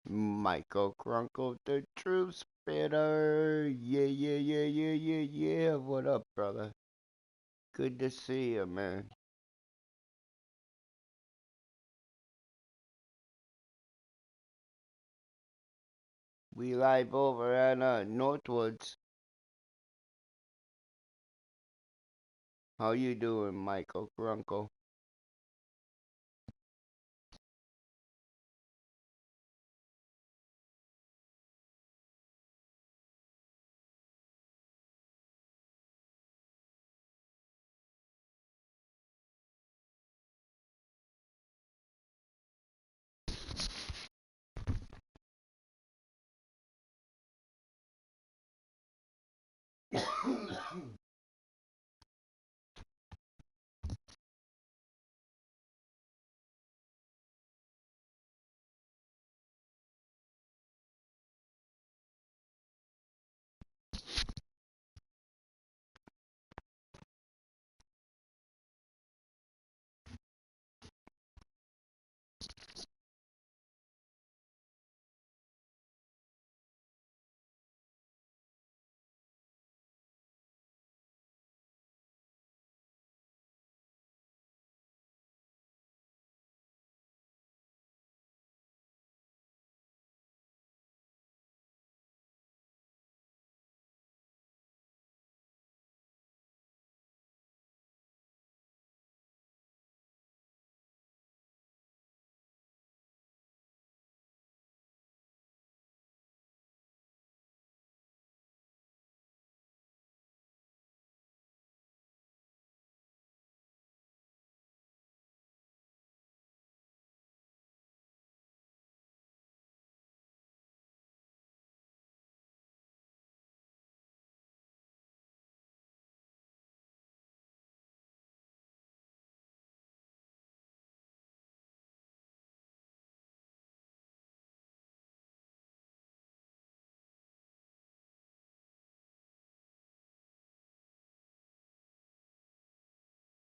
Michael Crunkle, the truth spitter. Yeah, yeah, yeah, yeah, yeah, yeah. What up, brother? Good to see you, man. We live over at Northwoods. How you doing, Michael Crunkle?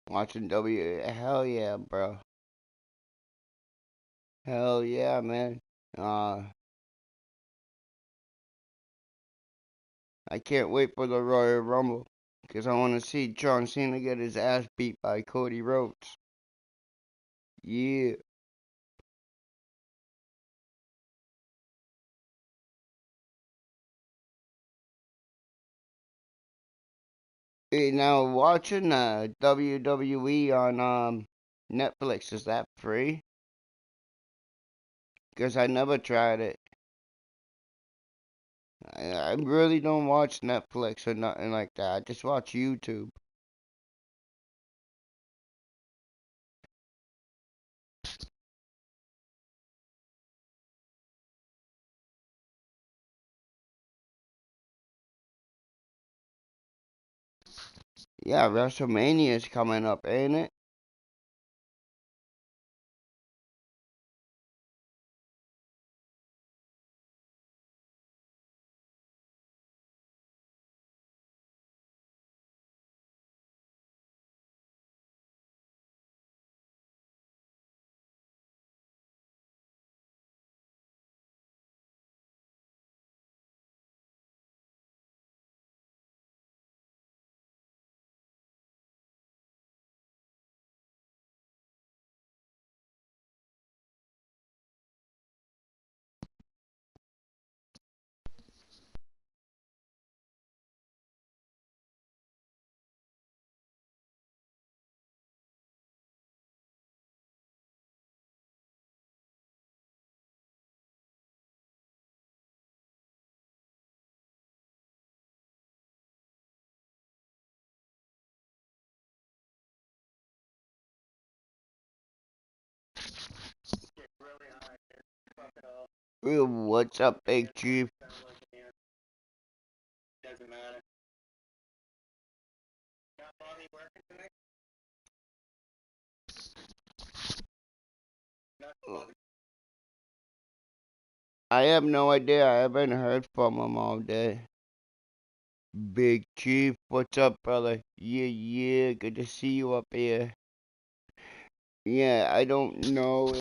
Watching W. Hell yeah, bro. Hell yeah, man. Uh, I can't wait for the Royal Rumble. Because I want to see John Cena get his ass beat by Cody Rhodes. Yeah. Hey, now watching WWE on Netflix, is that free? Because I never tried it. I really don't watch Netflix or nothing like that. I just watch YouTube. Yeah, WrestleMania is coming up, ain't it? What's up, Big Chief? I have no idea. I haven't heard from him all day. Big Chief, what's up, brother? Yeah, yeah, good to see you up here. Yeah, I don't know.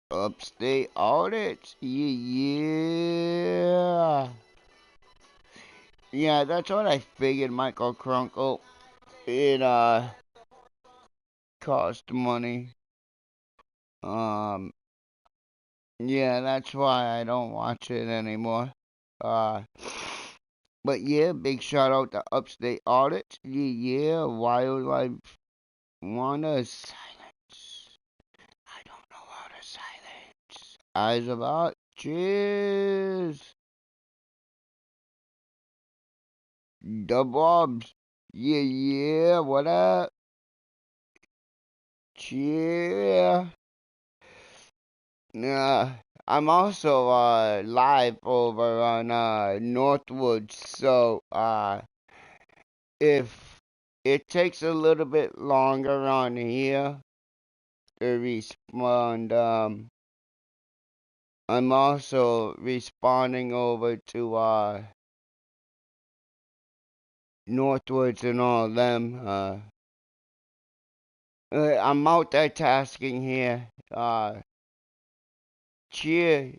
Upstate audits. Yeah. Yeah, that's what I figured, Michael Crunkle. It cost money. Um yeah, that's why I don't watch it anymore. Uh but yeah, big shout out to Upstate Audits. Yeah, wildlife wanna silence. I don't know how to silence. Eyes about. Cheers. The Bobs. Yeah, what up? Cheer. I'm also live over on Northwood, so if it takes a little bit longer on here to respond, I'm also responding over to Northwoods and all them. I'm multitasking here. Cheer.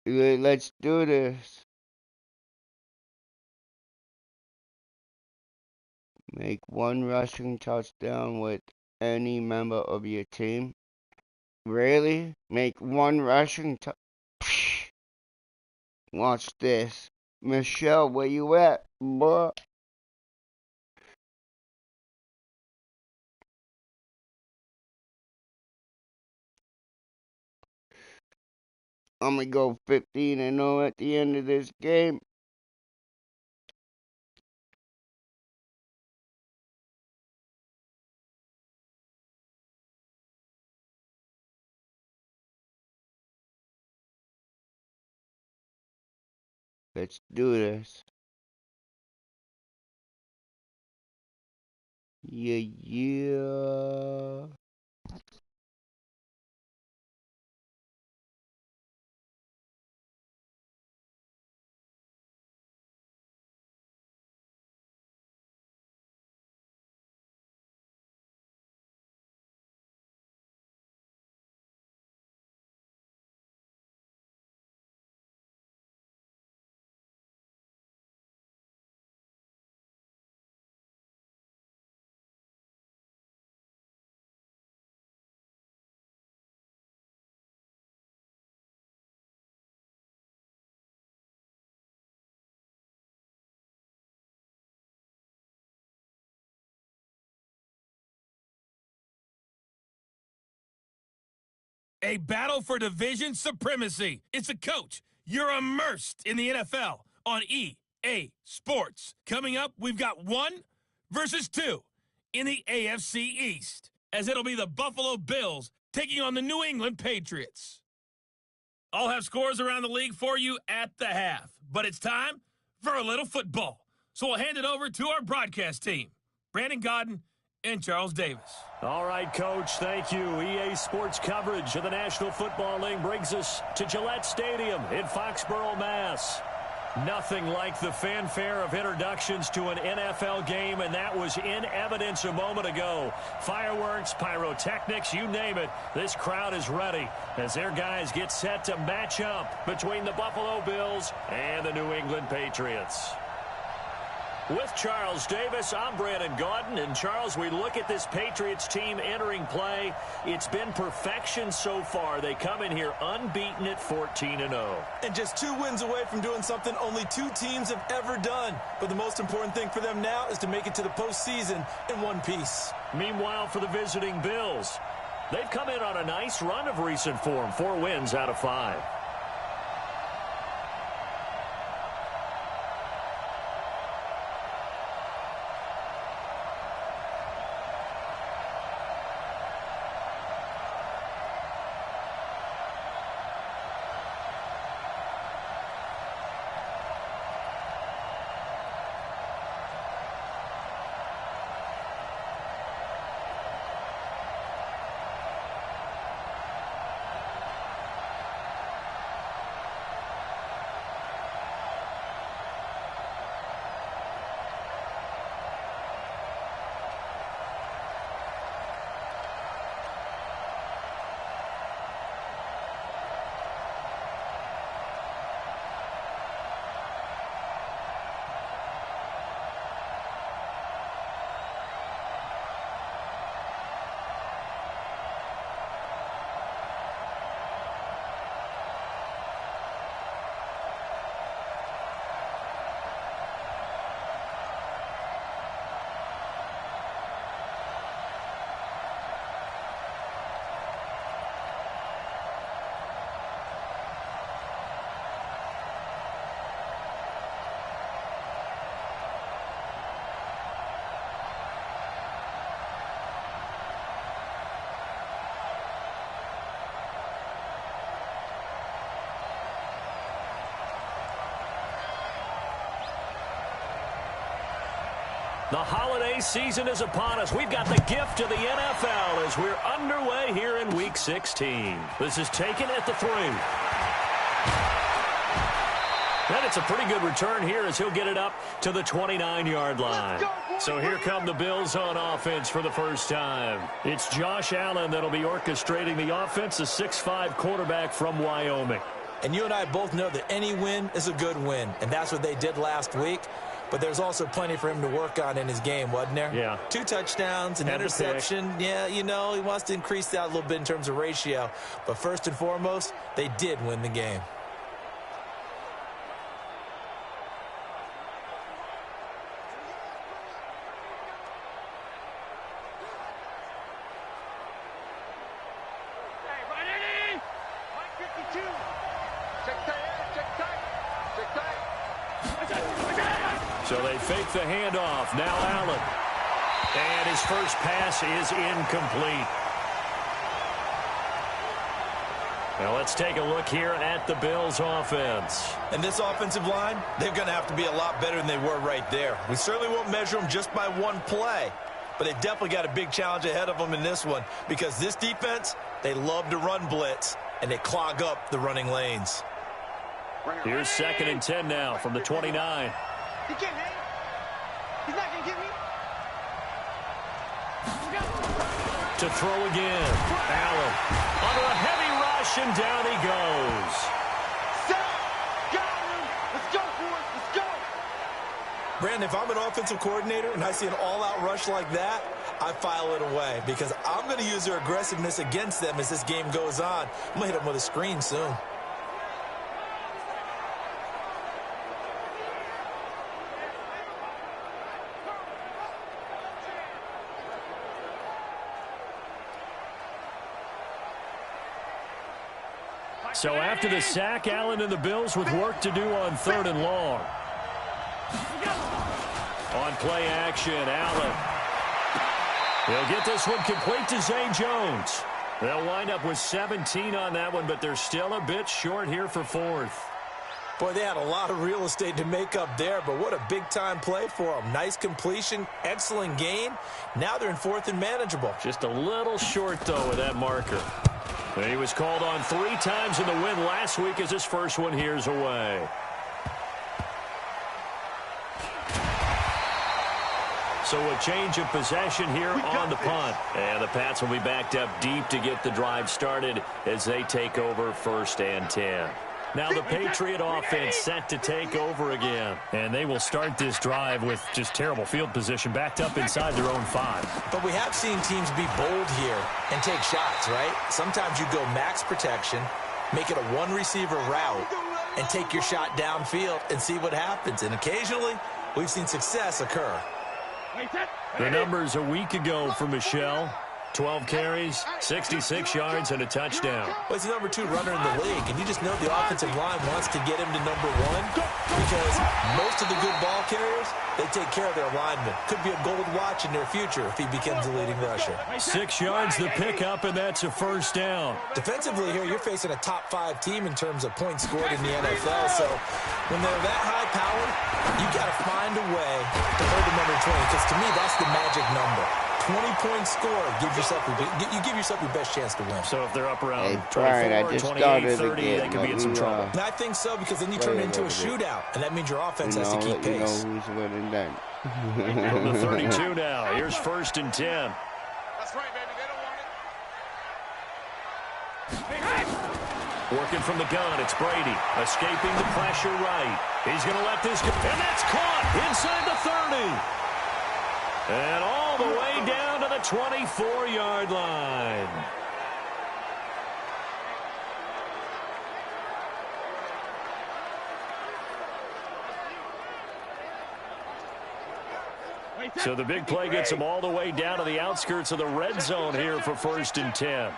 Let's do this. Make one rushing touchdown with any member of your team. Really? Make one rushing touch? Watch this. Michelle, where you at, boy? I'm gonna go 15-0 at the end of this game. Let's do this. Yeah. A battle for division supremacy. It's a coach. You're immersed in the NFL on EA Sports. Coming up, we've got 1 versus 2 in the AFC East, as it'll be the Buffalo Bills taking on the New England Patriots. I'll have scores around the league for you at the half, but it's time for a little football. So we'll hand it over to our broadcast team, Brandon Godden and Charles Davis. All right, Coach, thank you. EA Sports coverage of the National Football League brings us to Gillette Stadium in Foxborough, Mass. Nothing like the fanfare of introductions to an NFL game, and that was in evidence a moment ago. Fireworks, pyrotechnics, you name it. This crowd is ready as their guys get set to match up between the Buffalo Bills and the New England Patriots. With Charles Davis, I'm Brandon Gaudin. And Charles, we look at this Patriots team entering play. It's been perfection so far. They come in here unbeaten at 14-0. And just 2 wins away from doing something only 2 teams have ever done. But the most important thing for them now is to make it to the postseason in one piece. Meanwhile, for the visiting Bills, they've come in on a nice run of recent form. 4 wins out of 5. The holiday season is upon us. We've got the gift of the NFL as we're underway here in Week 16. This is taken at the 3. And it's a pretty good return here as he'll get it up to the 29-yard line. So here come the Bills on offense for the first time. It's Josh Allen that'll be orchestrating the offense, a 6'5" quarterback from Wyoming. And you and I both know that any win is a good win, and that's what they did last week. But there's also plenty for him to work on in his game, wasn't there? Yeah. 2 touchdowns, an interception. Yeah, you know, he wants to increase that a little bit in terms of ratio. But first and foremost, they did win the game. So they fake the handoff. Now Allen. And his first pass is incomplete. Now let's take a look here at the Bills offense. And this offensive line, they're going to have to be a lot better than they were right there. We certainly won't measure them just by one play, but they definitely got a big challenge ahead of them in this one because this defense, they love to run blitz, and they clog up the running lanes. Here's 2nd and 10 now from the 29. He can't hang. He's not going to get me. To throw again. Allen under a heavy rush, and down he goes. Got him. Let's go, boys. Let's go. Brandon, if I'm an offensive coordinator and I see an all-out rush like that, I file it away because I'm going to use their aggressiveness against them as this game goes on. I'm going to hit them with a screen soon. So after the sack, Allen and the Bills with work to do on 3rd and long. On play action, Allen. He'll get this one complete to Zay Jones. They'll wind up with 17 on that one, but they're still a bit short here for 4th. Boy, they had a lot of real estate to make up there, but what a big-time play for them. Nice completion, excellent gain. Now they're in 4th and manageable. Just a little short, though, with that marker. He was called on 3 times in the win last week as his first one here's away. So a change of possession here on the punt. And the Pats will be backed up deep to get the drive started as they take over 1st and 10. Now the Patriot offense set to take over again. And they will start this drive with just terrible field position backed up inside their own 5. But we have seen teams be bold here and take shots, right? Sometimes you go max protection, make it a one-receiver route, and take your shot downfield and see what happens. And occasionally, we've seen success occur. The numbers a week ago for Michelle. 12 carries, 66 yards, and a touchdown. Well, he's the number 2 runner in the league, and you just know the offensive line wants to get him to number 1 because most of the good ball carriers, they take care of their linemen. Could be a gold watch in their future if he becomes the leading rusher. 6 yards the pickup, and that's a first down. Defensively here, you're facing a top 5 team in terms of points scored in the NFL, so when they're that high powered, you got to find a way to hold them under 20 because to me, that's the magic number. 20-point score, you give yourself your best chance to win. So if they're up around 24, 28, 30, they could be in some trouble. And I think so because then you turn it into a shootout, and that means your offense has to keep pace. You know who's winning that. From the 32 now, here's 1st and 10. That's right, baby. They don't want it. Working from the gun, it's Brady. Escaping the pressure right. He's going to let this go. And that's caught inside the 30. And all the way down to the 24-yard line. So the big play gets him all the way down to the outskirts of the red zone here for 1st and 10.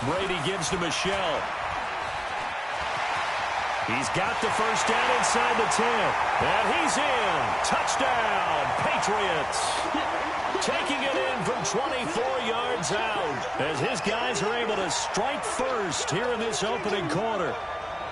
Brady gives to Michelle. He's got the first down inside the 10. And he's in. Touchdown, Patriots. Taking it in from 24 yards out as his guys are able to strike first here in this opening quarter.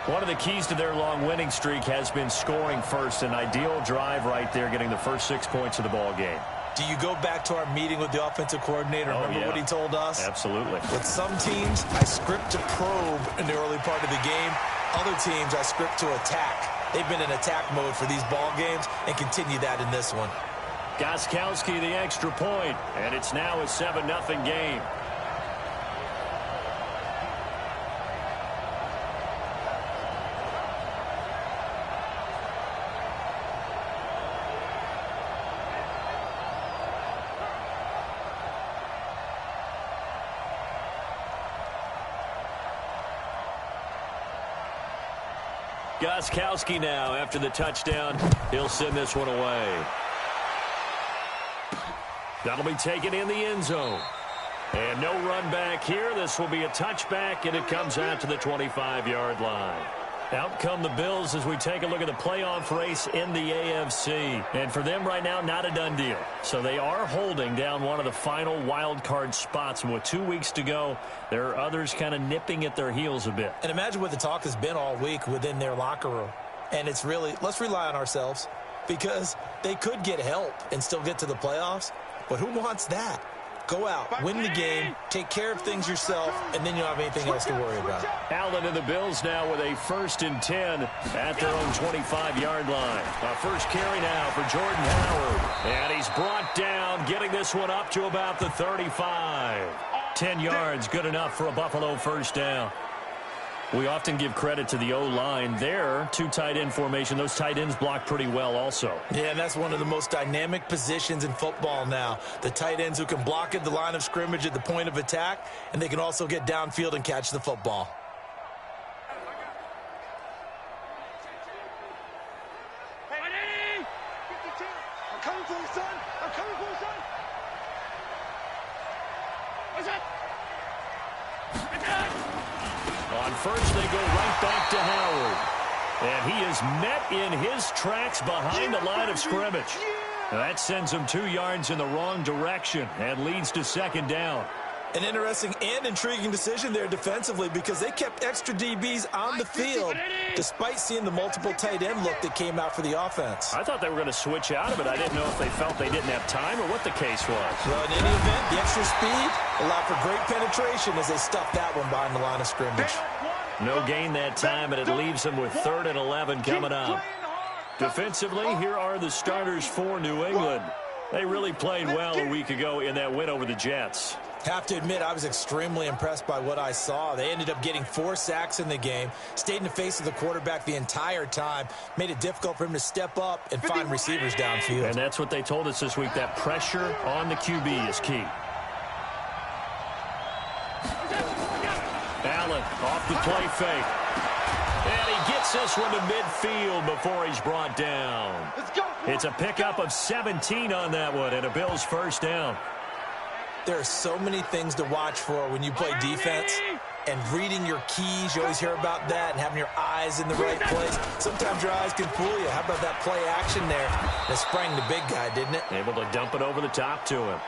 One of the keys to their long winning streak has been scoring first. An ideal drive right there, getting the first 6 points of the ball game. Do you go back to our meeting with the offensive coordinator? Remember what he told us? Absolutely. With some teams, I script to probe in the early part of the game. Other teams, I script to attack. They've been in attack mode for these ball games and continue that in this one. Gostkowski the extra point, and it's now a 7-0 game. Gostkowski now, after the touchdown, he'll send this one away. That'll be taken in the end zone. And no run back here. This will be a touchback, and it comes out to the 25-yard line. Out come the Bills as we take a look at the playoff race in the AFC. And for them right now, not a done deal. So they are holding down one of the final wild card spots. And with 2 weeks to go, there are others kind of nipping at their heels a bit. And imagine what the talk has been all week within their locker room. And it's really, let's rely on ourselves, because they could get help and still get to the playoffs. But who wants that? Go out, win the game, take care of things yourself, and then you don't have anything else to worry about. Allen and the Bills now with a 1st and 10 at their own 25-yard line. A first carry now for Jordan Howard. And he's brought down, getting this one up to about the 35. 10 yards, good enough for a Buffalo first down. We often give credit to the O-line there. 2 tight end formation. Those tight ends block pretty well also. Yeah, and that's one of the most dynamic positions in football now. The tight ends who can block at the line of scrimmage at the point of attack, and they can also get downfield and catch the football. Hey, I'm coming for you, son. I'm coming for you, son. What's that? On first, they go right back to Howard. And he is met in his tracks behind the line of scrimmage. That sends him 2 yards in the wrong direction and leads to second down. An interesting and intriguing decision there defensively, because they kept extra DBs on the field despite seeing the multiple tight end look that came out for the offense. I thought they were going to switch out of it. I didn't know if they felt they didn't have time or what the case was. Well, in any event, the extra speed allowed for great penetration as they stuffed that one behind the line of scrimmage. No gain that time, and it leaves them with 3rd and 11 coming up. Defensively, here are the starters for New England. They really played well a week ago in that win over the Jets. Have to admit, I was extremely impressed by what I saw. They ended up getting 4 sacks in the game, stayed in the face of the quarterback the entire time, made it difficult for him to step up and find receivers downfield. And that's what they told us this week, that pressure on the QB is key. Allen off the play fake. And he gets this one to midfield before he's brought down. It's a pickup of 17 on that one and a Bills first down. There are so many things to watch for when you play defense, and reading your keys, you always hear about that, and having your eyes in the right place. Sometimes your eyes can fool you. How about that play action there? That sprang the big guy, didn't it? Able to dump it over the top to him.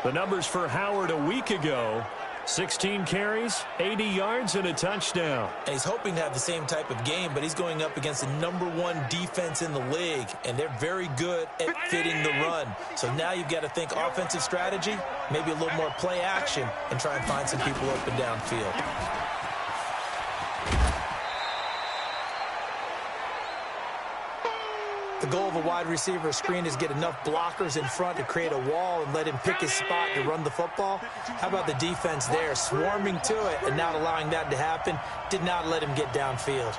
The numbers for Howard a week ago: 16 carries, 80 yards, and a touchdown. And he's hoping to have the same type of game, but he's going up against the #1 defense in the league, and they're very good at fitting the run. So now you've got to think offensive strategy, maybe a little more play action, and try and find some people open downfield. The goal of a wide receiver screen is get enough blockers in front to create a wall and let him pick his spot to run the football. How about the defense there, swarming to it and not allowing that to happen? Did not let him get downfield.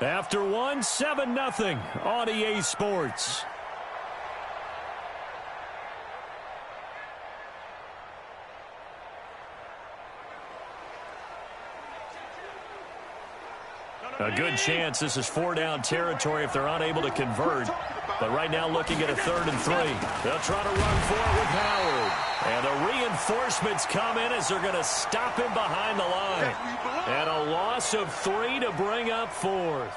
After one, 7-0 on EA Sports. A good chance this is 4-down territory if they're unable to convert. But right now looking at a 3rd and 3. They'll try to run for it with Howard. And the reinforcements come in as they're going to stop him behind the line. And a loss of 3 to bring up 4th.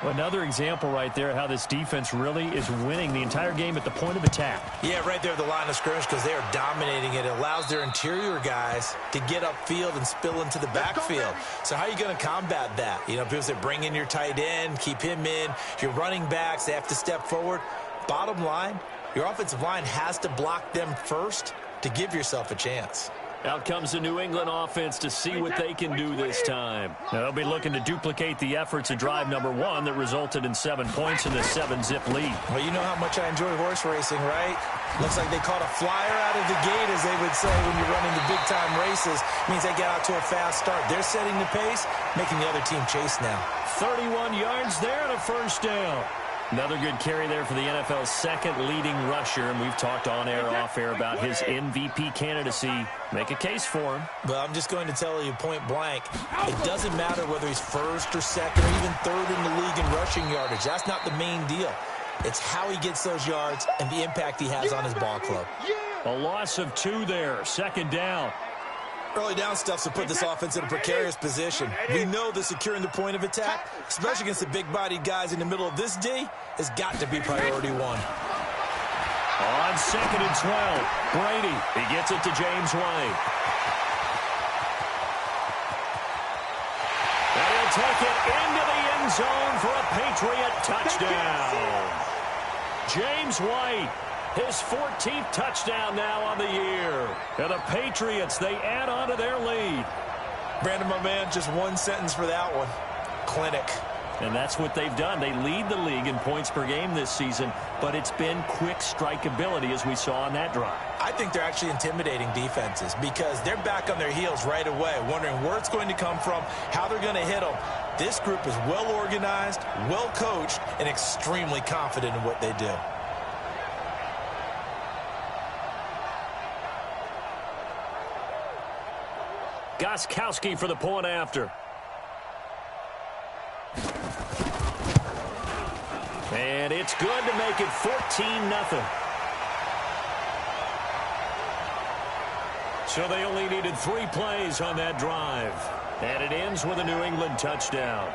Another example right there how this defense really is winning the entire game at the point of attack. Yeah, right there at the line of scrimmage because they are dominating it. It allows their interior guys to get upfield and spill into the backfield. So how are you going to combat that? You know, people say bring in your tight end, keep him in. Your running backs, they have to step forward. Bottom line, your offensive line has to block them first to give yourself a chance. Out comes the New England offense to see what they can do this time. Now, they'll be looking to duplicate the efforts of drive number 1 that resulted in 7 points in the 7-zip lead. Well, you know how much I enjoy horse racing, right? Looks like they caught a flyer out of the gate, as they would say when you're running the big-time races. Means they get out to a fast start. They're setting the pace, making the other team chase now. 31 yards there and a first down. Another good carry there for the NFL's second leading rusher, and we've talked on air, off air about his MVP candidacy. Make a case for him. But I'm just going to tell you point blank, it doesn't matter whether he's first or second or even third in the league in rushing yardage. That's not the main deal. It's how he gets those yards and the impact he has on his ball club. A loss of 2 there, second down. Early down stuffs will put this offense in a precarious position. We know that securing the point of attack, especially against the big-bodied guys in the middle of this D, has got to be priority 1. On 2nd and 12, Brady, he gets it to James White. And he'll take it into the end zone for a Patriot touchdown. James White, his 14th touchdown now on the year. And the Patriots, they add on to their lead. Brandon, my man, just one sentence for that one. Clinic. And that's what they've done. They lead the league in points per game this season, but it's been quick strikeability as we saw on that drive. I think they're actually intimidating defenses because they're back on their heels right away, wondering where it's going to come from, how they're going to hit them. This group is well organized, well coached, and extremely confident in what they do. Gostkowski for the point after. And it's good to make it 14-0. So they only needed 3 plays on that drive. And it ends with a New England touchdown.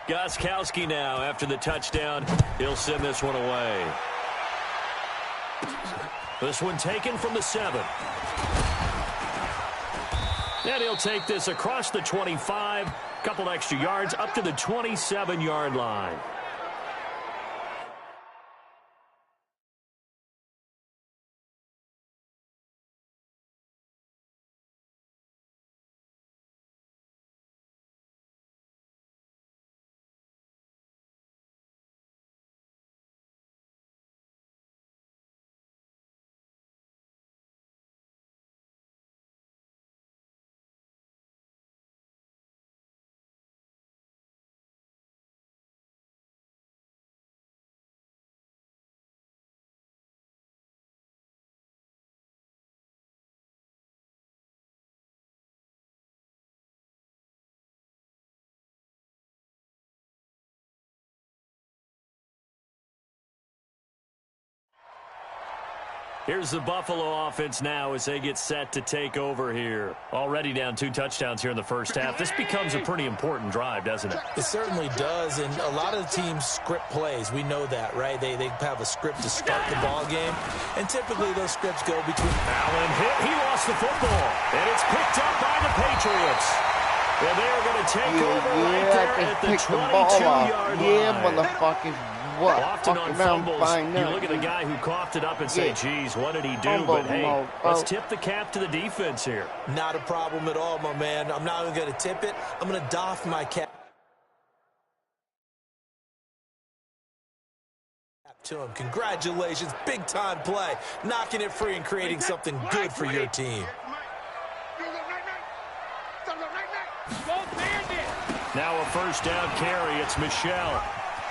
Gostkowski now, after the touchdown, he'll send this one away. This one taken from the 7. And he'll take this across the 25, couple extra yards, up to the 27-yard line. Here's the Buffalo offense now as they get set to take over here. Already down 2 touchdowns here in the first half. This becomes a pretty important drive, doesn't it? It certainly does, and a lot of the teams script plays. We know that, right? They have a script to start the ball game, and typically those scripts go between... Allen hit. He lost the football, and it's picked up by the Patriots. And they're going to take over right there at the 22-yard line. Yeah, motherfuckers. What? Often on fumbles, you look at the guy who coughed it up and say, geez, what did he do? But, hey, let's tip the cap to the defense here. Not a problem at all, my man. I'm not even going to tip it. I'm going to doff my cap to him. Congratulations. Big-time play. Knocking it free and creating something good for your team. Now a first down carry. It's Michel.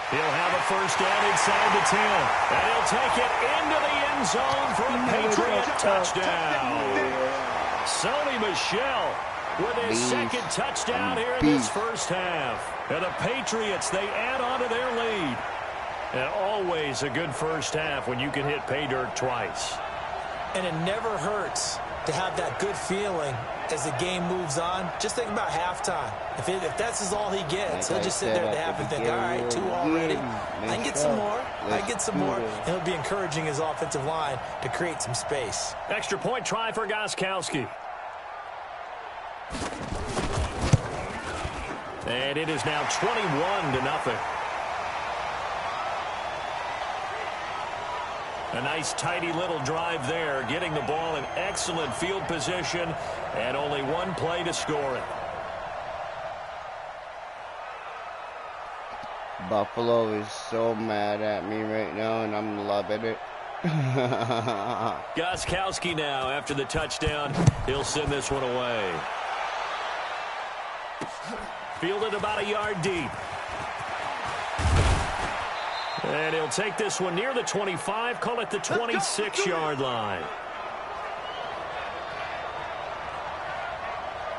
He'll have a first down inside the 10. And he'll take it into the end zone for a Patriot touchdown. Sony Michel with his second touchdown here in this first half. And the Patriots, they add on to their lead. And always a good first half when you can hit pay dirt twice. And it never hurts to have that good feeling as the game moves on. Just think about halftime. If that's all he gets, he'll just sit there at the half and think, all right, 2 already. I can get some more. I can get some more. And he'll be encouraging his offensive line to create some space. Extra point try for Gostkowski. And it is now 21-0. A nice, tidy little drive there, getting the ball in excellent field position, and only one play to score it. Buffalo is so mad at me right now, and I'm loving it. Gostkowski now, after the touchdown, he'll send this one away. Fielded about a yard deep. And he'll take this one near the 25, call it the 26-yard line.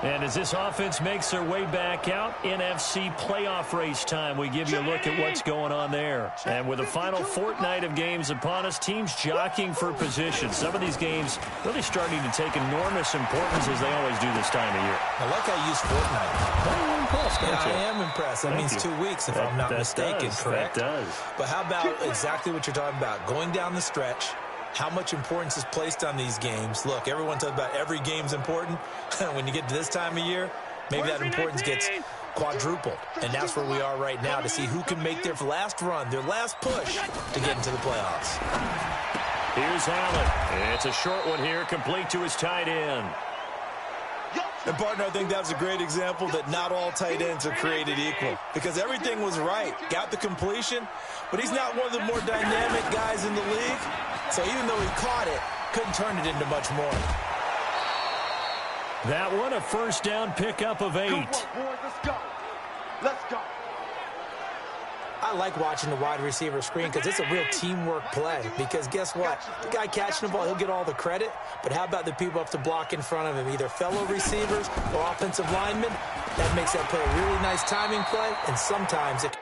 And as this offense makes their way back out, NFC playoff race time, we give you a look at what's going on there. And with the final fortnight of games upon us, teams jockeying for position. Some of these games really starting to take enormous importance as they always do this time of year. I like how you use fortnight. I'm impressed, don't you? I am impressed. That means 2 weeks, if I'm not mistaken, correct? That does. But how about exactly what you're talking about? Going down the stretch, how much importance is placed on these games. Look, everyone talks about every game's important. When you get to this time of year, maybe that importance gets quadrupled. And that's where we are right now to see who can make their last run, their last push to get into the playoffs. Here's Allen. It's a short one here, complete to his tight end. And, partner, I think that was a great example that not all tight ends are created equal, because everything was right. Got the completion, but he's not one of the more dynamic guys in the league. So even though he caught it, couldn't turn it into much more. That one, a first down pickup of 8. Good work, boys. Let's go. Let's go. I like watching the wide receiver screen because it's a real teamwork play. Because guess what? The guy catching the ball, he'll get all the credit. But how about the people up to block in front of him, either fellow receivers or offensive linemen? That makes that play a really nice timing play, and sometimes it...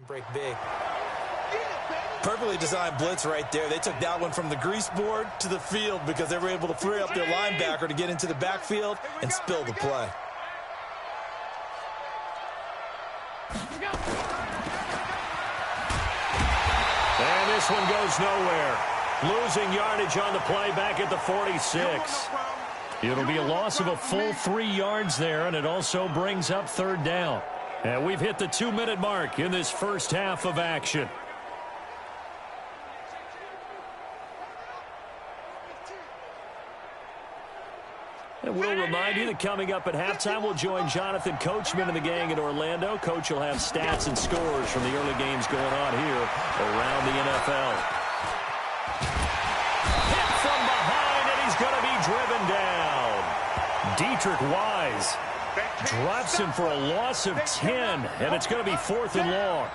break big. Perfectly designed blitz right there. They took that one from the grease board to the field because they were able to free up their linebacker to get into the backfield and spill the play. And this one goes nowhere. Losing yardage on the play back at the 46. It'll be a loss of a full 3 yards there, and it also brings up third down. And we've hit the 2-minute mark in this first half of action. And we'll remind you that coming up at halftime, we'll join Jonathan Coachman and the gang in Orlando. Coach will have stats and scores from the early games going on here around the NFL. Hit from behind, and he's going to be driven down. Dietrich Wise drops him for a loss of 10, and it's going to be 4th and long.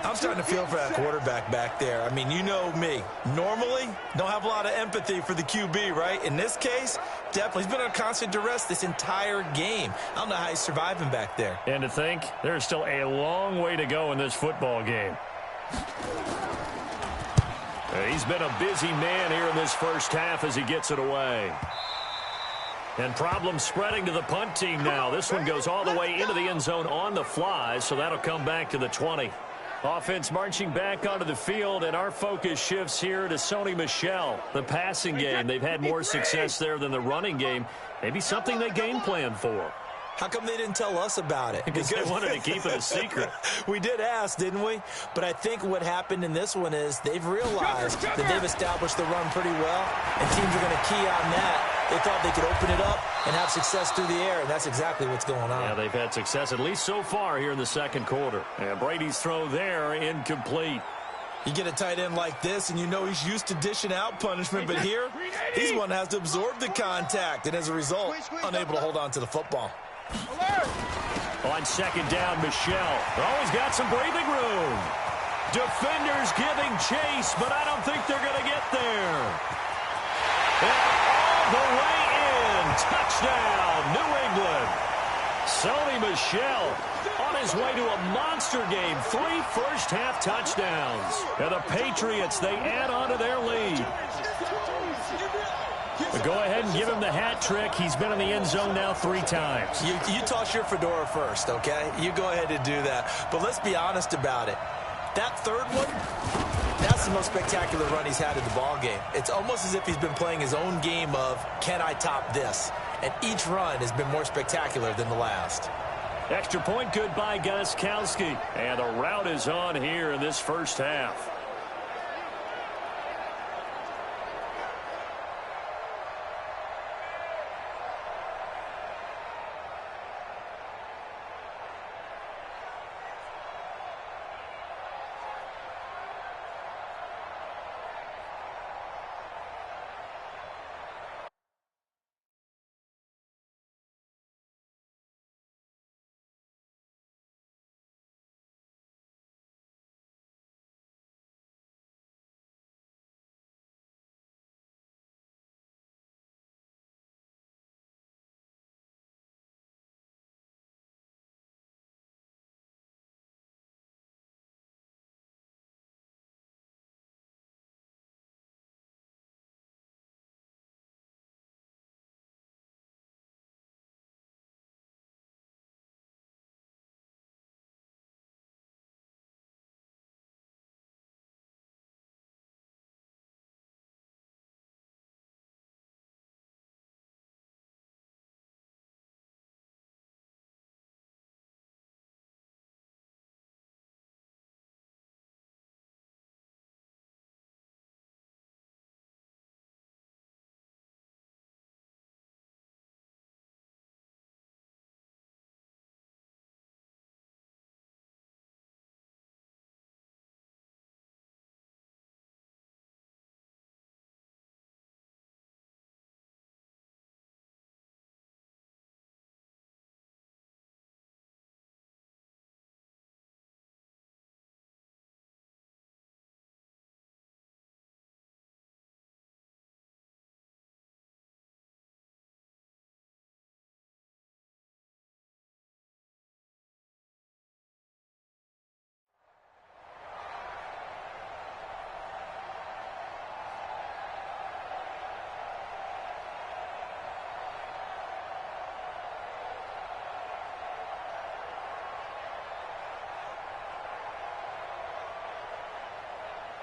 I'm starting to feel for that quarterback back there. I mean, you know me. Normally, don't have a lot of empathy for the QB, right? In this case, definitely. He's been on constant duress this entire game. I don't know how he's surviving back there. And to think, there's still a long way to go in this football game. He's been a busy man here in this first half as he gets it away. And problems spreading to the punt team now. This one goes all the way into the end zone on the fly, so that'll come back to the 20. Offense marching back onto the field, and our focus shifts here to Sony Michel. The passing game, they've had more success there than the running game. Maybe something they game plan for. How come they didn't tell us about it? Because they wanted to keep it a secret. We did ask, didn't we? But I think what happened in this one is they've realized that they've established the run pretty well, and teams are going to key on that They thought they could open it up and have success through the air, and that's exactly what's going on. Yeah, they've had success at least so far here in the second quarter. And Brady's throw there incomplete. You get a tight end like this, and you know he's used to dishing out punishment, but here, he's one that has to absorb the contact, and as a result, unable to hold on to the football. On second down, Michel. Always got some breathing room. Defenders giving chase, but I don't think they're going to get there. And all the way in. Touchdown, New England. Sony Michel on his way to a monster game. 3 first-half touchdowns. And the Patriots, they add on to their lead. But go ahead and give him the hat trick. He's been in the end zone now 3 times. You toss your fedora first, okay? You go ahead and do that. But let's be honest about it. That third one, that's the most spectacular run he's had in the ballgame. It's almost as if he's been playing his own game of, can I top this? And each run has been more spectacular than the last. Extra point good by Gostkowski. And the route is on here in this first half.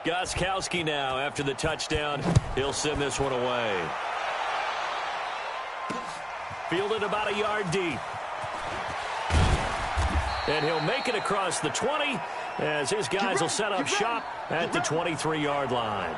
Gostkowski now after the touchdown. He'll send this one away. Fielded about a yard deep. And he'll make it across the 20 as his guys will set up shop at the 23-yard line.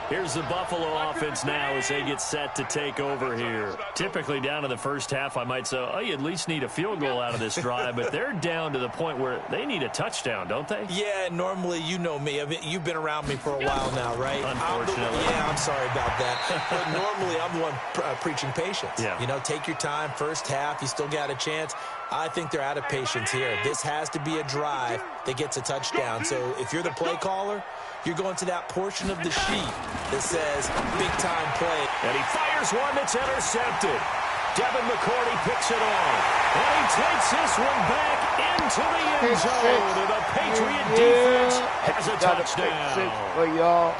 Here's the Buffalo offense now as they get set to take over here. Typically down to the first half, I might say, oh, you at least need a field goal out of this drive, but they're down to the point where they need a touchdown, don't they? Yeah, normally, you know me. I mean, you've been around me for a while now, right? Unfortunately. I'm sorry about that. But normally, I'm the one preaching patience. Yeah. You know, take your time. First half, you still got a chance. I think they're out of patience here. This has to be a drive that gets a touchdown. So if you're the play caller, you're going to that portion of the sheet that says big-time play. And he fires one that's intercepted. Devin McCourty picks it off. And he takes this one back into the end zone. And the Patriot defense has a touchdown. For y'all.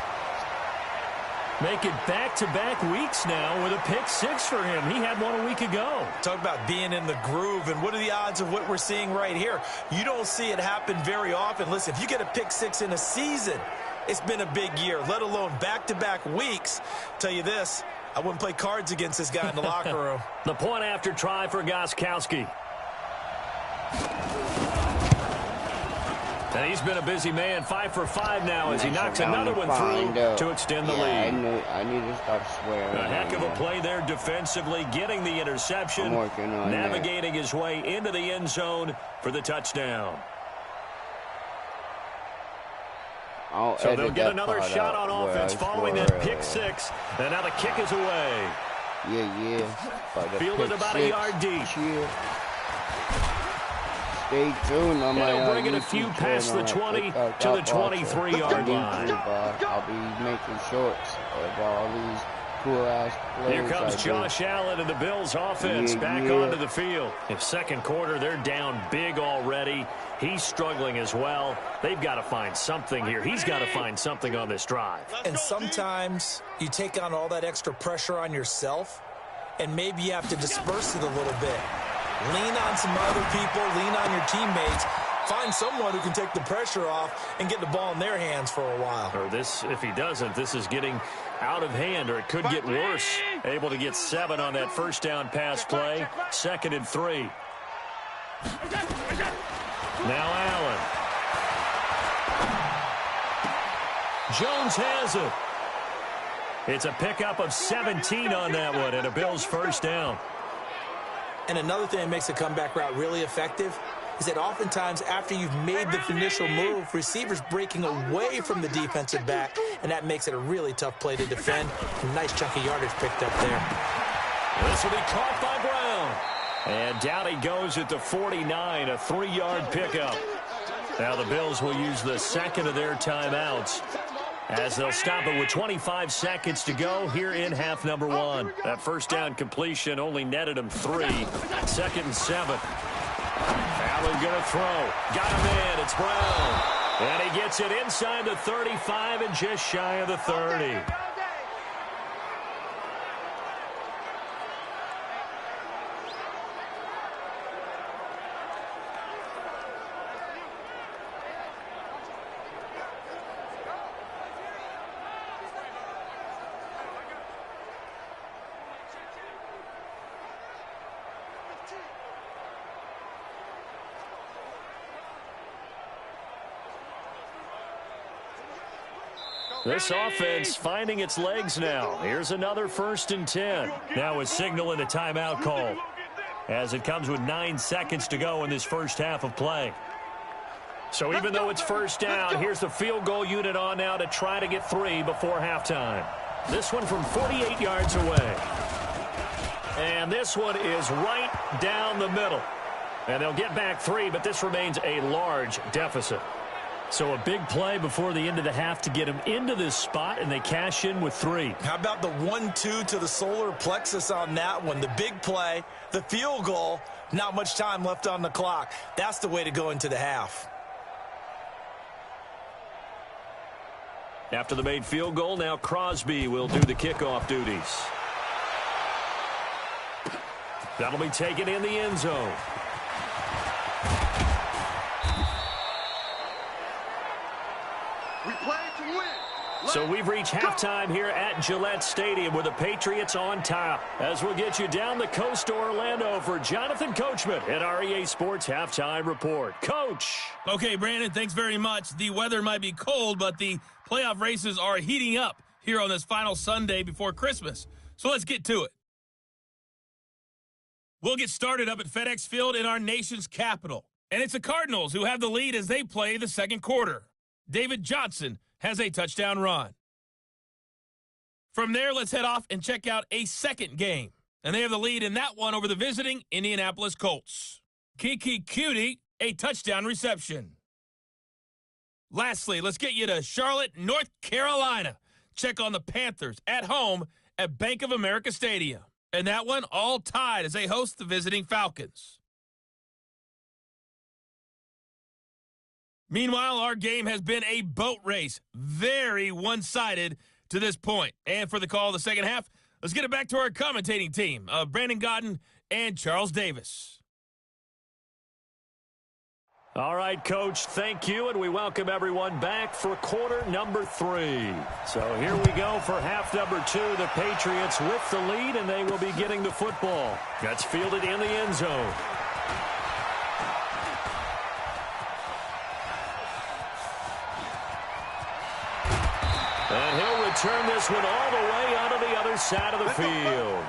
Make it back-to-back weeks now with a pick six for him. He had one a week ago. Talk about being in the groove, and what are the odds of what we're seeing right here? You don't see it happen very often. Listen, if you get a pick six in a season, it's been a big year, let alone back-to-back weeks. Tell you this, I wouldn't play cards against this guy in the locker room. The point after try for Gostkowski. And he's been a busy man, 5 for 5 now as he knocks another one through to extend the lead. I need to stop swearing. A heck of a play there defensively, getting the interception, I'm working on navigating his way into the end zone for the touchdown. So they'll get another shot on offense following that pick six. And now the kick is away. Yeah. Fielded about a yard deep. Stay tuned on my They'll bring it a few past the 20 to the 23-yard line. I'll be making shorts of all these cool-ass plays. Here comes Josh Allen and the Bills offense back onto the field. In second quarter, they're down big already. He's struggling as well. They've got to find something here. He's got to find something on this drive. And sometimes you take on all that extra pressure on yourself, and maybe you have to disperse it a little bit. Lean on some other people, lean on your teammates. Find someone who can take the pressure off and get the ball in their hands for a while. Or this, if he doesn't, this is getting out of hand, or it could get worse. Able to get 7 on that first down pass play. 2nd and 3. Now Allen. Jones has it. It's a pickup of 17 on that one, and a Bills first down. And another thing that makes a comeback route really effective is that oftentimes after you've made the initial move, receivers breaking away from the defensive back, and that makes it a really tough play to defend. A nice chunk of yardage picked up there. This will be caught by Brown. And down he goes at the 49, a 3-yard pickup. Now the Bills will use the second of their timeouts as they'll stop it with 25 seconds to go here in half number 1. That first down completion only netted him 3. 2nd and 7. Allen going to throw. Got him in. It's Brown. And he gets it inside the 35 and just shy of the 30. This offense finding its legs now. Here's another 1st and 10. Now a signal and a timeout call as it comes with 9 seconds to go in this first half of play. So even though it's first down, here's the field goal unit on now to try to get 3 before halftime. This one from 48 yards away. And this one is right down the middle. And they'll get back 3, but this remains a large deficit. So a big play before the end of the half to get them into this spot, and they cash in with 3. How about the 1-2 to the solar plexus on that one? The big play, the field goal, not much time left on the clock. That's the way to go into the half. After the made field goal, now Crosby will do the kickoff duties. That'll be taken in the end zone. So we've reached halftime here at Gillette Stadium with the Patriots on top. As we'll get you down the coast to Orlando for Jonathan Coachman at our EA Sports Halftime Report. Coach. Okay, Brandon, thanks very much. The weather might be cold, but the playoff races are heating up here on this final Sunday before Christmas. So let's get to it. We'll get started up at FedEx Field in our nation's capital. And it's the Cardinals who have the lead as they play the second quarter. David Johnson has a touchdown run. From there, let's head off and check out a second game. And they have the lead in that one over the visiting Indianapolis Colts. Kiki Cutie, a touchdown reception. Lastly, let's get you to Charlotte, North Carolina. Check on the Panthers at home at Bank of America Stadium. And that one all tied as they host the visiting Falcons. Meanwhile, our game has been a boat race. Very one-sided to this point. And for the call of the second half, let's get it back to our commentating team of Brandon Godden and Charles Davis. All right, Coach, thank you, and we welcome everyone back for quarter number 3. So here we go for half number 2. The Patriots with the lead, and they will be getting the football. That's fielded in the end zone. return this one all the way onto the other side of the field.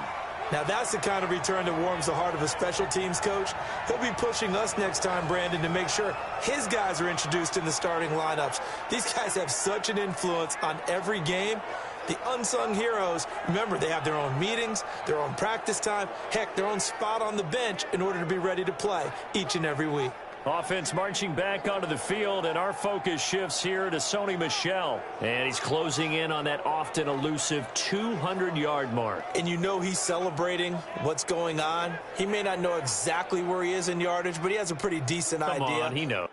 Now, that's the kind of return that warms the heart of a special teams coach. He'll be pushing us next time, Brandon, to make sure his guys are introduced in the starting lineups. These guys have such an influence on every game. The unsung heroes, remember, they have their own meetings, their own practice time, heck, their own spot on the bench in order to be ready to play each and every week. Offense marching back onto the field, and our focus shifts here to Sony Michel. And he's closing in on that often elusive 200-yard mark. And you know he's celebrating what's going on. He may not know exactly where he is in yardage, but he has a pretty decent idea. Come on, he knows.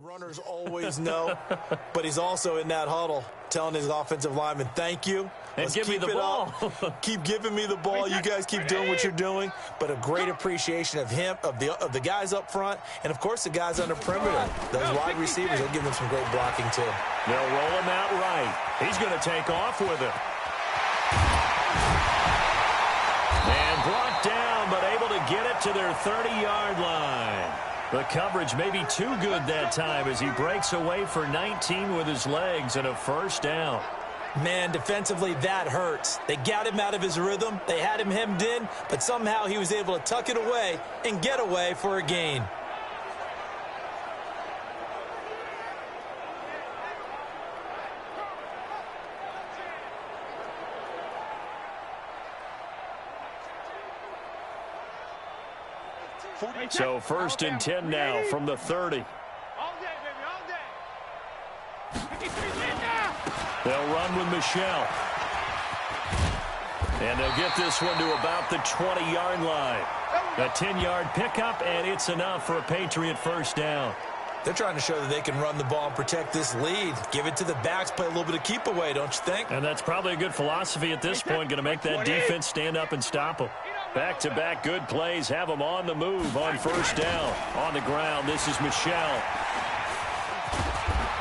Runners always know, but he's also in that huddle telling his offensive lineman, thank you. And give me the ball. Keep giving me the ball. You guys keep doing what you're doing. But a great appreciation of him, of the guys up front, and, of course, the guys on the perimeter. Those wide receivers, they'll give them some great blocking, too. They'll roll him out right. He's going to take off with it. And brought down, but able to get it to their 30-yard line. The coverage may be too good that time as he breaks away for 19 with his legs and a first down. Man, defensively, that hurts. They got him out of his rhythm. They had him hemmed in, but somehow he was able to tuck it away and get away for a gain. So 1st and 10 now from the 30. All day, baby, all day. They'll run with Michel. And they'll get this one to about the 20-yard line. A 10-yard pickup, and it's enough for a Patriot first down. They're trying to show that they can run the ball and protect this lead. Give it to the backs, play a little bit of keep away, don't you think? And that's probably a good philosophy at this point, going to make that defense stand up and stop them. Back-to-back good plays have them on the move on first down. On the ground, this is Michel.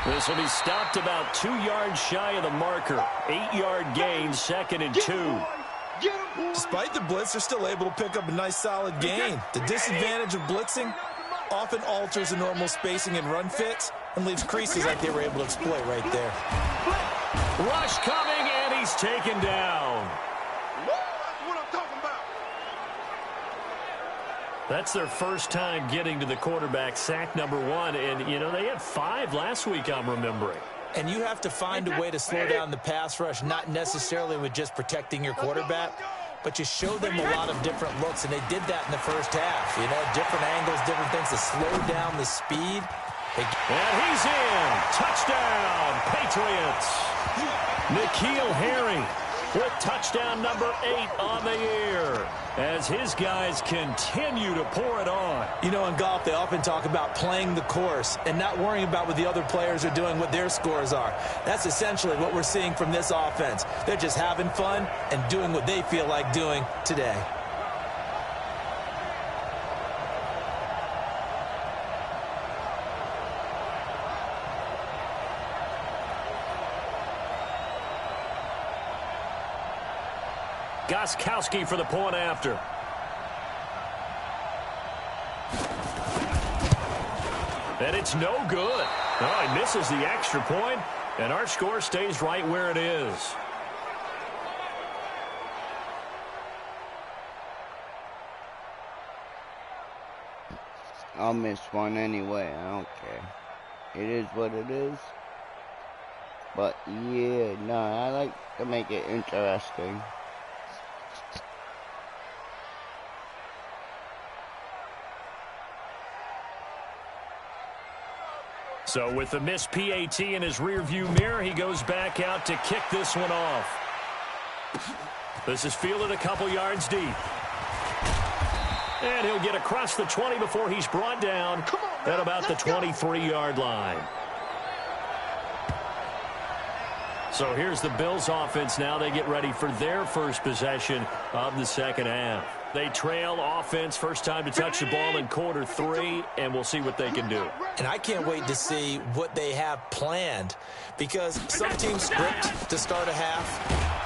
This will be stopped about 2 yards shy of the marker. 8-yard gain, 2nd and 2. Despite the blitz, they're still able to pick up a nice solid gain. The disadvantage of blitzing often alters the normal spacing and run fits and leaves creases like they were able to exploit right there. Rush coming, and he's taken down. That's their first time getting to the quarterback, sack number 1. And, you know, they had 5 last week, I'm remembering. And you have to find a way to slow down the pass rush, not necessarily with just protecting your quarterback, but you show them a lot of different looks, and they did that in the first half. You know, different angles, different things to slow down the speed. And he's in. Touchdown, Patriots. N'Keal Harry with touchdown number 8 on the year as his guys continue to pour it on. You know, in golf, they often talk about playing the course and not worrying about what the other players are doing, what their scores are. That's essentially what we're seeing from this offense. They're just having fun and doing what they feel like doing today. Gostkowski for the point after. And it's no good. Oh, he misses the extra point, and our score stays right where it is. I'll miss one anyway. I don't care. It is what it is. But yeah, no, I like to make it interesting. So with the missed PAT in his rearview mirror, he goes back out to kick this one off. This is fielded a couple yards deep. And he'll get across the 20 before he's brought down at about the 23-yard line. So here's the Bills offense now. They get ready for their first possession of the second half. They trail offense, first time to touch the ball in quarter 3, and we'll see what they can do. And I can't wait to see what they have planned, because some teams script to start a half,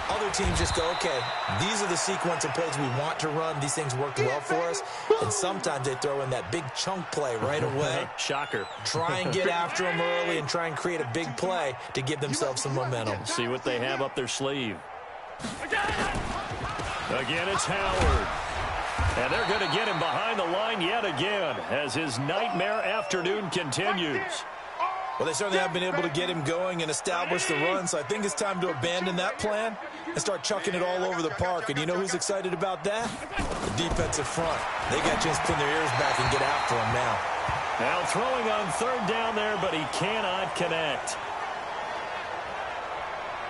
Other teams just go, okay, these are the sequence of plays we want to run. These things worked well for us. And sometimes they throw in that big chunk play right away. Shocker. Try and get after them early and try and create a big play to give themselves some momentum. See what they have up their sleeve. Again, it's Howard. And they're going to get him behind the line yet again as his nightmare afternoon continues. Well, they certainly have been able to get him going and establish the run, so I think it's time to abandon that plan and start chucking it all over the park. And you know who's excited about that? The defensive front. They got a chance to pin their ears back and get after him now. Now throwing on third down there, but he cannot connect.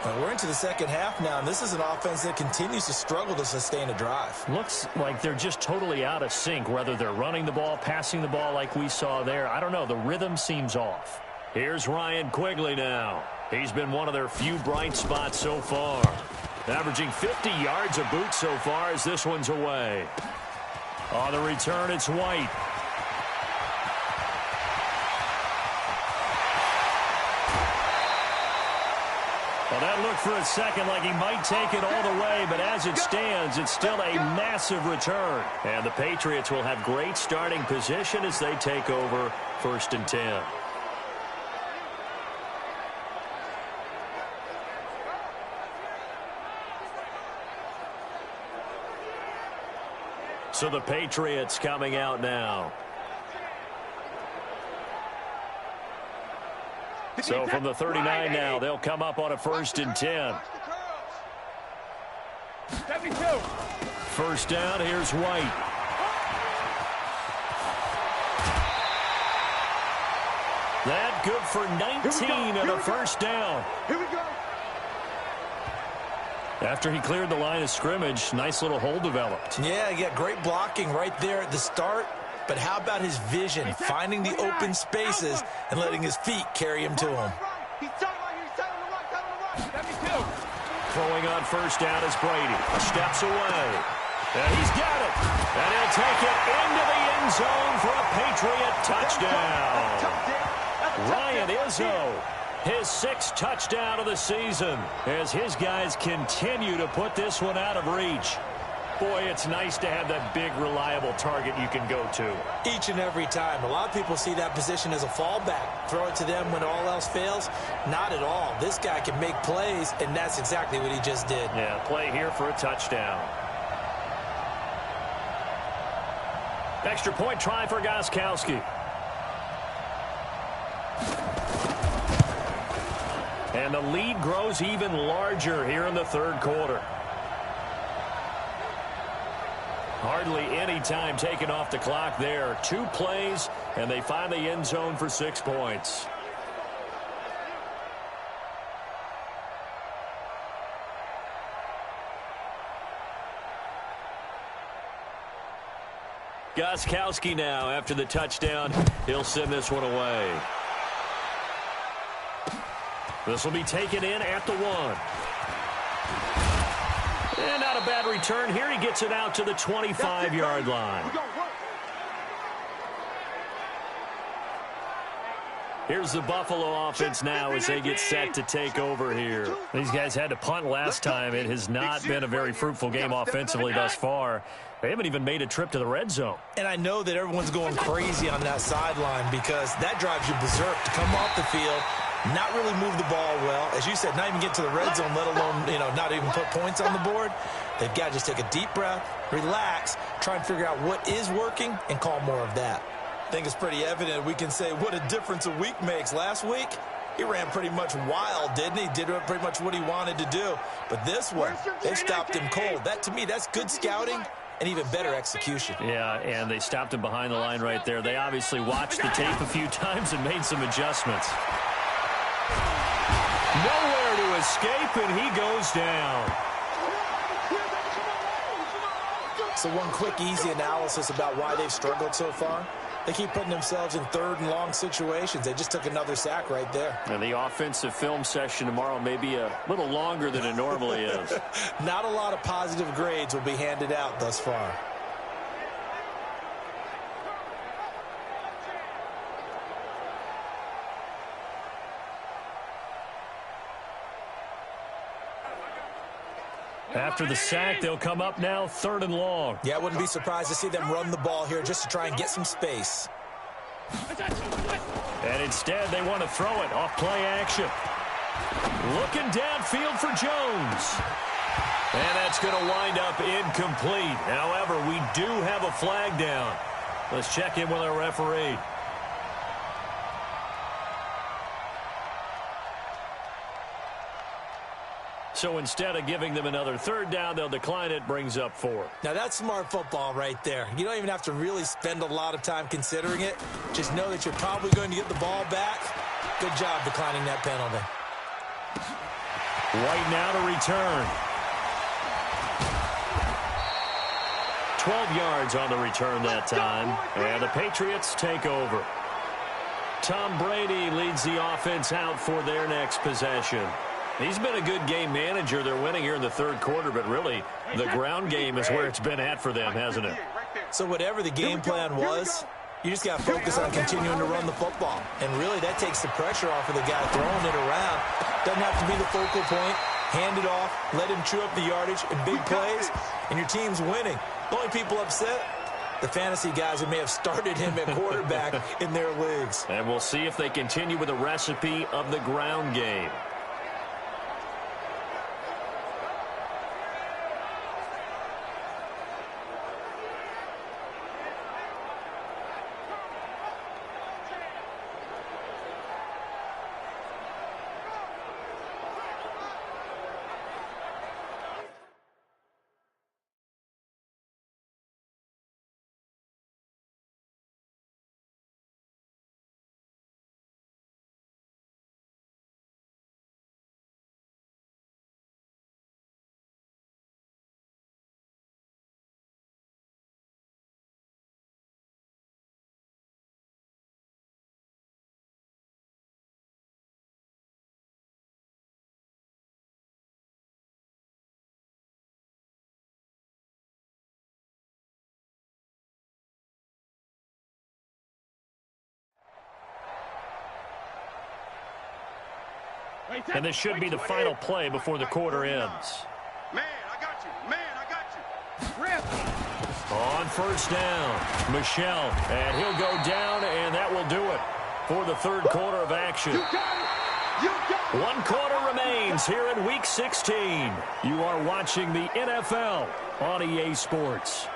Well, we're into the second half now, and this is an offense that continues to struggle to sustain a drive. Looks like they're just totally out of sync, whether they're running the ball, passing the ball like we saw there. I don't know. The rhythm seems off. Here's Ryan Quigley now. He's been one of their few bright spots so far. Averaging 50 yards a boot so far as this one's away. On the return, it's White. Well, that looked for a second like he might take it all the way, but as it stands, it's still a massive return. And the Patriots will have great starting position as they take over 1st and 10. So the Patriots coming out now. So from the 39 now, they'll come up on a 1st and 10. 1st down, here's White. That good for 19 and a 1st down. Here we go. After he cleared the line of scrimmage, nice little hole developed. Yeah, great blocking right there at the start. But how about his vision, finding the open spaces and letting his feet carry him to him? Throwing on 1st down is Brady. Steps away. And he's got it. And he'll take it into the end zone for a Patriot touchdown. Ryan Izzo, his 6th touchdown of the season, as his guys continue to put this one out of reach. Boy, it's nice to have that big, reliable target you can go to. Each and every time. A lot of people see that position as a fallback. Throw it to them when all else fails. Not at all. This guy can make plays, and that's exactly what he just did. Yeah, play here for a touchdown. Extra point try for Gostkowski. And the lead grows even larger here in the 3rd quarter. Hardly any time taken off the clock there. 2 plays, and they find the end zone for 6 points. Gostkowski now after the touchdown. He'll send this one away. This will be taken in at the 1. And not a bad return here. He gets it out to the 25-yard line. Here's the Buffalo offense now as they get set to take over here. These guys had to punt last time. It has not been a very fruitful game offensively thus far. They haven't even made a trip to the red zone. And I know that everyone's going crazy on that sideline because that drives you berserk to come off the field, not really move the ball well. As you said, not even get to the red zone, let alone, not even put points on the board. They've got to just take a deep breath, relax, try and figure out what is working, and call more of that. I think it's pretty evident we can say what a difference a week makes. Last week, he ran pretty much wild, didn't he? Did pretty much what he wanted to do. But this one, they stopped him cold. That, to me, that's good scouting and even better execution. Yeah, and they stopped him behind the line right there. They obviously watched the tape a few times and made some adjustments. Nowhere to escape, and he goes down. So one quick, easy analysis about why they've struggled so far. They keep putting themselves in 3rd and long situations. They just took another sack right there. And the offensive film session tomorrow may be a little longer than it normally is. Not a lot of positive grades will be handed out thus far. After the sack, they'll come up now 3rd and long. Yeah, I wouldn't be surprised to see them run the ball here just to try and get some space. And instead, they want to throw it off play action. Looking downfield for Jones. And that's going to wind up incomplete. However, we do have a flag down. Let's check in with our referee. So instead of giving them another 3rd down, they'll decline it, brings up 4. Now, that's smart football right there. You don't even have to really spend a lot of time considering it. Just know that you're probably going to get the ball back. Good job declining that penalty. White now to return. 12 yards on the return that time. And the Patriots take over. Tom Brady leads the offense out for their next possession. He's been a good game manager. They're winning here in the 3rd quarter, but really the ground game is where it's been at for them, hasn't it? So whatever the game plan was, you just got to focus on continuing to run the football. And really that takes the pressure off of the guy throwing it around. Doesn't have to be the focal point. Hand it off, let him chew up the yardage in big plays, and your team's winning. The only people upset, the fantasy guys who may have started him at quarterback in their leagues. And we'll see if they continue with the recipe of the ground game. And this should be the final play before the quarter ends. Man, I got you. Man, I got you. Rip. On 1st down, Michelle, and he'll go down, and that will do it for the 3rd quarter of action. You got it. You got it. 1 quarter remains here in Week 16. You are watching the NFL on EA Sports.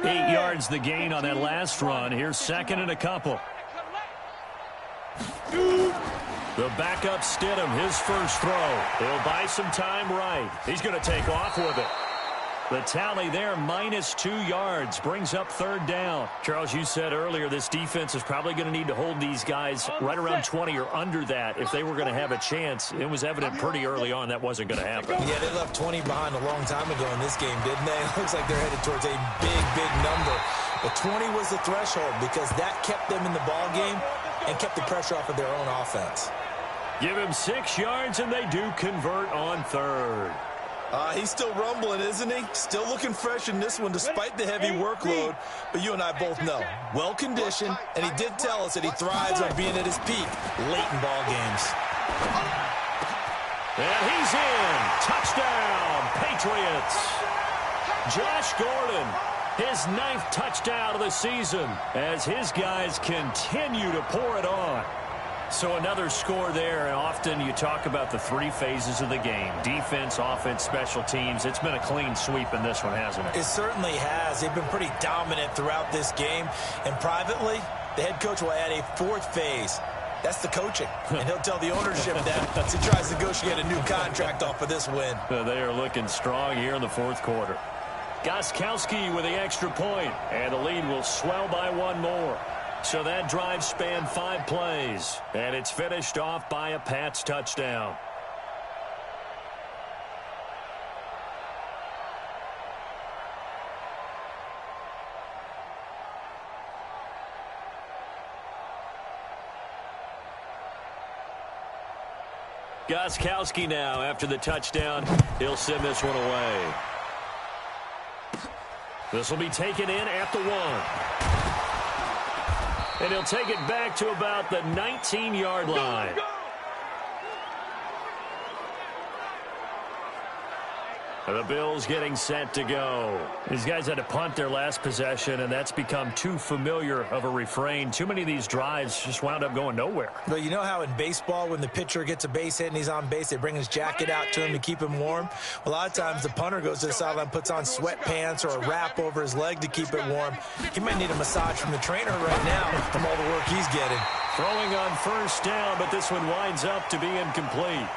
Ready. 8 yards the gain on that last run. Here's 2nd and a couple. The backup Stidham, his first throw. He'll buy some time right. He's going to take off with it. The tally there, -2 yards, brings up 3rd down. Charles, you said earlier this defense is probably going to need to hold these guys right around 20 or under that if they were going to have a chance. It was evident pretty early on that wasn't going to happen. Yeah, they left 20 behind a long time ago in this game, didn't they? It looks like they're headed towards a big, big number. But 20 was the threshold because that kept them in the ball game and kept the pressure off of their own offense. Give him 6 yards, and they do convert on 3rd. He's still rumbling, isn't he? Still looking fresh in this one despite the heavy workload. But you and I both know, well-conditioned, and he did tell us that he thrives on being at his peak late in ball games. And he's in. Touchdown, Patriots. Josh Gordon, his 9th touchdown of the season as his guys continue to pour it on. So another score there, and often you talk about the 3 phases of the game. Defense, offense, special teams. It's been a clean sweep in this one, hasn't it? It certainly has. They've been pretty dominant throughout this game. And privately, the head coach will add a 4th phase. That's the coaching. And he'll tell the ownership that as he tries to negotiate a new contract off of this win. They are looking strong here in the 4th quarter. Gostkowski with the extra point, and the lead will swell by 1 more. So that drive spanned 5 plays, and it's finished off by a Pats touchdown. Gostkowski now after the touchdown. He'll send this one away. This will be taken in at the 1. And he'll take it back to about the 19-yard line. The Bills getting set to go. These guys had to punt their last possession, and that's become too familiar of a refrain. Too many of these drives just wound up going nowhere. But you know how in baseball, when the pitcher gets a base hit and he's on base, they bring his jacket out to him to keep him warm? A lot of times the punter goes to the sideline, puts on sweatpants or a wrap over his leg to keep it warm. He might need a massage from the trainer right now from all the work he's getting. Throwing on first down, but this one winds up to be incomplete.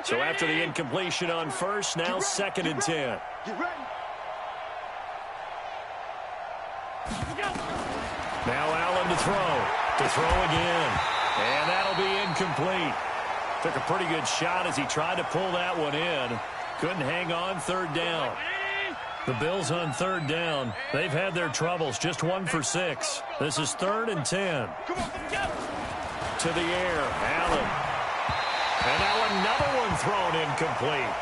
So after the incompletion on first, now 2nd and 10. Now Allen to throw. To throw again. And that'll be incomplete. Took a pretty good shot as he tried to pull that one in. Couldn't hang on 3rd down. The Bills on 3rd down. They've had their troubles. Just 1 for 6. This is 3rd and 10. To the air. Allen. And now another one thrown incomplete.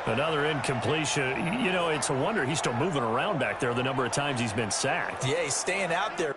Another incompletion. You know, it's a wonder he's still moving around back there the number of times he's been sacked. Yeah, he's staying out there.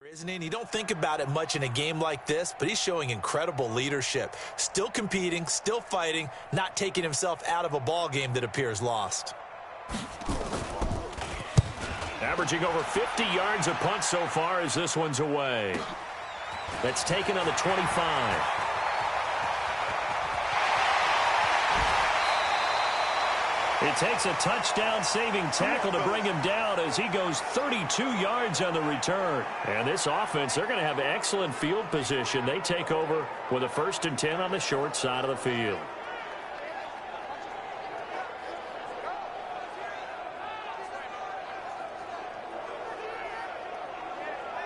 Isn't he? And you don't think about it much in a game like this, but he's showing incredible leadership. Still competing, still fighting, not taking himself out of a ball game that appears lost. Averaging over 50 yards a punt so far as this one's away. That's taken on the 25. It takes a touchdown-saving tackle to bring him down as he goes 32 yards on the return. And this offense, they're going to have excellent field position. They take over with a 1st and 10 on the short side of the field.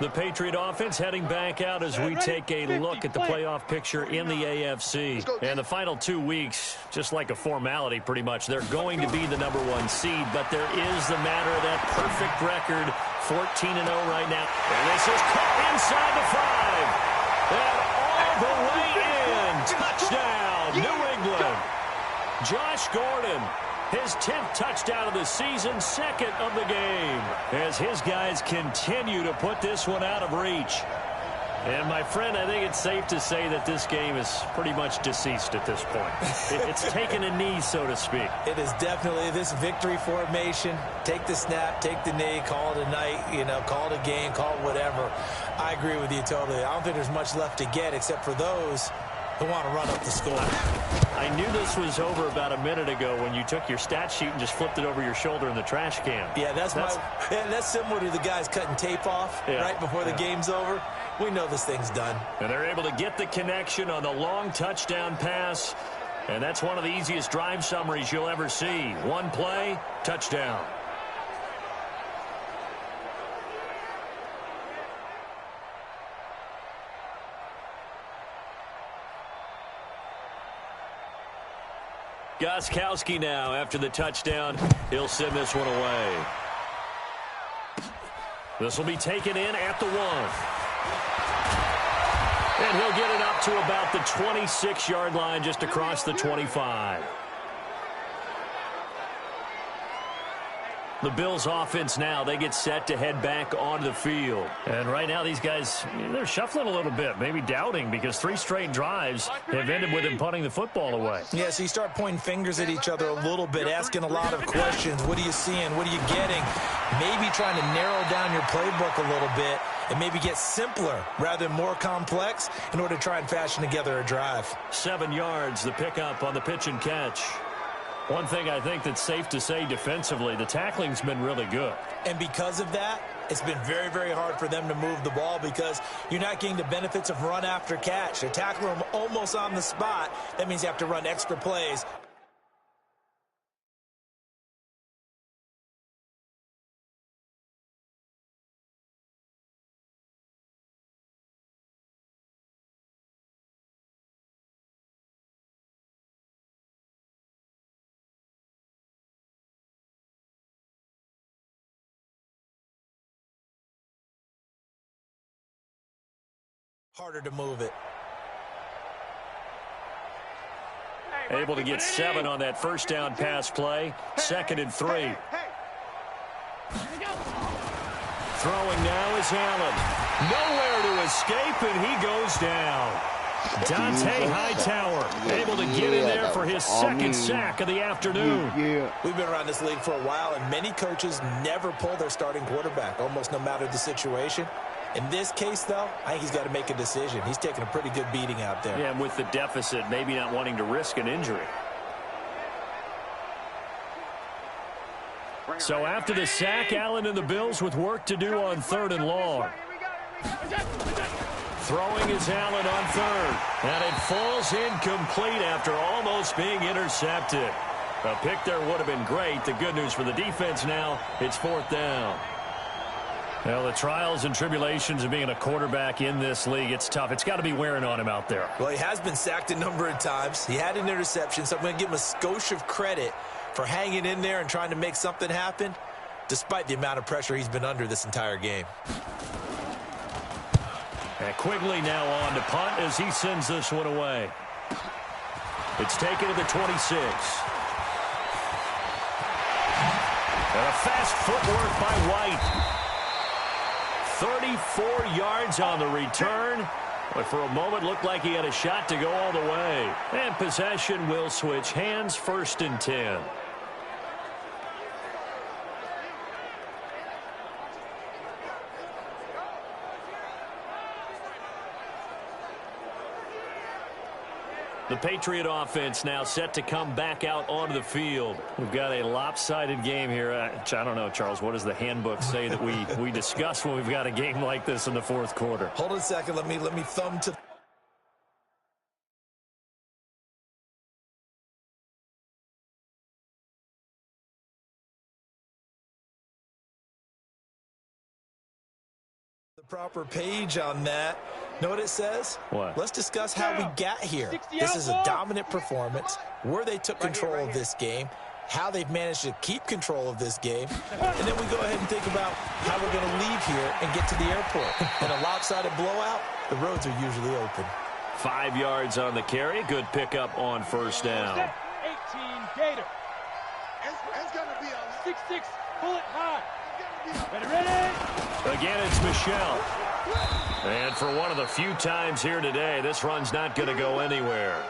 The Patriot offense heading back out as we take a look at the playoff picture in the AFC. And the final 2 weeks, just like a formality pretty much, they're going to be the #1 seed, but there is the matter of that perfect record, 14-0 right now. And this is caught inside the 5. And all the way in. Touchdown, New England. Josh Gordon. His 10th touchdown of the season, 2nd of the game, as his guys continue to put this one out of reach. And, my friend, I think it's safe to say that this game is pretty much deceased at this point. It's taken a knee, so to speak. It is definitely this victory formation. Take the snap, take the knee, call it a night, call it a game, call it whatever. I agree with you totally. I don't think there's much left to get except for those who want to run up the score. I knew this was over about a minute ago when you took your stat sheet and just flipped it over your shoulder in the trash can. Yeah, that's similar to the guys cutting tape off right before the game's over. We know this thing's done. And they're able to get the connection on the long touchdown pass. And that's one of the easiest drive summaries you'll ever see. One play, touchdown. Gostkowski now after the touchdown. He'll send this one away. This will be taken in at the 1. And he'll get it up to about the 26-yard line just across the 25. The Bills offense now, they get set to head back onto the field. And right now these guys, they're shuffling a little bit, maybe doubting, because 3 straight drives have ended with them punting the football away. Yeah, so you start pointing fingers at each other a little bit, asking a lot of questions. What are you seeing? What are you getting? Maybe trying to narrow down your playbook a little bit and maybe get simpler rather than more complex in order to try and fashion together a drive. 7 yards, the pickup on the pitch and catch. One thing I think that's safe to say defensively, the tackling's been really good. And because of that, it's been very, very hard for them to move the ball because you're not getting the benefits of run after catch. They tackle them almost on the spot. That means you have to run extra plays. Harder to move it. Able to get 7 on that first down pass play. 2nd and 3. Throwing now is Allen. Nowhere to escape, and he goes down. Dante Hightower able to get in there for his 2nd sack of the afternoon. We've been around this league for a while, and many coaches never pull their starting quarterback, almost no matter the situation. In this case, though, I think he's got to make a decision. He's taking a pretty good beating out there. Yeah, and with the deficit, maybe not wanting to risk an injury. So after the sack, Allen and the Bills with work to do on 3rd and long. Throwing is Allen on 3rd. And it falls incomplete after almost being intercepted. A pick there would have been great. The good news for the defense now, it's 4th down. Well, the trials and tribulations of being a quarterback in this league, it's tough. It's got to be wearing on him out there. Well, he has been sacked a number of times. He had an interception, so I'm going to give him a skosh of credit for hanging in there and trying to make something happen, despite the amount of pressure he's been under this entire game. And Quigley now on to punt as he sends this one away. It's taken to the 26. And a fast footwork by White. 34 yards on the return. But for a moment, looked like he had a shot to go all the way. And possession will switch hands, 1st and 10. The Patriot offense now set to come back out onto the field. We've got a lopsided game here. I don't know, Charles, what does the handbook say that we discuss when we've got a game like this in the 4th quarter? Hold on a second. Let me thumb to the proper page on that. Know what it says? What? Let's discuss how we got here. This is a dominant performance, where they took control of this game, how they've managed to keep control of this game, and then we go ahead and think about how we're going to leave here and get to the airport. In a lopsided blowout, the roads are usually open. 5 yards on the carry. Good pickup on 1st down. 18 Gator. It's going to be a 6-6 bullet high. Ready? Again, it's Michelle. And for one of the few times here today, this run's not going to go anywhere.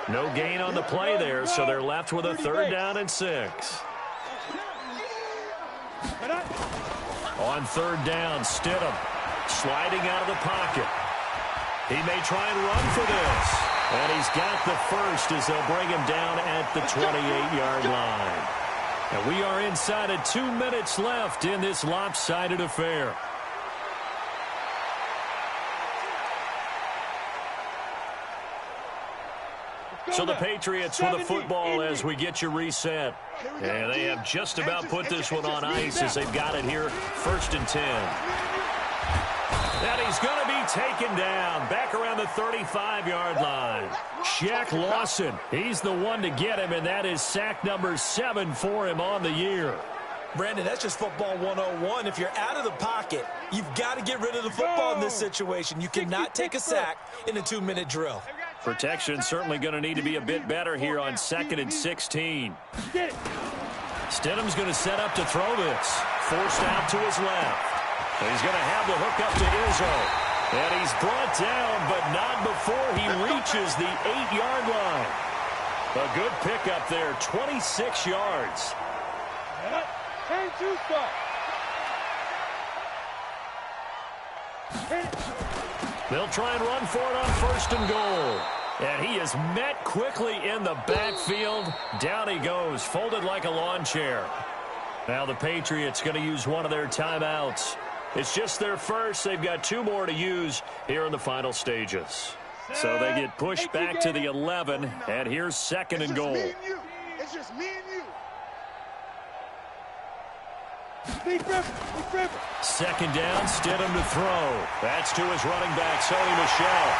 No gain on the play there, so they're left with a 3rd down and 6. On 3rd down, Stidham sliding out of the pocket. He may try and run for this. And he's got the first as they'll bring him down at the 28-yard line. And we are inside of 2 minutes left in this lopsided affair. So the Patriots with the football as we get you reset. And they have just about put this one on ice as they've got it here, 1st and 10. And he's going to be taken down back around the 35-yard line. Shaq Lawson, he's the one to get him, and that is sack number 7 for him on the year. Brandon, that's just football 101. If you're out of the pocket, you've got to get rid of the football in this situation. You cannot take a sack in a 2-minute drill. Protection certainly going to need to be a bit better here on 2nd and 16. Stidham's going to set up to throw this. Forced out to his left. He's going to have the hook up to Izzo. And he's brought down, but not before he reaches the 8-yard line. A good pickup there, 26 yards. They'll try and run for it on 1st and goal. And he is met quickly in the backfield. Down he goes, folded like a lawn chair. Now the Patriots going to use one of their timeouts. It's just their first. They've got 2 more to use here in the final stages. So they get pushed back to the 11, and here's 2nd and goal. It's just me and you. 2nd down, Stidham to throw. That's to his running back, Sony Michel.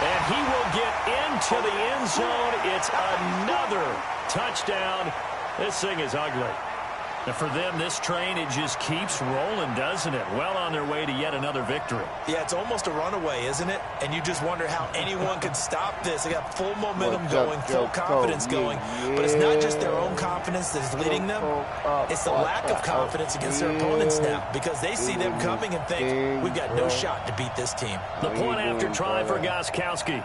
And he will get into the end zone. It's another touchdown. This thing is ugly. And for them, this train, it just keeps rolling, doesn't it? Well on their way to yet another victory. Yeah, it's almost a runaway, isn't it? And you just wonder how anyone could stop this. They got full momentum going, full confidence going. But it's not just their own confidence that is leading them. It's the lack of confidence against their opponents now, because they see them coming and think, we've got no shot to beat this team. The point after try for Gostkowski.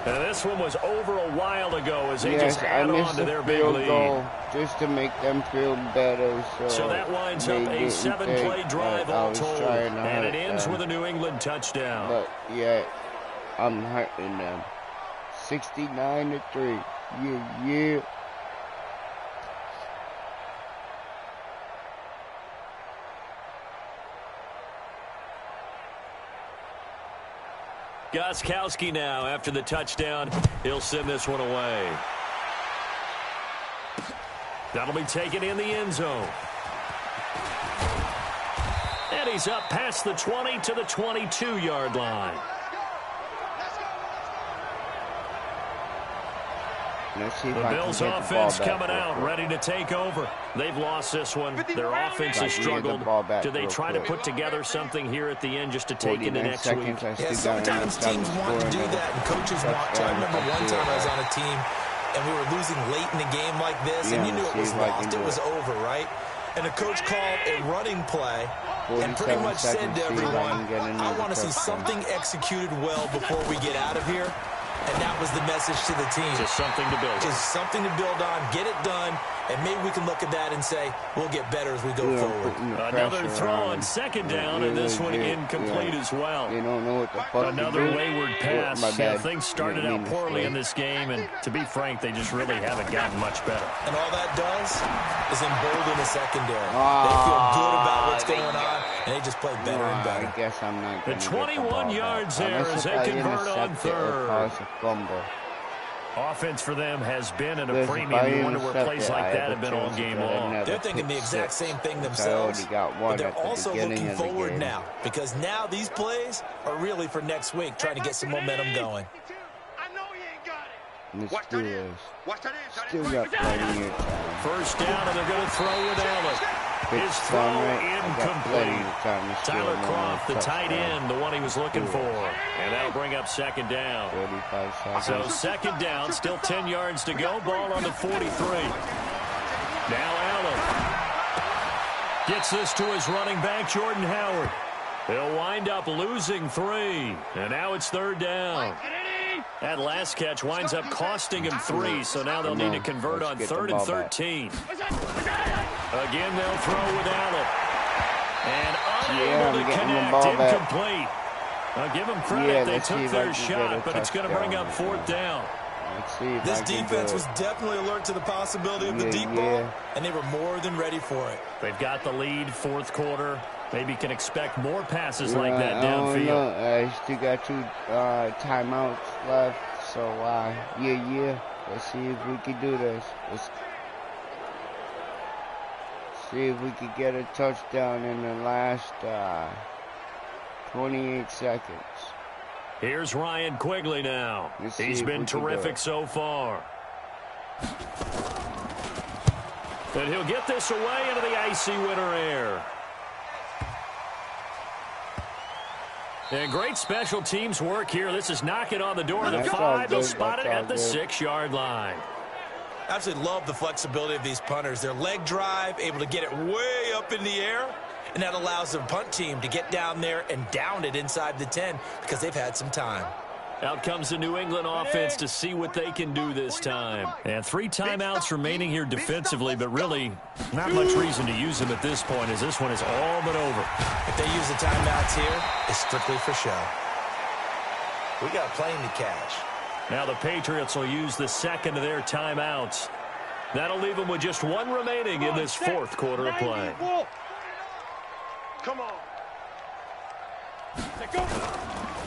And this one was over a while ago as they just add on to their big lead. Goal just to make them feel better. So that winds up a 7-play drive all told. And it ends with a New England touchdown. But yeah, I'm hurting them. 69-3. Yeah. Gostkowski now, after the touchdown, he'll send this one away. That'll be taken in the end zone. And he's up past the 20 to the 22-yard line. The Bills offense coming out, ready to take over. They've lost this one. Their offense has struggled. Do they try to put together something here at the end just to take into next week? Yeah, sometimes teams want to do that and coaches want to. I remember one time I was on a team and we were losing late in the game like this, and you knew it was lost, it was over, right? And the coach called a running play and pretty much said to everyone, I want to see something executed well before we get out of here. And that was the message to the team. Just something to build on. Just something to build on, get it done, and maybe we can look at that and say, we'll get better as we go forward. Another throw on second down, and this one incomplete as well. They don't know what the fuck Another wayward pass. Yeah, things started out poorly in this game, and to be frank, they just really haven't gotten much better. And all that does is embolden the secondary. They feel good about what's going on, and they just play better and better. I guess I'm not The going to 21 yards there as they convert on third. Fumble. Offense for them has been at a premium. You wonder where plays like that have been all game long. They're thinking the exact same thing themselves, but they're also looking forward now, because now these plays are really for next week, trying to get some momentum going. I know he ain't got it. And the Watch that in. Steelers Watch that in. still got plenty of time. First down, and they're going to throw with Allen. His throw incomplete. Tyler Croft, the tight end, the one he was looking for. And that'll bring up second down. 35 seconds. So second down, still 10 yards to go. Ball on the 43. Now Allen gets this to his running back, Jordan Howard. He'll wind up losing 3. And now it's third down. That last catch winds up costing him 3, so now they'll need to convert on 3rd and 13. Again, they'll throw with Allen. And unable to connect, incomplete. I'll give them credit, they took their shot, but it's going to bring up 4th down. This defense was definitely alert to the possibility of the deep ball, and they were more than ready for it. They've got the lead, 4th quarter. Maybe can expect more passes like that downfield. I still got 2 timeouts left, so let's see if we can do this. Let's see if we can get a touchdown in the last 28 seconds. Here's Ryan Quigley now. He's been terrific so far. And he'll get this away into the icy winter air. And great special teams work here. This is knocking on the door of the 5. They'll spot it at the 6-yard line. Absolutely love the flexibility of these punters. Their leg drive, able to get it way up in the air, and that allows the punt team to get down there and down it inside the 10 because they've had some time. Out comes the New England offense to see what they can do this time. And 3 timeouts remaining here defensively, but really not much reason to use them at this point, as this one is all but over. If they use the timeouts here, it's strictly for show. We got a plane to catch. Now the Patriots will use the second of their timeouts. That'll leave them with just 1 remaining in this 4th quarter of play. Come on.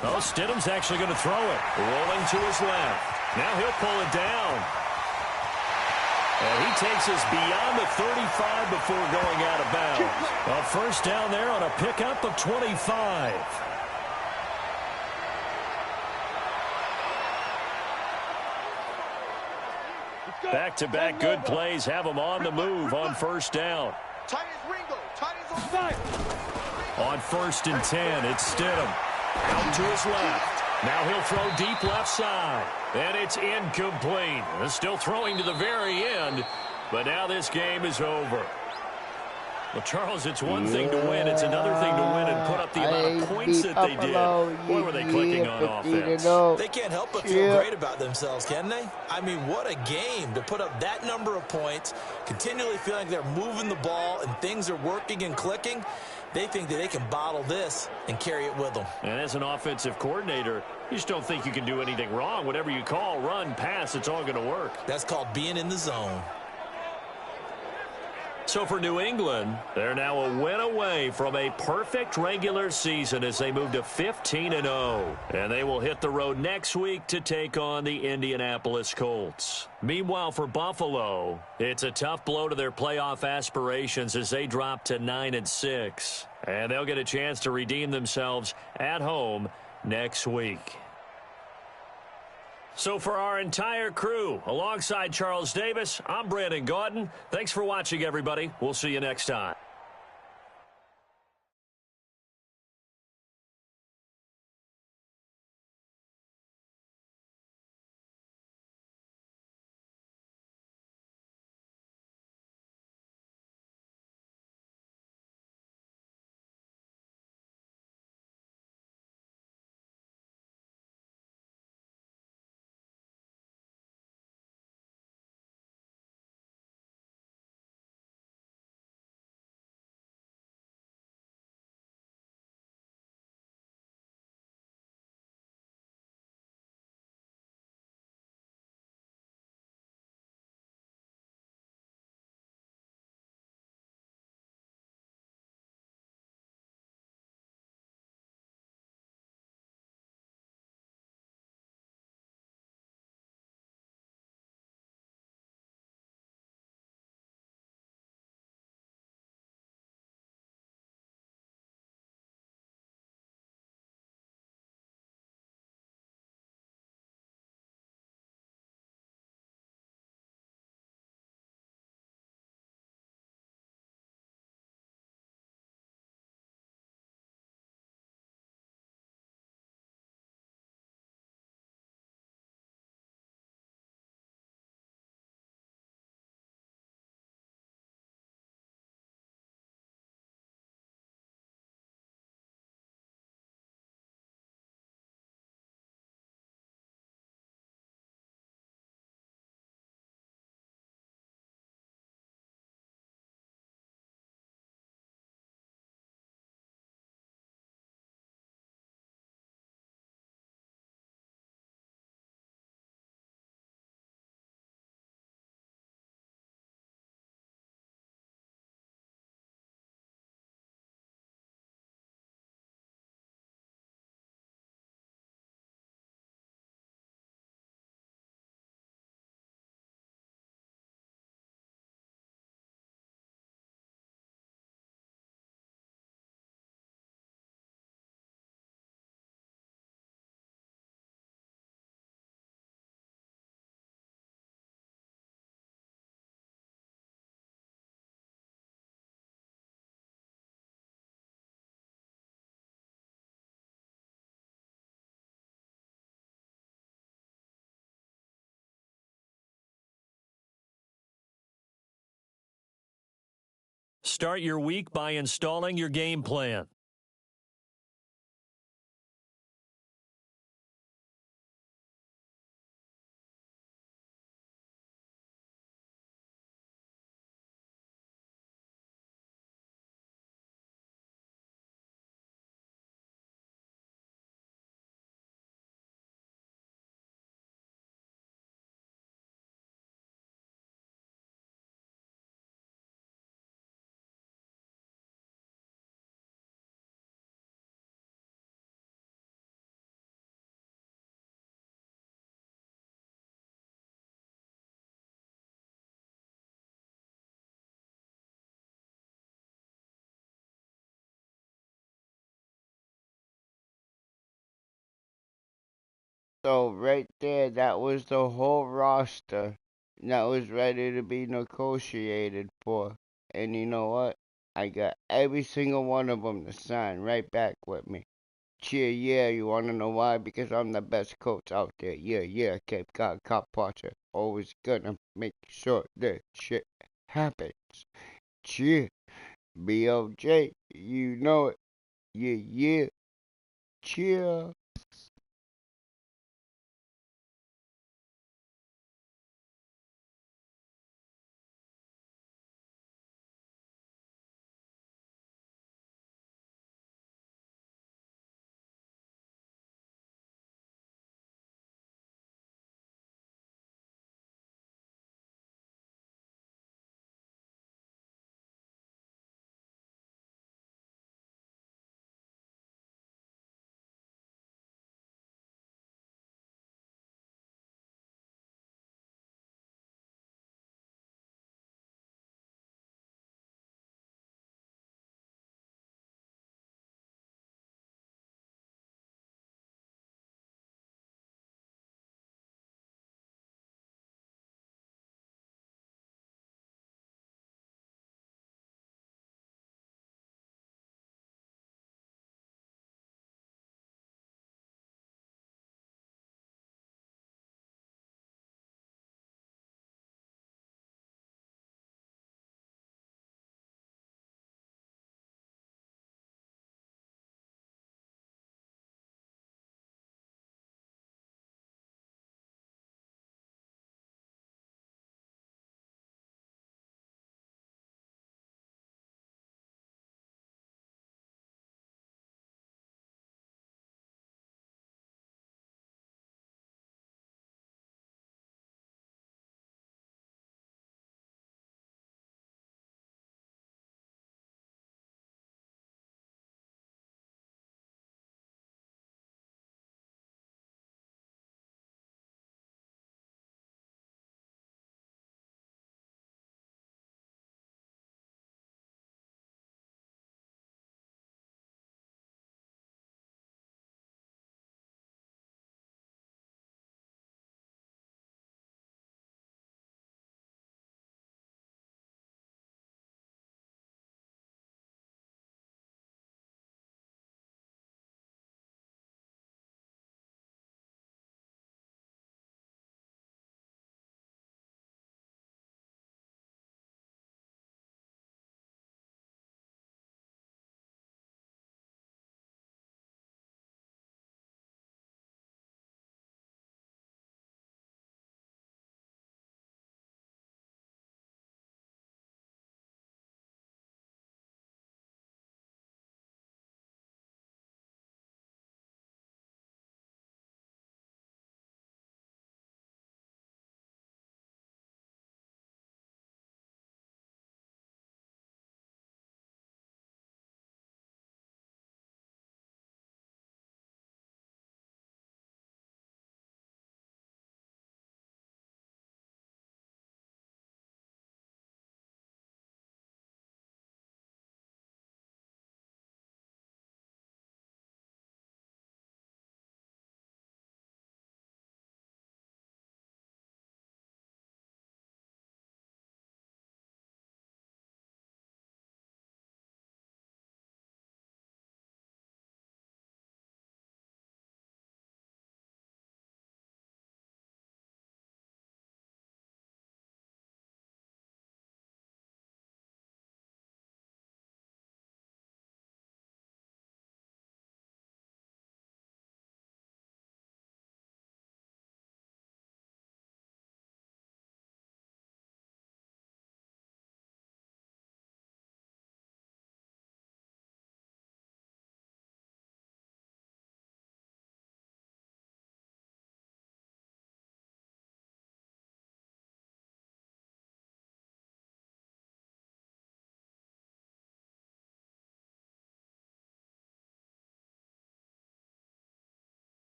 Oh, Stidham's actually going to throw it. Rolling to his left. Now he'll pull it down. And he takes us beyond the 35 before going out of bounds. A first down there on a pickup of 25. Back-to-back good plays have them on the move on first down. Tight as Ringo. Tight as on fire. On 1st and 10, it's Stidham. Out to his left. Now he'll throw deep left side. And it's incomplete. Still throwing to the very end. But now this game is over. Well, Charles, it's one thing to win. It's another thing to win and put up the amount of points that they did. Boy, were they clicking on offense. They can't help but feel great about themselves, can they? I mean, what a game to put up that number of points, continually feeling like they're moving the ball and things are working and clicking. They think that they can bottle this and carry it with them. And as an offensive coordinator, you just don't think you can do anything wrong. Whatever you call, run, pass, it's all going to work. That's called being in the zone. So for New England, they're now a win away from a perfect regular season as they move to 15-0. And they will hit the road next week to take on the Indianapolis Colts. Meanwhile, for Buffalo, it's a tough blow to their playoff aspirations as they drop to 9-6. And they'll get a chance to redeem themselves at home next week. So for our entire crew, alongside Charles Davis, I'm Brandon Gaudin. Thanks for watching, everybody. We'll see you next time. Start your week by installing your game plan. So right there, that was the whole roster that was ready to be negotiated for. And you know what? I got every single one of them to sign right back with me. Cheer, yeah, you wanna know why? Because I'm the best coach out there. Yeah, yeah, Cape Cod Cop Watcher. Always gonna make sure that shit happens. Cheer, BOJ, you know it. Yeah, yeah, cheer.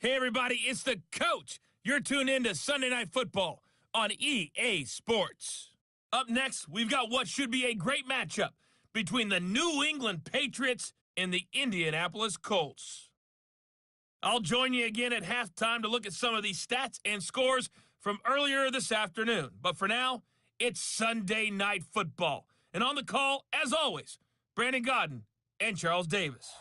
Hey, everybody, it's the coach. You're tuned in to Sunday Night Football on EA Sports. Up next, we've got what should be a great matchup between the New England Patriots and the Indianapolis Colts. I'll join you again at halftime to look at some of these stats and scores from earlier this afternoon. But for now, it's Sunday Night Football. And on the call, as always, Brandon Godden and Charles Davis.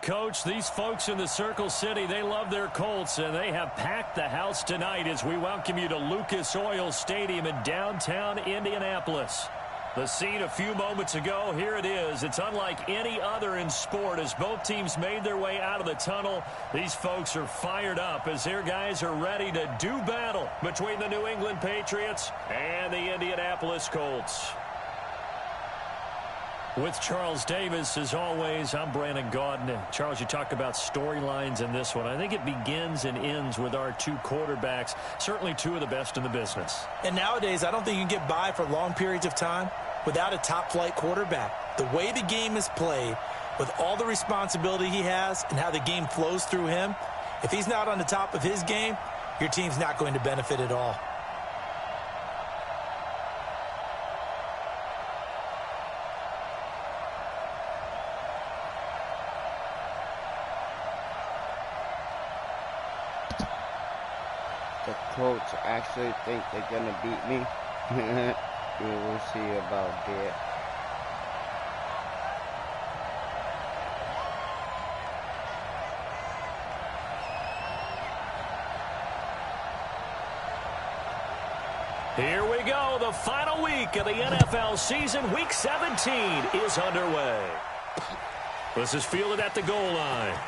Coach, these folks in the Circle City, they love their Colts, and they have packed the house tonight as we welcome you to Lucas Oil Stadium in downtown Indianapolis. The scene a few moments ago, here it is. It's unlike any other in sport as both teams made their way out of the tunnel. These folks are fired up as their guys are ready to do battle between the New England Patriots and the Indianapolis Colts. With Charles Davis, as always, I'm Brandon Gaudin. Charles, you talk about storylines in this one. I think it begins and ends with our two quarterbacks, certainly two of the best in the business. And nowadays, I don't think you can get by for long periods of time without a top-flight quarterback. The way the game is played, with all the responsibility he has and how the game flows through him, if he's not on the top of his game, your team's not going to benefit at all. The Colts actually think they're going to beat me. We'll see about that. Here we go. The final week of the NFL season. Week 17 is underway. This is fielded at the goal line.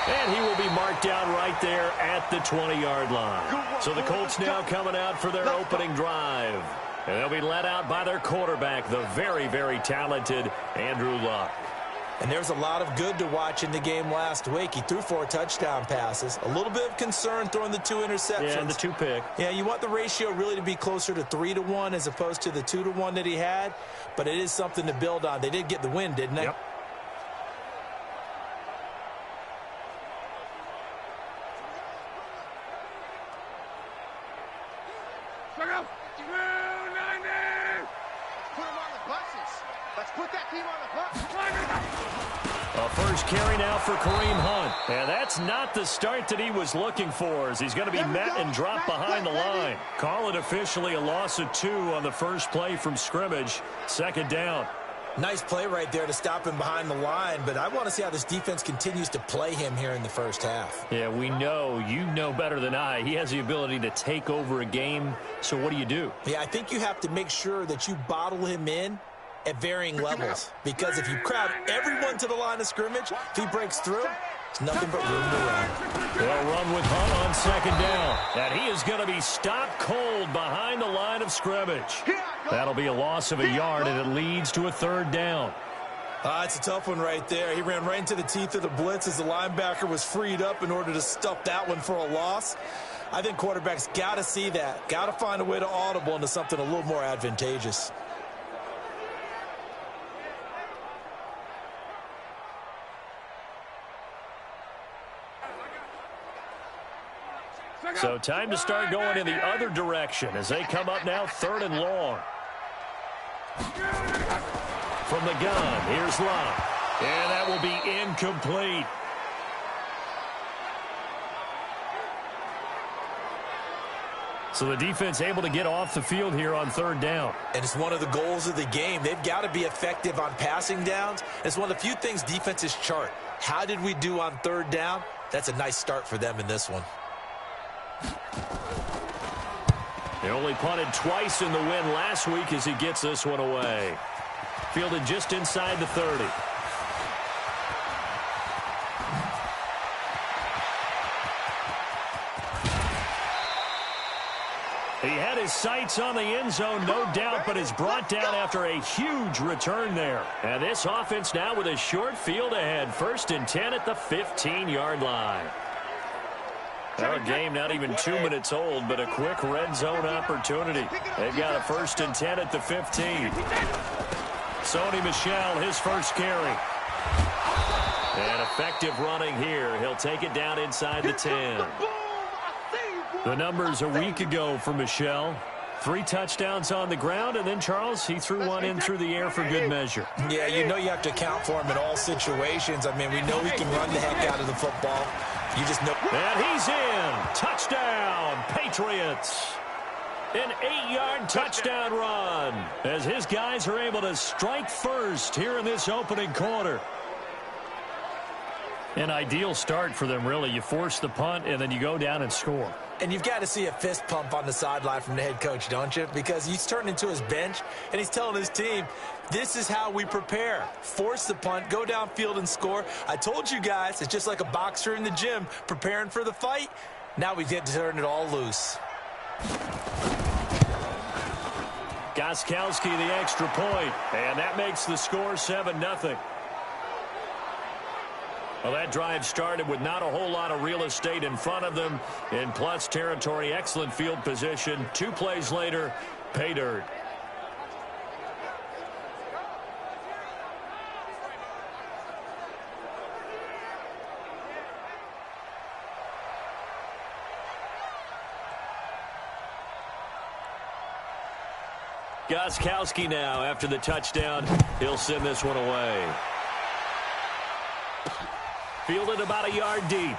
And he will be marked down right there at the 20-yard line. So the Colts now coming out for their opening drive. And they'll be led out by their quarterback, the very, very talented Andrew Luck. And there's a lot of good to watch in the game last week. He threw 4 touchdown passes. A little bit of concern throwing the 2 interceptions. Yeah, and the 2 pick. Yeah, you want the ratio really to be closer to 3-1 as opposed to the 2-1 that he had. But it is something to build on. They did get the win, didn't they? Yep. A first carry now for Kareem Hunt. And that's not the start that he was looking for, as he's going to be met and dropped behind the line. Call it officially a loss of 2 on the first play from scrimmage. Second down. Nice play right there to stop him behind the line, but I want to see how this defense continues to play him here in the first half. Yeah, we know. You know better than I. He has the ability to take over a game, so what do? Yeah, I think you have to make sure that you bottle him in at varying levels, because if you crowd everyone to the line of scrimmage, if he breaks through, it's nothing but room to run. They'll run with Hunt on second down, and he is going to be stopped cold behind the line of scrimmage. That'll be a loss of a yard, and it leads to a third down. It's a tough one right there. He ran right into the teeth of the blitz as the linebacker was freed up in order to stuff that one for a loss. I think quarterbacks got to see that, got to find a way to audible into something a little more advantageous. So time to start going in the other direction as they come up now 3rd and long. From the gun, here's Luck. And that will be incomplete. So the defense able to get off the field here on 3rd down. And it's one of the goals of the game. They've got to be effective on passing downs. It's one of the few things defenses chart. How did we do on 3rd down? That's a nice start for them in this one. They only punted twice in the win last week as he gets this one away. Fielded just inside the 30. He had his sights on the end zone, no doubt, but is brought down after a huge return there. And this offense now with a short field ahead. 1st and 10 at the 15-yard line. Our game not even 2 minutes old, but a quick red zone opportunity. They've got a 1st and 10 at the 15. Sony Michel, his first carry. And effective running here. He'll take it down inside the 10. The numbers a week ago for Michelle. 3 touchdowns on the ground, and then, Charles, he threw one in through the air for good measure. Yeah, you know you have to account for him in all situations. I mean, we know he can run the heck out of the football. You just know. And he's in. Touchdown, Patriots. An 8-yard touchdown run as his guys are able to strike first here in this opening quarter. An ideal start for them, really. You force the punt, and then you go down and score. And you've got to see a fist pump on the sideline from the head coach, don't you? Because he's turning into his bench, and he's telling his team, this is how we prepare. Force the punt, go downfield and score. I told you guys, it's just like a boxer in the gym preparing for the fight. Now we get to turn it all loose. Gostkowski the extra point, and that makes the score 7-0. Well, that drive started with not a whole lot of real estate in front of them. In plus territory, excellent field position. 2 plays later, pay dirt. Gostkowski now after the touchdown. He'll send this one away. Fielded about a yard deep.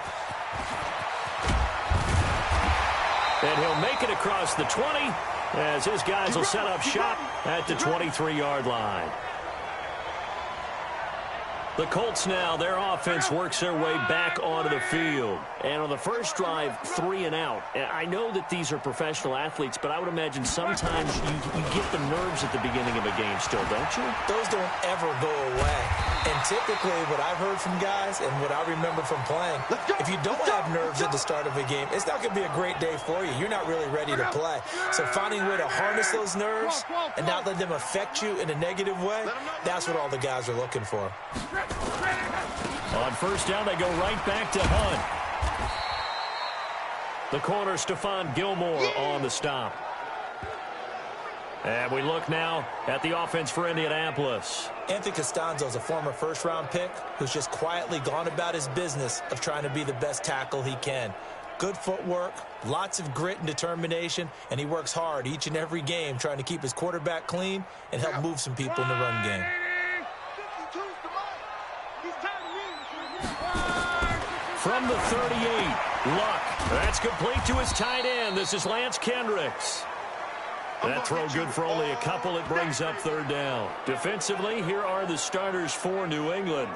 And he'll make it across the 20 as his guys will set up shop at the 23-yard line. The Colts now, their offense works their way back onto the field. And on the first drive, 3 and out. I know that these are professional athletes, but I would imagine sometimes you get the nerves at the beginning of a game still, don't you? Those don't ever go away. And typically what I've heard from guys and what I remember from playing, if you don't have nerves at the start of a game, it's not going to be a great day for you. You're not really ready to play. So finding a way to harness those nerves and not let them affect you in a negative way, that's what all the guys are looking for. On first down, they go right back to Hunt. The corner, Stephon Gilmore, on the stop. And we look now at the offense for Indianapolis. Anthony Costanzo is a former first-round pick who's just quietly gone about his business of trying to be the best tackle he can. Good footwork, lots of grit and determination, and he works hard each and every game trying to keep his quarterback clean and help move some people in the run game. From the 38, Luck. That's complete to his tight end. This is Lance Kendricks. That throw good for only a couple. It brings up third down. Defensively, here are the starters for New England.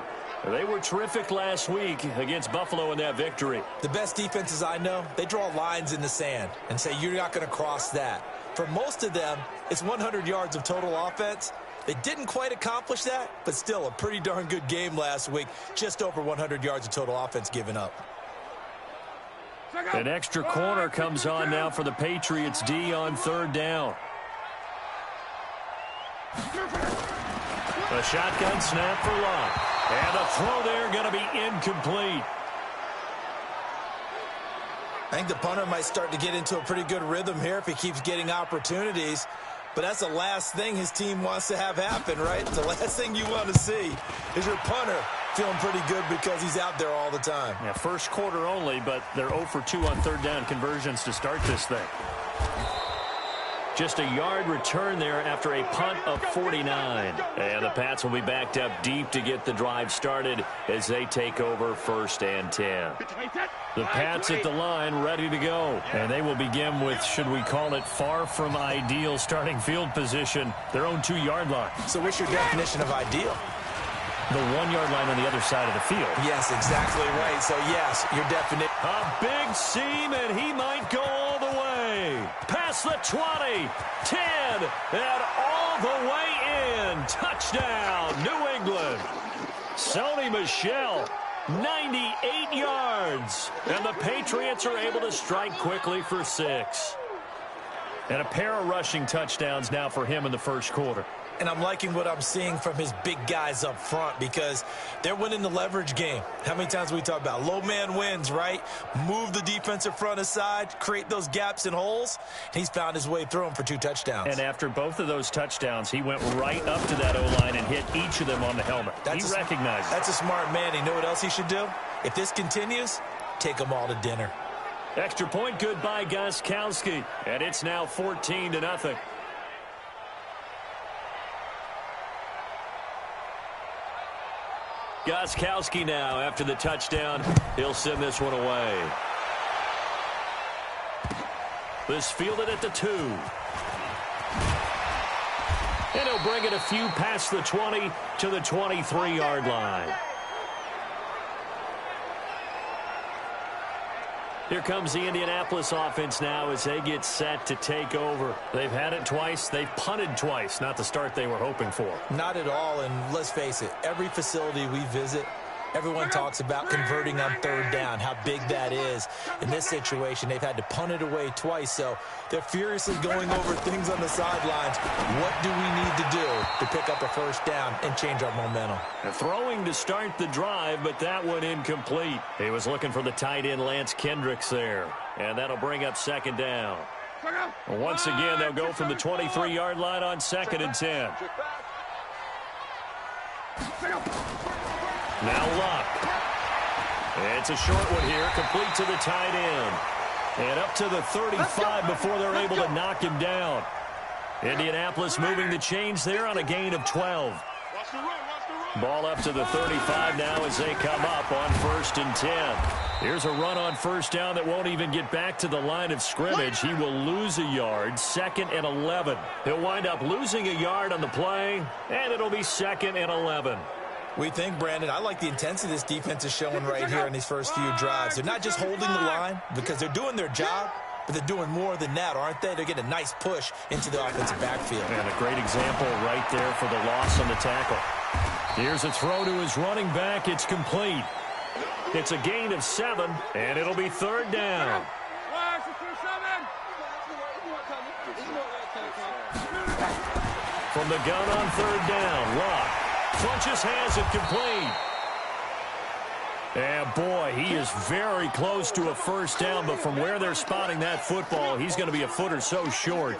They were terrific last week against Buffalo in that victory. The best defenses I know, they draw lines in the sand and say you're not going to cross that. For most of them, it's 100 yards of total offense. They didn't quite accomplish that, but still a pretty darn good game last week. Just over 100 yards of total offense given up. An extra corner comes on now for the Patriots D on third down. A shotgun snap for Luck. And a throw there going to be incomplete. I think the punter might start to get into a pretty good rhythm here if he keeps getting opportunities. But that's the last thing his team wants to have happen, right? The last thing you want to see is your punter feeling pretty good because he's out there all the time. Yeah, first quarter only, but they're 0 for 2 on third down conversions to start this thing. Just a yard return there after a punt of 49. And the Pats will be backed up deep to get the drive started as they take over 1st and 10. The Pats at the line ready to go. And they will begin with, should we call it, far from ideal starting field position, their own 2-yard line. So what's your definition of ideal? The 1-yard line on the other side of the field. Yes, exactly right. So, yes, your definition. A big seam, and he might go all the way. Past the 20, 10, and all the way in. Touchdown, New England. Sony Michel, 98 yards. And the Patriots are able to strike quickly for 6. And a pair of rushing touchdowns now for him in the first quarter. And I'm liking what I'm seeing from his big guys up front because they're winning the leverage game. How many times we talk about low man wins, right? Move the defensive front aside, create those gaps and holes. He's found his way through them for 2 touchdowns. And after both of those touchdowns, he went right up to that O-line and hit each of them on the helmet. He recognized it. That's a smart man. You know what else he should do? If this continues, take them all to dinner. Extra point good by Gostkowski. And it's now 14-0. Gostkowski now after the touchdown. He'll send this one away. This fielded at the 2. And he'll bring it a few past the 20 to the 23-yard line. Here comes the Indianapolis offense now as they get set to take over. They've had it twice. They've punted twice. Not the start they were hoping for. Not at all, and let's face it, every facility we visit, everyone talks about converting on 3rd down, how big that is. In this situation, they've had to punt it away twice, so they're furiously going over things on the sidelines. What do we need to do to pick up a 1st down and change our momentum? Throwing to start the drive, but that one incomplete. He was looking for the tight end Lance Kendricks there, and that'll bring up 2nd down. Once again, they'll go from the 23-yard line on 2nd and 10. Now Luck. It's a short one here, complete to the tight end. And up to the 35 before they're able to knock him down. Indianapolis moving the chains there on a gain of 12. Ball up to the 35 now as they come up on 1st and 10. Here's a run on 1st down that won't even get back to the line of scrimmage. He will lose a yard, 2nd and 11. He'll wind up losing a yard on the play, and it'll be 2nd and 11. We think, Brandon, I like the intensity this defense is showing right here in these first few drives. They're not just holding the line because they're doing their job, but they're doing more than that, aren't they? They're getting a nice push into the offensive backfield. And a great example right there for the loss on the tackle. Here's a throw to his running back. It's complete. It's a gain of 7, and it'll be 3rd down. From the gun on 3rd down, Luck. Funches has it complete. And boy, he is very close to a 1st down, but from where they're spotting that football, he's going to be a foot or so short.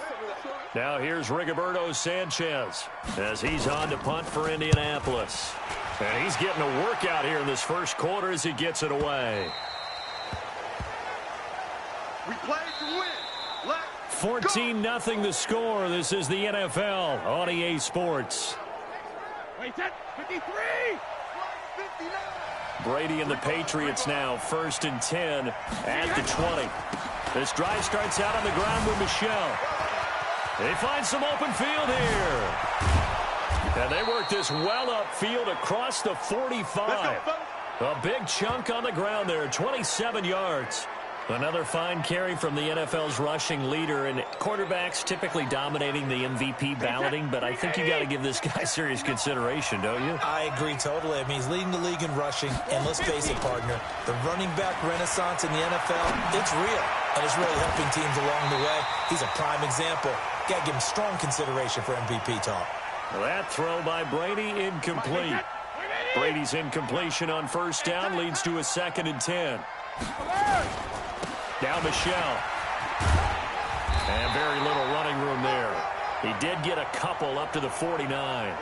Now here's Rigoberto Sanchez as he's on to punt for Indianapolis. And he's getting a workout here in this 1st quarter as he gets it away. We play to win. Let's 14-0 the score. This is the NFL on EA Sports. Wait, 53. 59. Brady and the Patriots now 1st and 10 at the 20. This drive starts out on the ground with Michel. They find some open field here. And they work this well upfield across the 45. A big chunk on the ground there, 27 yards. Another fine carry from the NFL's rushing leader, and quarterbacks typically dominating the MVP balloting, but I think you got to give this guy serious consideration, don't you? I agree totally. I mean, he's leading the league in rushing, and let's face it, partner, the running back renaissance in the NFL, it's real, and it's really helping teams along the way. He's a prime example. Got to give him strong consideration for MVP talk. That throw by Brady incomplete. Brady's incompletion on 1st down leads to a 2nd and 10. Now Michel. And very little running room there. He did get a couple up to the 49.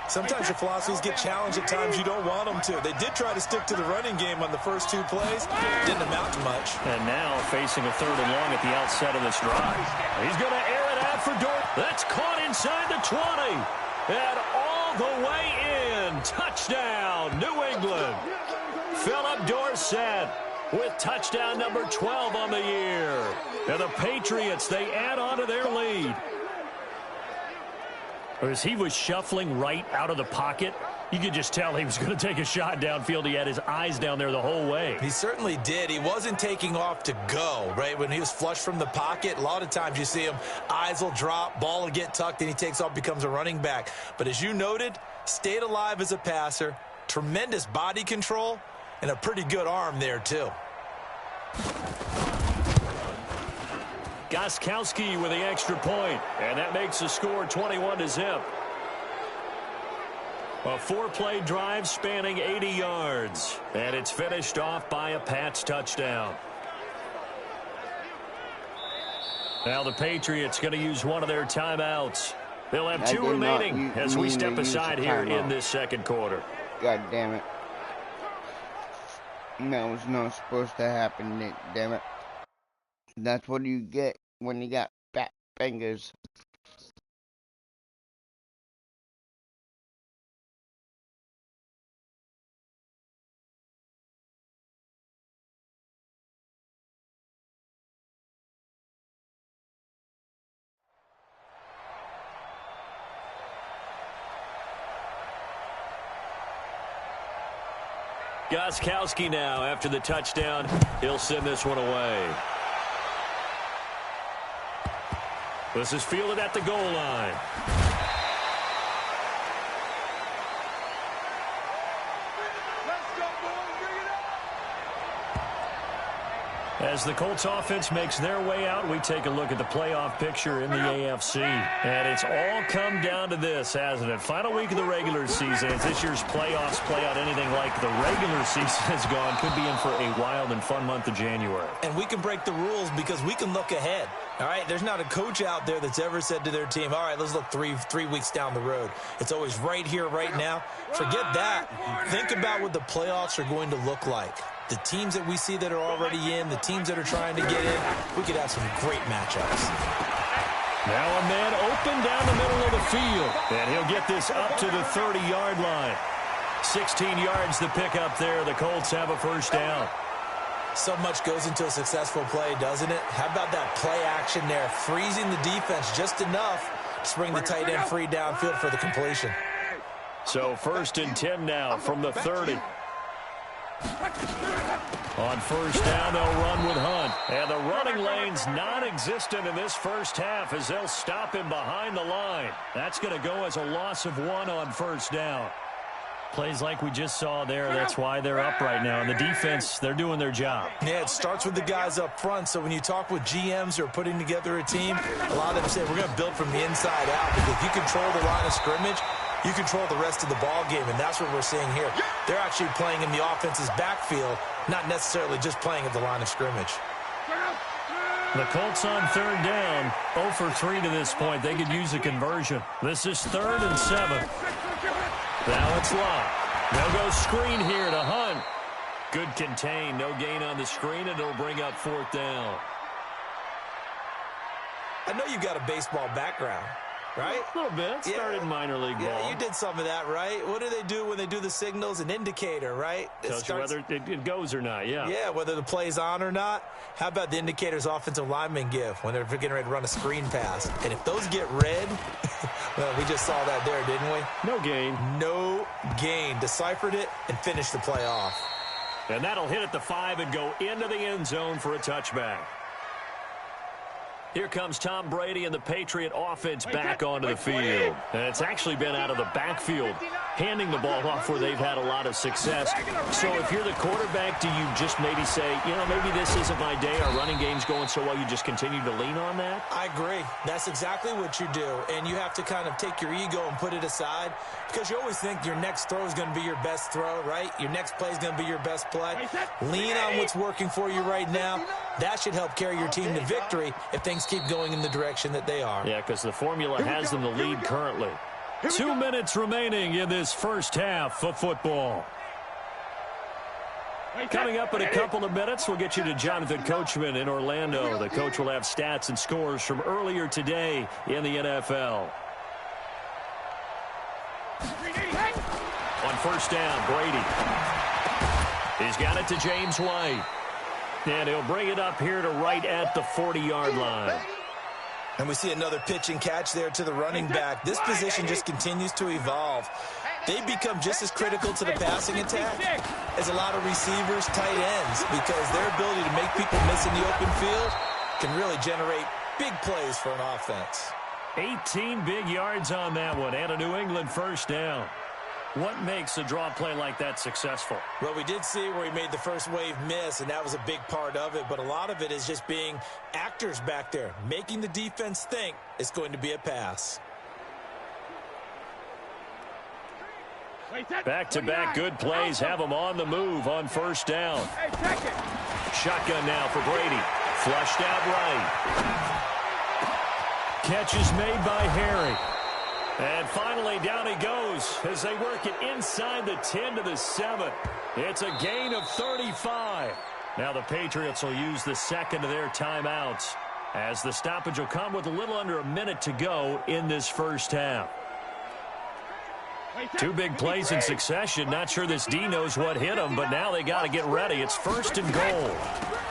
Sometimes your philosophies get challenged at times you don't want them to. They did try to stick to the running game on the first 2 plays. Didn't amount to much. And now facing a 3rd and long at the outset of this drive. He's going to air it out for Dort. That's caught inside the 20. And all the way in. Touchdown, New England. Philip Dorsett with touchdown number 12 on the year. And the Patriots, they add on to their lead. As he was shuffling right out of the pocket, you could just tell he was going to take a shot downfield. He had his eyes down there the whole way. He certainly did. He wasn't taking off to go, right? When he was flush from the pocket, a lot of times you see him, eyes will drop, ball will get tucked, and he takes off, becomes a running back. But as you noted, stayed alive as a passer, tremendous body control, and a pretty good arm there, too. Gostkowski with the extra point, and that makes the score 21-0. A 4-play drive spanning 80 yards, and it's finished off by a Pats touchdown. Now the Patriots going to use one of their timeouts. They'll have 2 remaining as we step aside here in this second quarter. God damn it. That was not supposed to happen, Nick, damn it. That's what you get when you got fat fingers. Gostkowski now after the touchdown. He'll send this one away. This is fielded at the goal line. As the Colts offense makes their way out, we take a look at the playoff picture in the AFC. And it's all come down to this, hasn't it? Final week of the regular season. As this year's playoffs play out anything like the regular season has gone, could be in for a wild and fun month of January. And we can break the rules because we can look ahead. All right, there's not a coach out there that's ever said to their team, all right, let's look three weeks down the road. It's always right here, right now. Forget that. Think about what the playoffs are going to look like. The teams that we see that are already in, the teams that are trying to get in, we could have some great matchups. Now a man open down the middle of the field, and he'll get this up to the 30-yard line. 16 yards to pick up there. The Colts have a first down. So much goes into a successful play, doesn't it? How about that play action there, freezing the defense just enough to bring the tight end free downfield for the completion. So 1st and 10 now from the 30. On first down, they'll run with Hunt. And the running lane's non-existent in this first half as they'll stop him behind the line. That's going to go as a loss of 1 on first down. Plays like we just saw there, that's why they're up right now. And the defense, they're doing their job. Yeah, it starts with the guys up front. So when you talk with GMs who are putting together a team, a lot of them say we're going to build from the inside out. Because if you control the line of scrimmage, you control the rest of the ball game, and that's what we're seeing here. They're actually playing in the offense's backfield, not necessarily just playing at the line of scrimmage. The Colts on third down, 0 for 3 to this point. They could use a conversion. This is 3rd and 7. Now it's locked. They'll go screen here to Hunt. Good contain, no gain on the screen, and it'll bring up 4th down. I know you've got a baseball background. Right? A little bit. Started in minor league ball. Yeah, you did some of that, right? What do they do when they do the signals? An indicator, right? Tells you whether it goes or not, yeah. Yeah, whether the play's on or not. How about the indicators offensive linemen give when they're getting ready to run a screen pass? And if those get red, well, we just saw that there, didn't we? No gain. No gain. Deciphered it and finished the play off. And that'll hit at the 5 and go into the end zone for a touchback. Here comes Tom Brady and the Patriot offense back onto the field. And it's actually been out of the backfield, handing the ball off where they've had a lot of success. So if you're the quarterback, do you just maybe say, you know, maybe this isn't my day. Our running game's going so well, you just continue to lean on that? I agree. That's exactly what you do. And you have to kind of take your ego and put it aside because you always think your next throw is going to be your best throw, right? Your next play is going to be your best play. Lean on what's working for you right now. That should help carry your team to victory if things keep going in the direction that they are. Yeah, because the formula has them the lead currently. 2 minutes remaining in this first half of football. Coming up in a couple of minutes, we'll get you to Jonathan Coachman in Orlando. The coach will have stats and scores from earlier today in the NFL. On first down, Brady. He's got it to James White. And he'll bring it up here to right at the 40-yard line. And we see another pitch and catch there to the running back. This position just continues to evolve. They become just as critical to the passing attack as a lot of receivers, tight ends, because their ability to make people miss in the open field can really generate big plays for an offense. 18 big yards on that one, and a New England first down. What makes a draw play like that successful? Well, we did see where he made the first wave miss, and that was a big part of it. But a lot of it is just being actors back there, making the defense think it's going to be a pass. Back-to-back good plays have them on the move on first down. Shotgun now for Brady. Flushed out right. Catch is made by Harry. And finally, down he goes as they work it inside the 10 to the 7. It's a gain of 35. Now the Patriots will use the second of their timeouts as the stoppage will come with a little under a minute to go in this first half. Two big plays in succession. Not sure this D knows what hit him, but now they got to get ready. It's first and goal.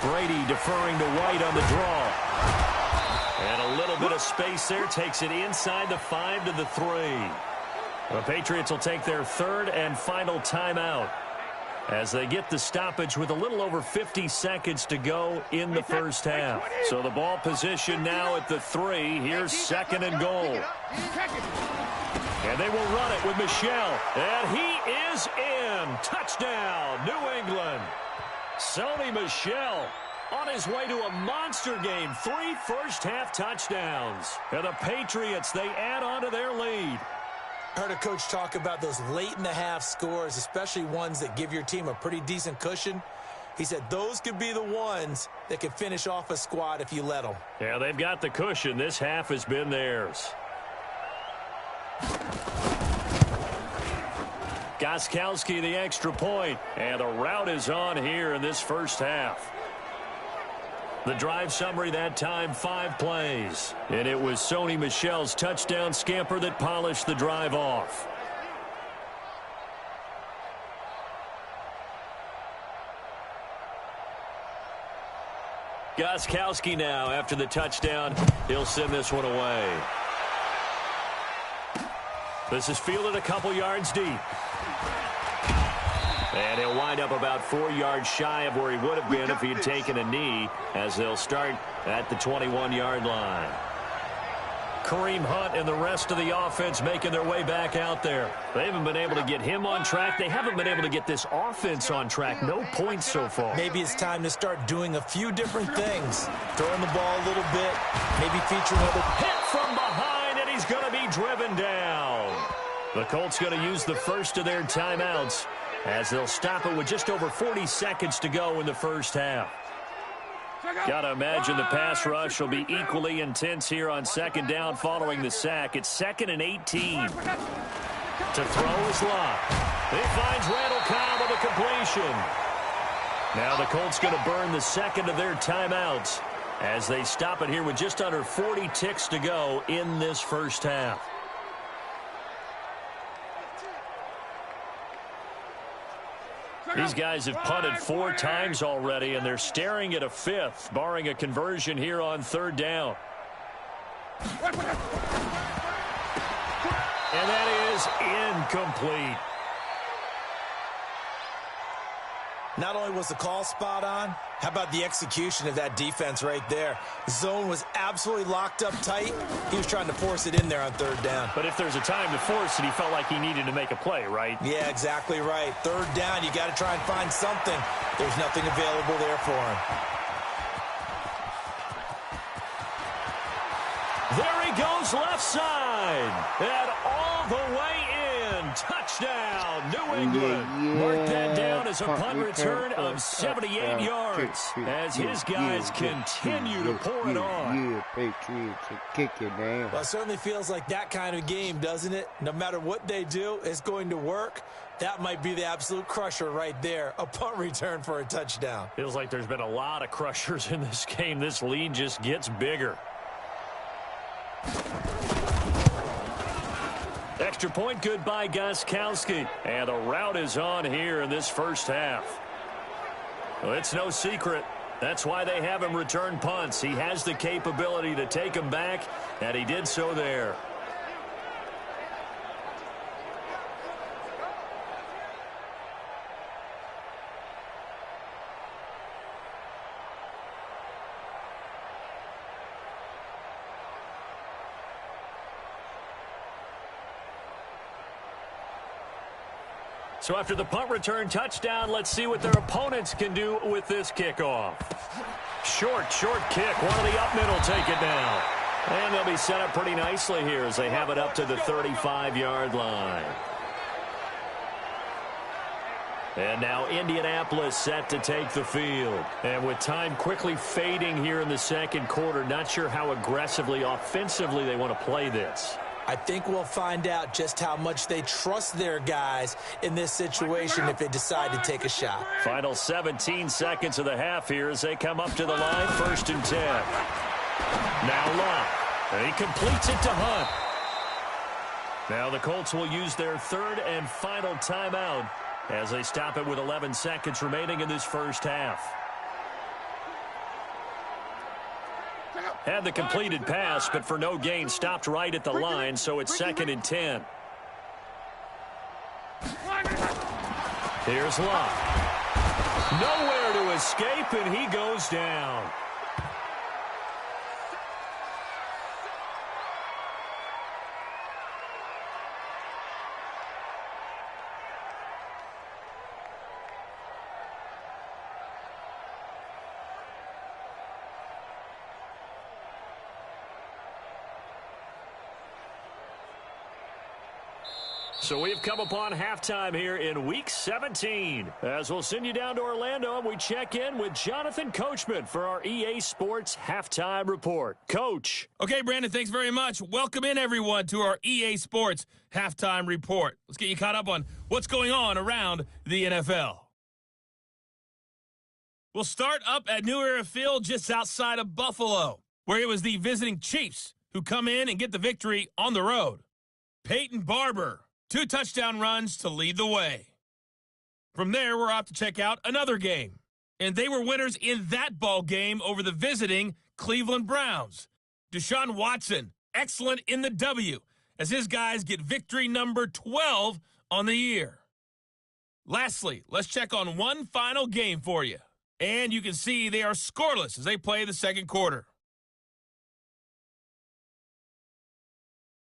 Brady deferring to White on the draw. And a little bit of space there takes it inside the 5 to the 3. The Patriots will take their third and final timeout as they get the stoppage with a little over 50 seconds to go in the first half. So the ball position now at the 3. Here's second and goal. And they will run it with Michel. And he is in. Touchdown, New England. Sony Michel on his way to a monster game. 3 first-half touchdowns. And the Patriots, they add on to their lead. I heard a coach talk about those late-in-the-half scores, especially ones that give your team a pretty decent cushion. He said those could be the ones that could finish off a squad if you let them. Yeah, they've got the cushion. This half has been theirs. Gostkowski the extra point, and the route is on here in this first half. The drive summary that time, 5 plays. And it was Sony Michel's touchdown scamper that polished the drive off. Gostkowski now after the touchdown. He'll send this one away. This is fielded a couple yards deep. And he'll wind up about 4 yards shy of where he would have been if he had taken a knee, as they'll start at the 21-yard line. Kareem Hunt and the rest of the offense making their way back out there. They haven't been able to get him on track. They haven't been able to get this offense on track. No points so far. Maybe it's time to start doing a few different things. Throwing the ball a little bit, maybe featuring other. Hit from behind, and he's going to be driven down. The Colts going to use the first of their timeouts as they'll stop it with just over 40 seconds to go in the first half. Got to imagine the pass rush will be equally intense here on second down following the sack. It's 2nd and 18. To throw is Locke. He finds Randall Cobb with a completion. Now the Colts going to burn the second of their timeouts as they stop it here with just under 40 ticks to go in this first half. These guys have punted 4 times already, and they're staring at a 5th, barring a conversion here on third down. And that is incomplete. Not only was the call spot on, how about the execution of that defense right there? Zone was absolutely locked up tight. He was trying to force it in there on third down. But if there's a time to force it, he felt like he needed to make a play, right? Yeah, exactly right. Third down, you got to try and find something. There's nothing available there for him. There he goes left side. And all the way in. Touchdown, New England. Mark that down as a punt return of 78 yards as his guys continue to pour it on. Yeah, Patriots are kicking there. Well, it certainly feels like that kind of game, doesn't it? No matter what they do, it's going to work. That might be the absolute crusher right there. A punt return for a touchdown. Feels like there's been a lot of crushers in this game. This lead just gets bigger. Extra point good by Gostkowski. And the route is on here in this first half. Well, it's no secret. That's why they have him return punts. He has the capability to take them back, and he did so there. So after the punt return touchdown, let's see what their opponents can do with this kickoff. Short kick. One of the up middle take it down. And they'll be set up pretty nicely here as they have it up to the 35-yard line. And now Indianapolis set to take the field. And with time quickly fading here in the second quarter, not sure how aggressively, offensively they want to play this. I think we'll find out just how much they trust their guys in this situation if they decide to take a shot. Final 17 seconds of the half here as they come up to the line, 1st and 10. Now Lott. And he completes it to Hunt. Now the Colts will use their 3rd and final timeout as they stop it with 11 seconds remaining in this first half. Had the completed pass, but for no gain, stopped right at the line, so it's 2nd and 10. Here's Lott. Nowhere to escape, and he goes down. So we've come upon halftime here in Week 17. As we'll send you down to Orlando, and we check in with Jonathan Coachman for our EA Sports Halftime Report. Coach. Okay, Brandon, thanks very much. Welcome in, everyone, to our EA Sports Halftime Report. Let's get you caught up on what's going on around the NFL. We'll start up at New Era Field just outside of Buffalo, where it was the visiting Chiefs who come in and get the victory on the road. Peyton Barber, 2 touchdown runs to lead the way. From there, we're off to check out another game. And they were winners in that ball game over the visiting Cleveland Browns. Deshaun Watson, excellent in the W, as his guys get victory number 12 on the year. Lastly, let's check on one final game for you. And you can see they are scoreless as they play the second quarter.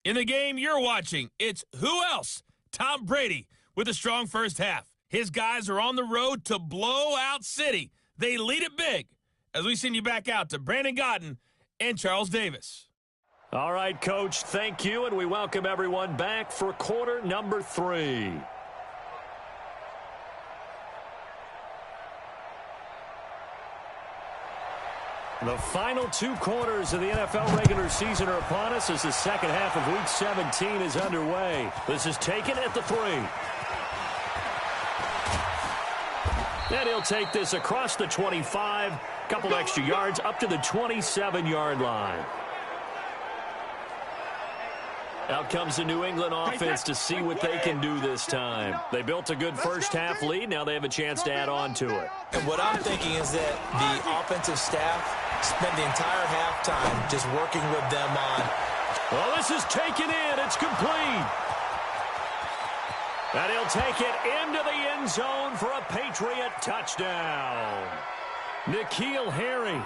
In the game you're watching, it's who else? Tom Brady with a strong first half. His guys are on the road to Blowout City. They lead it big as we send you back out to Brandon Godden and Charles Davis. All right, Coach, thank you, and we welcome everyone back for quarter number 3. The final 2 quarters of the NFL regular season are upon us as the second half of Week 17 is underway. This is taken at the 3. And he'll take this across the 25, couple extra yards up to the 27-yard line. Out comes the New England offense to see what they can do this time. They built a good first half lead. Now they have a chance to add on to it. And what I'm thinking is that the offensive staff spent the entire halftime just working with them on. Well, this is taken in. It's complete. And he'll take it into the end zone for a Patriot touchdown. N'Keal Harry,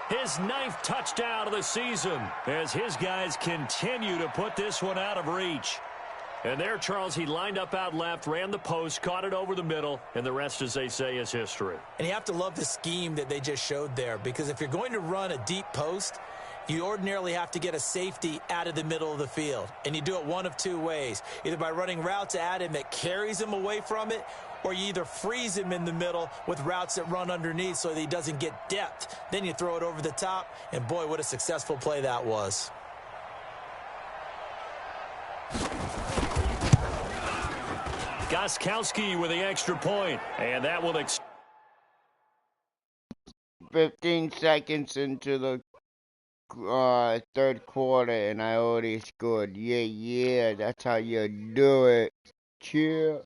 his 9th touchdown of the season, as his guys continue to put this one out of reach. And there, Charles, he lined up out left, ran the post, caught it over the middle, and the rest, as they say, is history. And you have to love the scheme that they just showed there, because if you're going to run a deep post, you ordinarily have to get a safety out of the middle of the field. And you do it one of 2 ways, either by running routes at him that carries him away from it, or you either freeze him in the middle with routes that run underneath so that he doesn't get depth. Then you throw it over the top, and boy, what a successful play that was. Gostkowski with the extra point, and that will 15 seconds into the 3rd quarter, and I already scored. Yeah, that's how you do it. Cheer.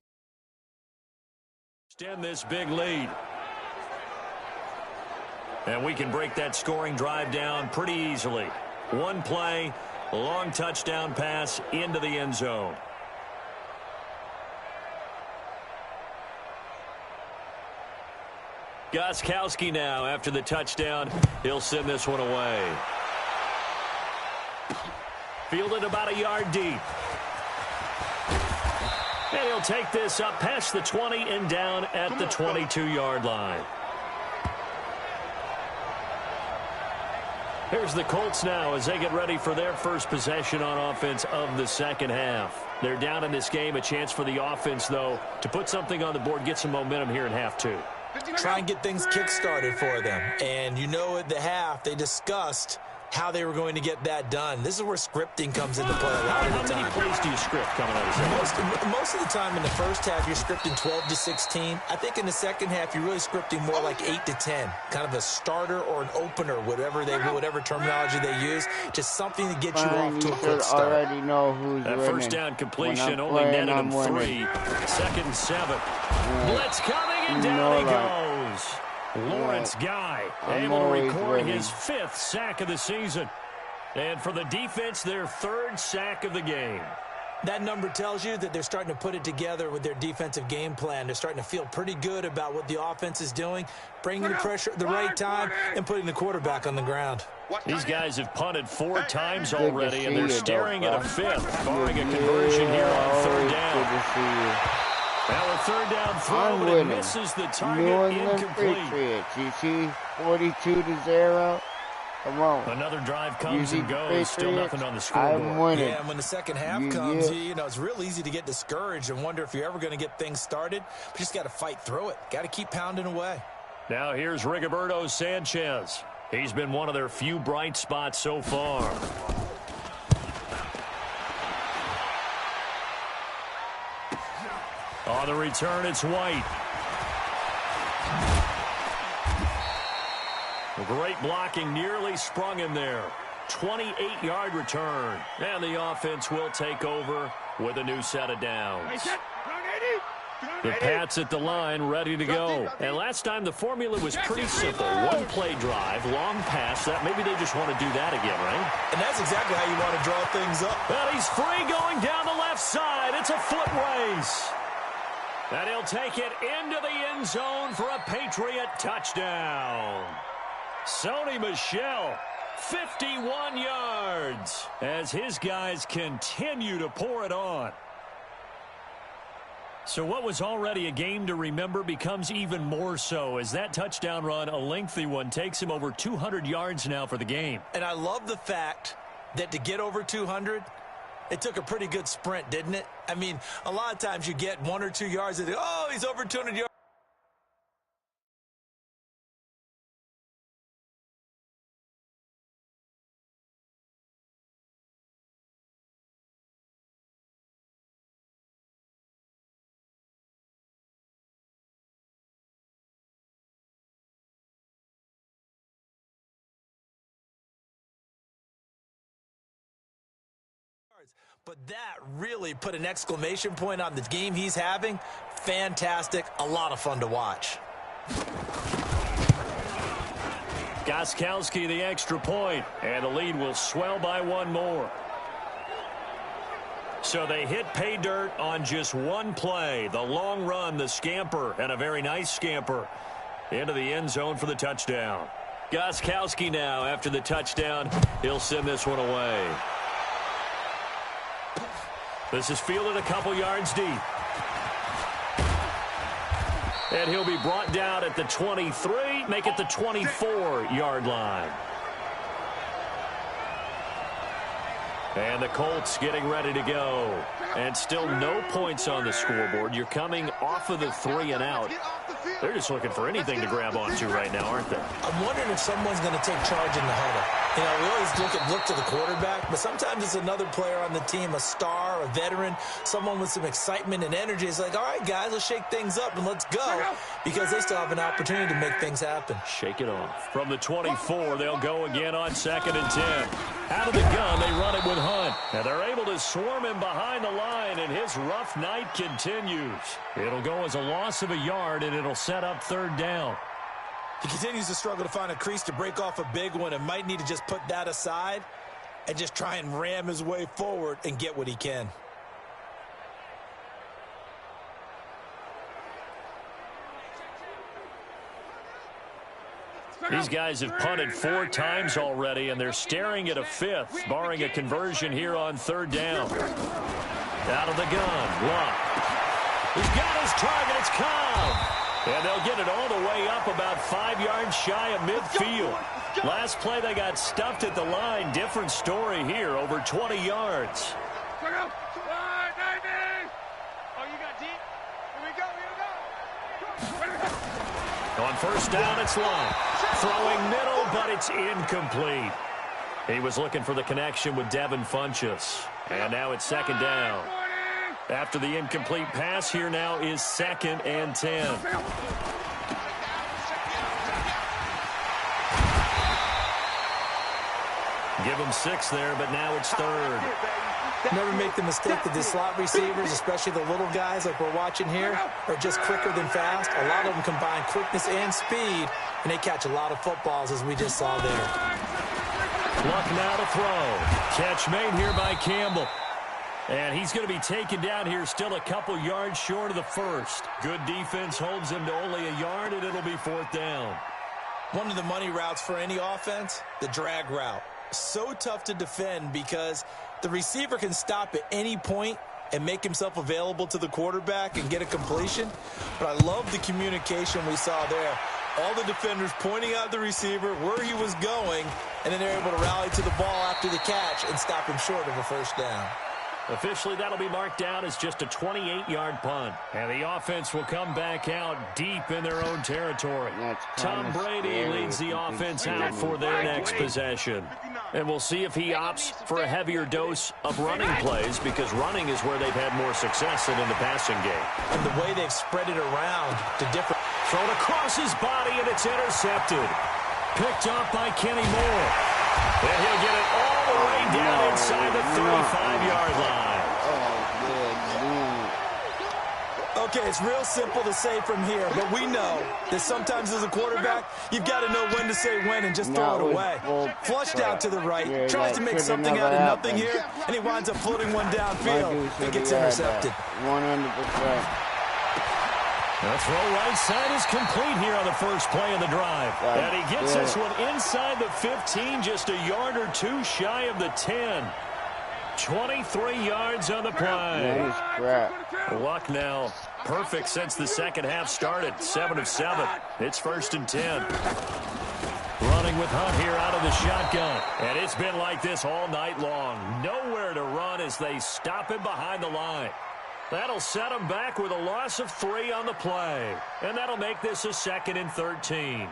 extend this big lead. And we can break that scoring drive down pretty easily. One play, long touchdown pass into the end zone. Gostkowski now after the touchdown. He'll send this one away. Fielded about a yard deep. And he'll take this up past the 20 and down at the 22-yard line. Here's the Colts now as they get ready for their first possession on offense of the second half. They're down in this game. A chance for the offense, though, to put something on the board, get some momentum here in half two. Try and get things kick-started for them. And you know at the half, they discussed how they were going to get that done. This is where scripting comes into play a lot of the time. How many plays do you script coming out of second? Most of the time in the first half, you're scripting 12 to 16. I think in the second half, you're really scripting more like 8 to 10. Kind of a starter or an opener, whatever terminology they use. Just something to get you off to a quick start. Already know who's that winning. First down completion only netted him 3. 2nd and 7. Blitz coming and down he goes. Lawrence Guy able to record his 5th sack of the season. And for the defense, their 3rd sack of the game. That number tells you that they're starting to put it together with their defensive game plan. They're starting to feel pretty good about what the offense is doing, bringing the pressure at the right time, and putting the quarterback on the ground. These guys have punted 4 times already, and they're staring at a 5th, barring a conversion here on 3rd down. Good to see you. Now a 3rd down throw, but it misses the target, incomplete. You see, 42-0. Come on. Another drive comes and goes. Still nothing on the scoreboard. I'm winning. Yeah, and when the second half comes, you know, it's real easy to get discouraged and wonder if you're ever going to get things started. But you just got to fight through it. Got to keep pounding away. Now here's Rigoberto Sanchez. He's been one of their few bright spots so far. On the return, it's White. Great blocking, nearly sprung him there. 28-yard return. And the offense will take over with a new set of downs. The Pats at the line, ready to go. And last time the formula was pretty simple. 1-play drive, long pass. That maybe they just want to do that again, right? And that's exactly how you want to draw things up. Well, he's free going down the left side. It's a foot race. And he'll take it into the end zone for a Patriot touchdown. Sony Michel, 51 yards, as his guys continue to pour it on. So what was already a game to remember becomes even more so as that touchdown run, a lengthy one, takes him over 200 yards now for the game. And I love the fact that to get over 200, it took a pretty good sprint, didn't it? I mean, a lot of times you get 1 or 2 yards and oh, he's over 200 yards. But that really put an exclamation point on the game he's having. Fantastic. A lot of fun to watch. Gostkowski the extra point, and the lead will swell by 1 more. So they hit pay dirt on just 1 play. The long run, the scamper, and a very nice scamper into the end zone for the touchdown. Gostkowski now, after the touchdown, he'll send this one away. This is fielded a couple yards deep. And he'll be brought down at the 23, make it the 24-yard line. And the Colts getting ready to go. And still no points on the scoreboard. You're coming off of the 3 and out. They're just looking for anything to grab onto right now, aren't they? I'm wondering if someone's going to take charge in the huddle. You know, we always look to the quarterback, but sometimes it's another player on the team, a star, a veteran, someone with some excitement and energy. It's like, all right, guys, let's shake things up and let's go, because they still have an opportunity to make things happen. Shake it off. From the 24, they'll go again on 2nd and 10. Out of the gun, they run it with Hunt. And they're able to swarm him behind the line, and his rough night continues. It'll go as a loss of a yard, and it'll set up 3rd down. He continues to struggle to find a crease to break off a big one and might need to just put that aside and just try and ram his way forward and get what he can. These guys have punted 4 times already, and they're staring at a 5th, barring a conversion here on 3rd down. Out of the gun, Luck. He's got his target. It's Cobb. And they'll get it all the way up about 5 yards shy of midfield. Last play, they got stuffed at the line. Different story here, over 20 yards. On first down, it's long. Throwing middle, but it's incomplete. He was looking for the connection with Devin Funchess. And now it's second down. After the incomplete pass, here now is 2nd and 10. Give him 6 there, but now it's 3rd. Never make the mistake that the slot receivers, especially the little guys like we're watching here, are just quicker than fast. A lot of them combine quickness and speed, and they catch a lot of footballs, as we just saw there. Luck now to throw. Catch made here by Campbell. And he's going to be taken down here, still a couple yards short of the first. Good defense holds him to only a yard, and it'll be 4th down. One of the money routes for any offense, the drag route. So tough to defend because the receiver can stop at any point and make himself available to the quarterback and get a completion. But I love the communication we saw there. All the defenders pointing out the receiver, where he was going, and then they're able to rally to the ball after the catch and stop him short of a first down. Officially, that'll be marked down as just a 28-yard punt. And the offense will come back out deep in their own territory. Tom Brady leads the offense out for their next possession. And we'll see if he opts for a heavier dose of running plays, because running is where they've had more success than in the passing game. And the way they've spread it around to different... Thrown across his body, and it's intercepted. Picked off by Kenny Moore. And he'll get it all the way down inside the 35-yard line. Okay, it's real simple to say from here, but we know that sometimes as a quarterback, you've got to know when to say when and just throw it away. Flushed out to the right, tries to make something out of nothing here, and he winds up floating one downfield and gets intercepted. 100%. The throw right side is complete here on the first play of the drive. And he gets this one inside the 15, just a yard or two shy of the 10. 23 yards on the play. Luck now perfect since the second half started. 7 of 7. It's 1st and 10. Running with Hunt here out of the shotgun. And it's been like this all night long. Nowhere to run as they stop him behind the line. That'll set him back with a loss of 3 on the play. And that'll make this a 2nd and 13.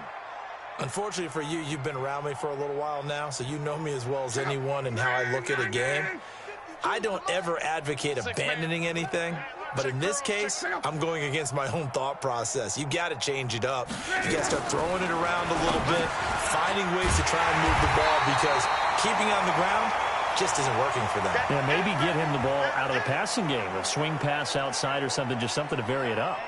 Unfortunately for you, you've been around me for a little while now, so you know me as well as anyone and how I look at a game. I don't ever advocate abandoning anything, but in this case, I'm going against my own thought process. You got to change it up. You got to start throwing it around a little bit, finding ways to try and move the ball, because keeping on the ground just isn't working for them. Yeah, maybe get him the ball out of the passing game, a swing pass outside or something, just something to vary it up.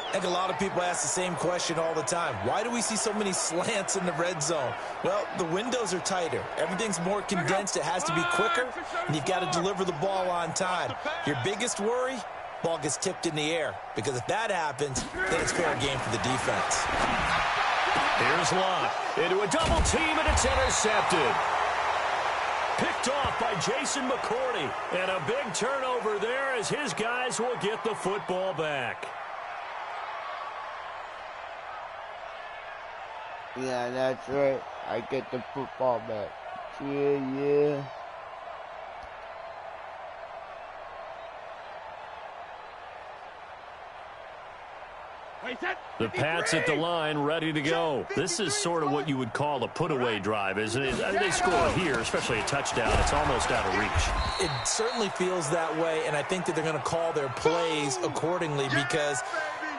I think a lot of people ask the same question all the time. Why do we see so many slants in the red zone? Well, the windows are tighter. Everything's more condensed. It has to be quicker, and you've got to deliver the ball on time. Your biggest worry, ball gets tipped in the air, because if that happens, then it's fair game for the defense. Here's Lott into a double team, and it's intercepted. Picked off by Jason McCourty, and a big turnover there as his guys will get the football back. Yeah, that's right. I get the football back. Yeah. The Pats at the line, ready to go. This is sort of what you would call a put-away drive, isn't it? They score here, especially a touchdown. It's almost out of reach. It certainly feels that way, and I think that they're going to call their plays accordingly, because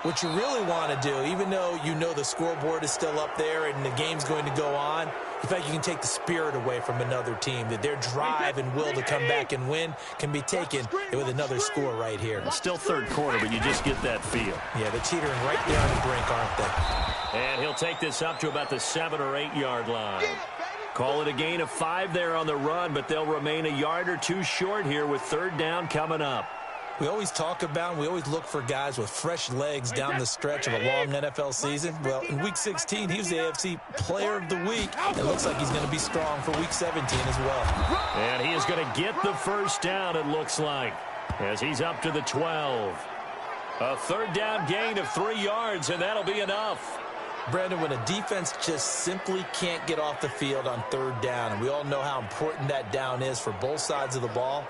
what you really want to do, even though you know the scoreboard is still up there and the game's going to go on, in fact, you can take the spirit away from another team, that their drive and will to come back and win can be taken with another score right here. It's still third quarter, but you just get that feel. Yeah, they're teetering right there on the brink, aren't they? And he'll take this up to about the 7 or 8 yard line. Call it a gain of 5 there on the run, but they'll remain a yard or two short here with 3rd down coming up. We always talk about, we always look for guys with fresh legs down the stretch of a long NFL season. Well, in Week 16, he was the AFC Player of the Week. It looks like he's going to be strong for Week 17 as well. And he is going to get the first down, it looks like, as he's up to the 12. A third down gain of 3 yards, and that'll be enough. Brandon, when a defense just simply can't get off the field on third down, and we all know how important that down is for both sides of the ball,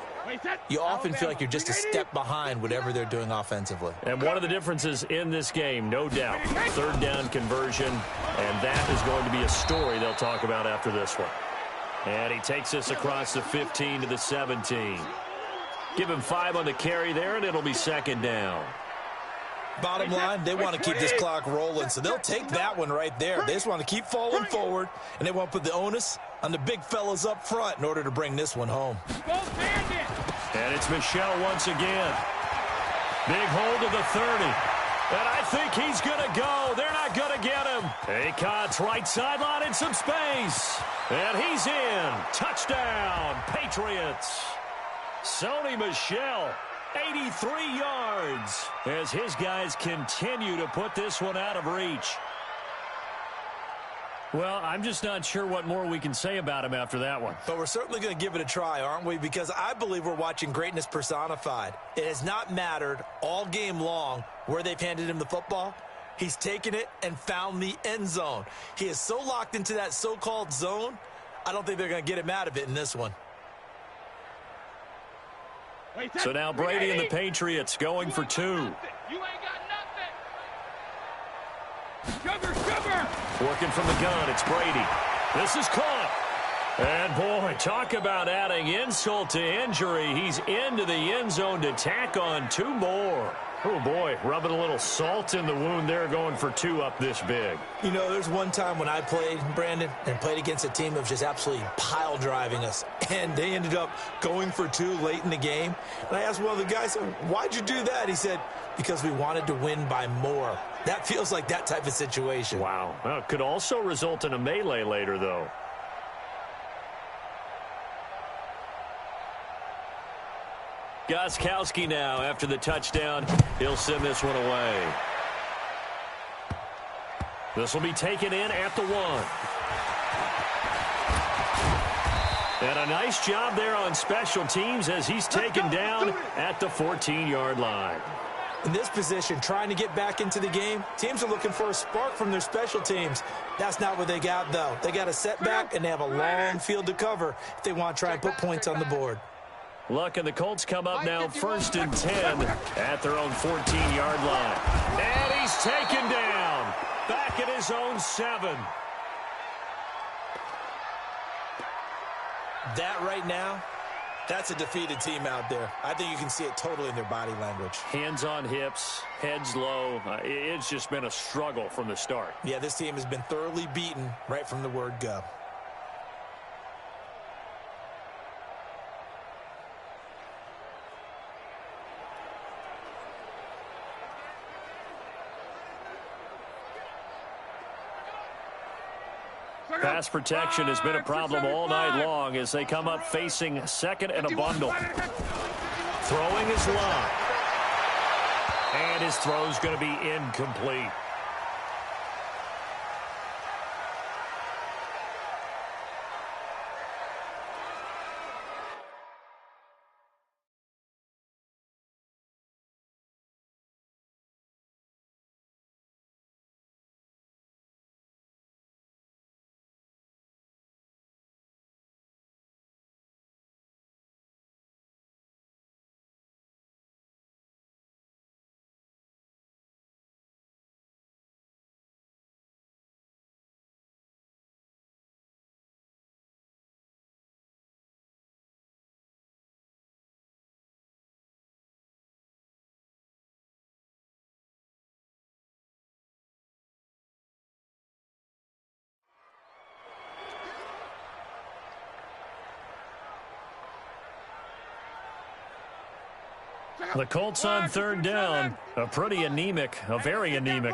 you often feel like you're just a step behind whatever they're doing offensively. And one of the differences in this game, no doubt, third down conversion, and that is going to be a story they'll talk about after this one. And he takes us across the 15 to the 17. Give him 5 on the carry there, and it'll be second down. Bottom line, they want to keep this clock rolling, so they'll take that one right there. They just want to keep falling forward, and they want to put the onus on the big fellas up front in order to bring this one home. And it's Michel once again. Big hold of the 30. And I think he's going to go. They're not going to get him. Acott's right sideline in some space. And he's in. Touchdown, Patriots. Sony Michel, 83 yards, as his guys continue to put this one out of reach. Well, I'm just not sure what more we can say about him after that one. But we're certainly going to give it a try, aren't we? Because I believe we're watching greatness personified. It has not mattered all game long where they've handed him the football. He's taken it and found the end zone. He is so locked into that so-called zone, I don't think they're going to get him out of it in this one. So now Brady and the Patriots going for 2. You ain't got nothing. Cover. Working from the gun, it's Brady. This is caught. And, boy, talk about adding insult to injury. He's into the end zone to tack on 2 more. Oh, boy, rubbing a little salt in the wound there, going for 2 up this big. You know, there's one time when I played, Brandon, and played against a team that was just absolutely pile driving us, and they ended up going for 2 late in the game. And I asked one of the guys, why'd you do that? He said, because we wanted to win by more. That feels like that type of situation. Wow. Well, it could also result in a melee later, though. Gostkowski now after the touchdown. He'll send this one away. This will be taken in at the 1. And a nice job there on special teams as he's taken down at the 14-yard line. In this position, trying to get back into the game, teams are looking for a spark from their special teams. That's not what they got, though. They got a setback, and they have a long field to cover if they want to try and put points on the board. Luck and the Colts come up now 1st and 10 at their own 14-yard line. And he's taken down back at his own 7. That right now, that's a defeated team out there. I think you can see it totally in their body language. Hands on hips, heads low. It's just been a struggle from the start. Yeah, this team has been thoroughly beaten right from the word go. Pass protection has been a problem all night long as they come up facing 2nd and a bundle. Throwing his line. And his throw's going to be incomplete. The Colts on 3rd down. A very anemic,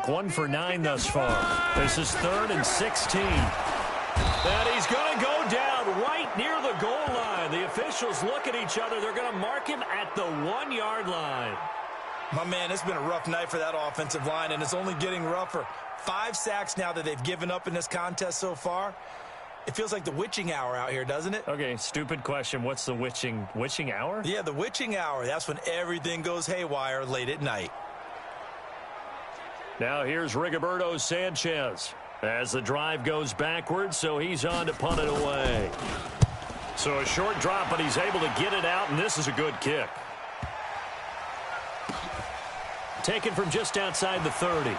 1 for 9 thus far. This is 3rd and 16. And he's going to go down right near the goal line. The officials look at each other. They're going to mark him at the 1-yard line. My man, it's been a rough night for that offensive line, and it's only getting rougher. 5 sacks now that they've given up in this contest so far. It feels like the witching hour out here, doesn't it? Okay, stupid question. What's the witching hour? Yeah, the witching hour. That's when everything goes haywire late at night. Now here's Rigoberto Sanchez as the drive goes backwards, so he's on to punt it away. So a short drop, but he's able to get it out, and this is a good kick. Taken from just outside the 30.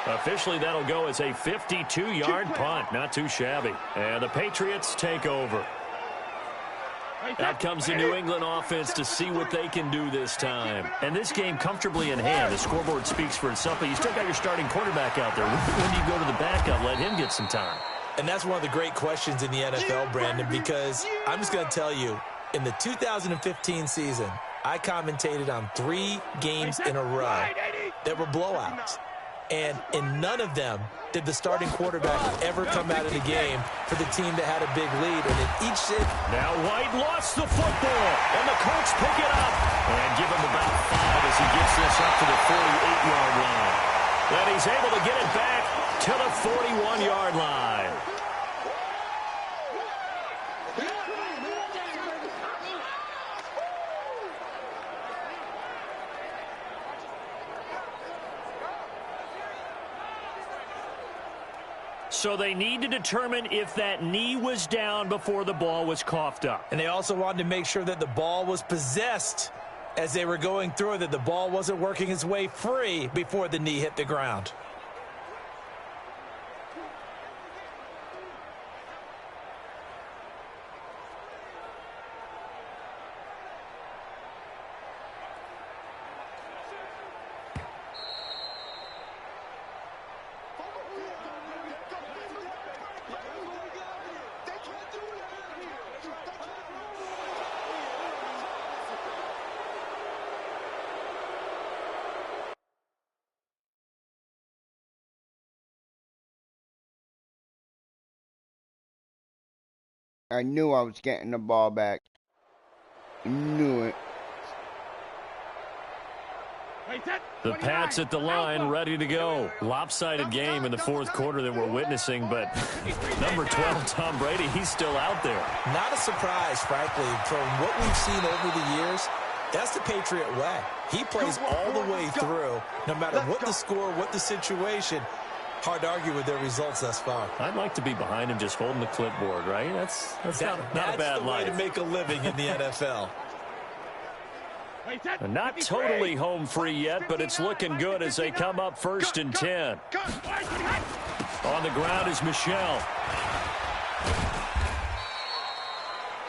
Officially, that'll go as a 52-yard punt. Not too shabby. And the Patriots take over. Out comes the New England offense to see what they can do this time. And this game comfortably in hand. The scoreboard speaks for itself, but you still got your starting quarterback out there. When do you go to the backup, let him get some time? And that's one of the great questions in the NFL, Brandon, because I'm just going to tell you, in the 2015 season, I commentated on 3 games in a row that were blowouts. And in none of them did the starting quarterback ever come out of the game for the team that had a big lead. And in each sit. Now White lost the football, and the Colts pick it up and give him about 5 as he gets this up to the 48-yard line. And he's able to get it back to the 41-yard line. So they need to determine if that knee was down before the ball was coughed up. And they also wanted to make sure that the ball was possessed as they were going through, that the ball wasn't working its way free before the knee hit the ground. I knew I was getting the ball back. I knew it. The Pats at the line, ready to go. Lopsided game in the fourth quarter that we're witnessing, but number 12, Tom Brady, he's still out there. Not a surprise, frankly, from what we've seen over the years. That's the Patriot way. He plays all the way through, no matter what the score, what the situation. Hard to argue with their results thus far. I'd like to be behind him just holding the clipboard, right? That's not a bad life. That's the way to make a living in the NFL. Not totally home free yet, but it's looking good as they come up 1st and 10. On the ground is Michel.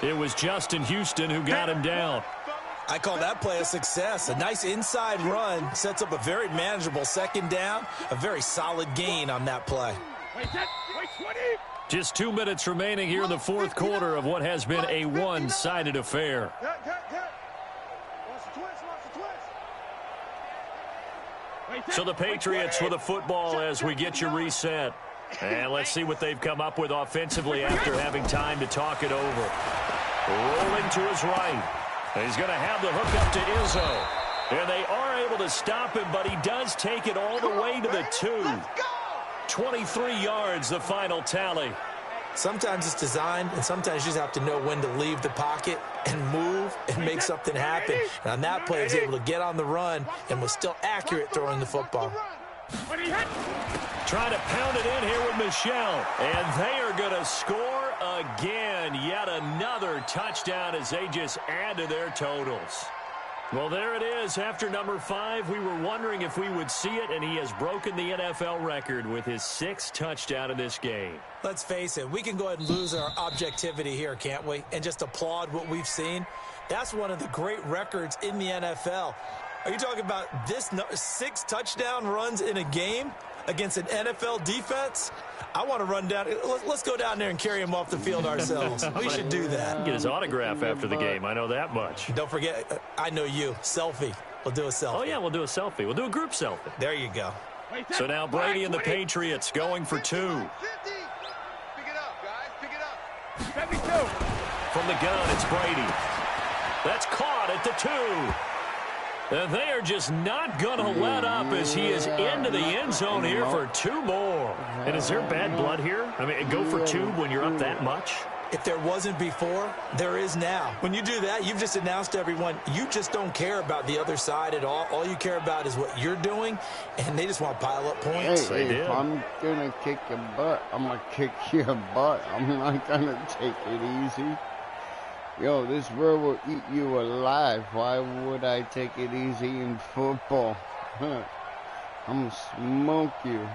It was Justin Houston who got him down. I call that play a success. A nice inside run sets up a very manageable second down. A very solid gain on that play. Just 2 minutes remaining here in the fourth quarter of what has been a one-sided affair. So the Patriots with a football as we get you reset. And let's see what they've come up with offensively after having time to talk it over. Rolling to his right. He's going to have the hook up to Izzo. And they are able to stop him, but he does take it all the way to the 2. 23 yards, the final tally. Sometimes it's designed, and sometimes you just have to know when to leave the pocket and move and make something happen. And on that play, he was able to get on the run and was still accurate throwing the football. Trying to pound it in here with Michel. And they are going to score again. Yet another touchdown as they just add to their totals. Well, there it is. After number 5, we were wondering if we would see it, and he has broken the NFL record with his 6th touchdown in this game. Let's face it, we can go ahead and lose our objectivity here, can't we? And just applaud what we've seen. That's one of the great records in the NFL. Are you talking about this 6 touchdown runs in a game against an NFL defense? I want to run down. Let's go down there and carry him off the field ourselves. We should do that. Get his autograph after the game. I know that much. Don't forget, I know you. Selfie. We'll do a selfie. Oh, yeah, we'll do a selfie. We'll do a group selfie. There you go. So now Brady and the Patriots going for 2. Pick it up, guys. Pick it up. 72. From the gun, it's Brady. That's caught at the 2. And they are just not going to let up as he is into the end zone here for 2 more. And is there bad blood here? I mean, go for 2 when you're up that much? If there wasn't before, there is now. When you do that, you've just announced to everyone, you just don't care about the other side at all. All you care about is what you're doing, and they just want to pile up points. Hey, if I'm going to kick your butt, I'm going to kick your butt. I'm not going to take it easy. Yo, this world will eat you alive. Why would I take it easy in football? Huh. I'm going to smoke you.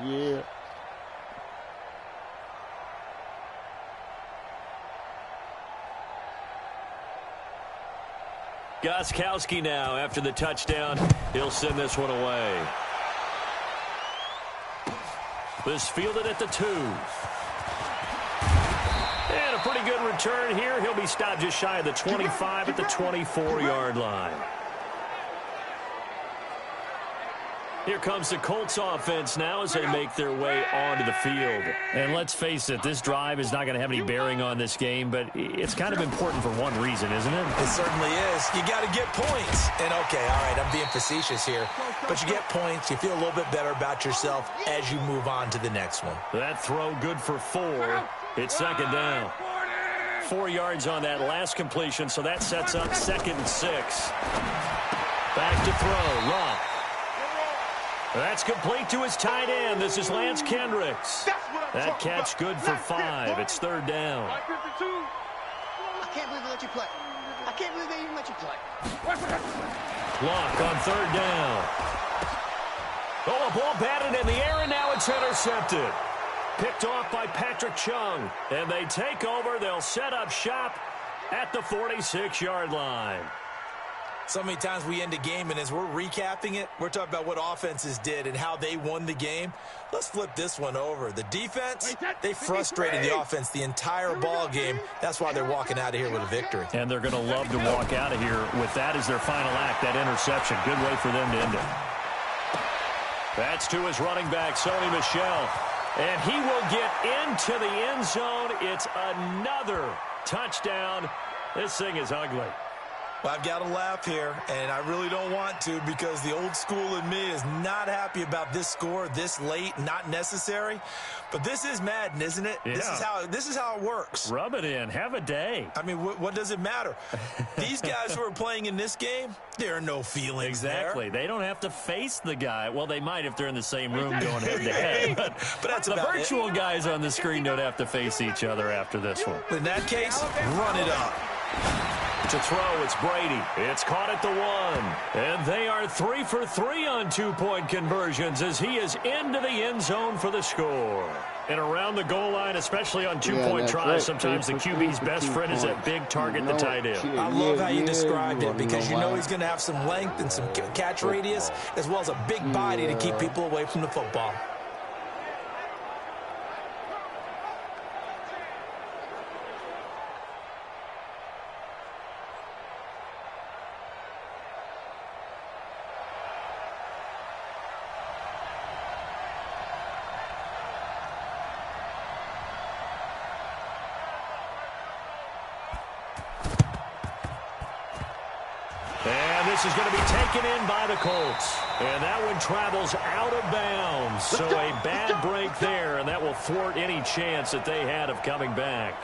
Yeah. Gostkowski now after the touchdown. He'll send this one away. This fielded at the 2. And a pretty good return here. He'll be stopped just shy of the 25 at the 24-yard line. Here comes the Colts offense now as they make their way onto the field. And let's face it, this drive is not going to have any bearing on this game, but it's kind of important for one reason, isn't it? It certainly is. You got to get points. And, okay, all right, I'm being facetious here. But you get points. You feel a little bit better about yourself as you move on to the next one. That throw good for 4. It's second down. 4 yards on that last completion, so that sets up 2nd and 6. Back to throw. Luck. That's complete to his tight end. This is Lance Kendricks. That catch good for 5. It's 3rd down. I can't believe they let you play. I can't believe they even let you play. Clock on 3rd down. Oh, a ball batted in the air, and now it's intercepted. Picked off by Patrick Chung. And they take over. They'll set up shop at the 46-yard line. So many times we end a game, and as we're recapping it, we're talking about what offenses did and how they won the game. Let's flip this one over. The defense, they frustrated the offense the entire ball game. That's why they're walking out of here with a victory. And they're going to love to walk out of here with that as their final act, that interception. Good way for them to end it. That's to his running back, Sony Michel. And he will get into the end zone. It's another touchdown. This thing is ugly. Well, I've got to laugh here, and I really don't want to because the old school in me is not happy about this score this late, not necessary. But this is Madden, isn't it? Yeah. This is how it works. Rub it in. Have a day. I mean, what does it matter? These guys who are playing in this game, there are no feelings Exactly. there. They don't have to face the guy. Well, they might if they're in the same room going head-to-head. But that's the about virtual guys on the screen don't have to face each other after this one. In that case, run it up. To throw, it's Brady. It's caught at the 1. And they are 3 for 3 on 2-point conversions as he is into the end zone for the score. And around the goal line, especially on 2-point tries, right. Sometimes the QB's best friend is that big target, the tight end. I love how you described it because you know he's going to have some length and some catch radius as well as a big body to keep people away from the football. This is going to be taken in by the Colts. And that one travels out of bounds. So a bad break there, and that will thwart any chance that they had of coming back.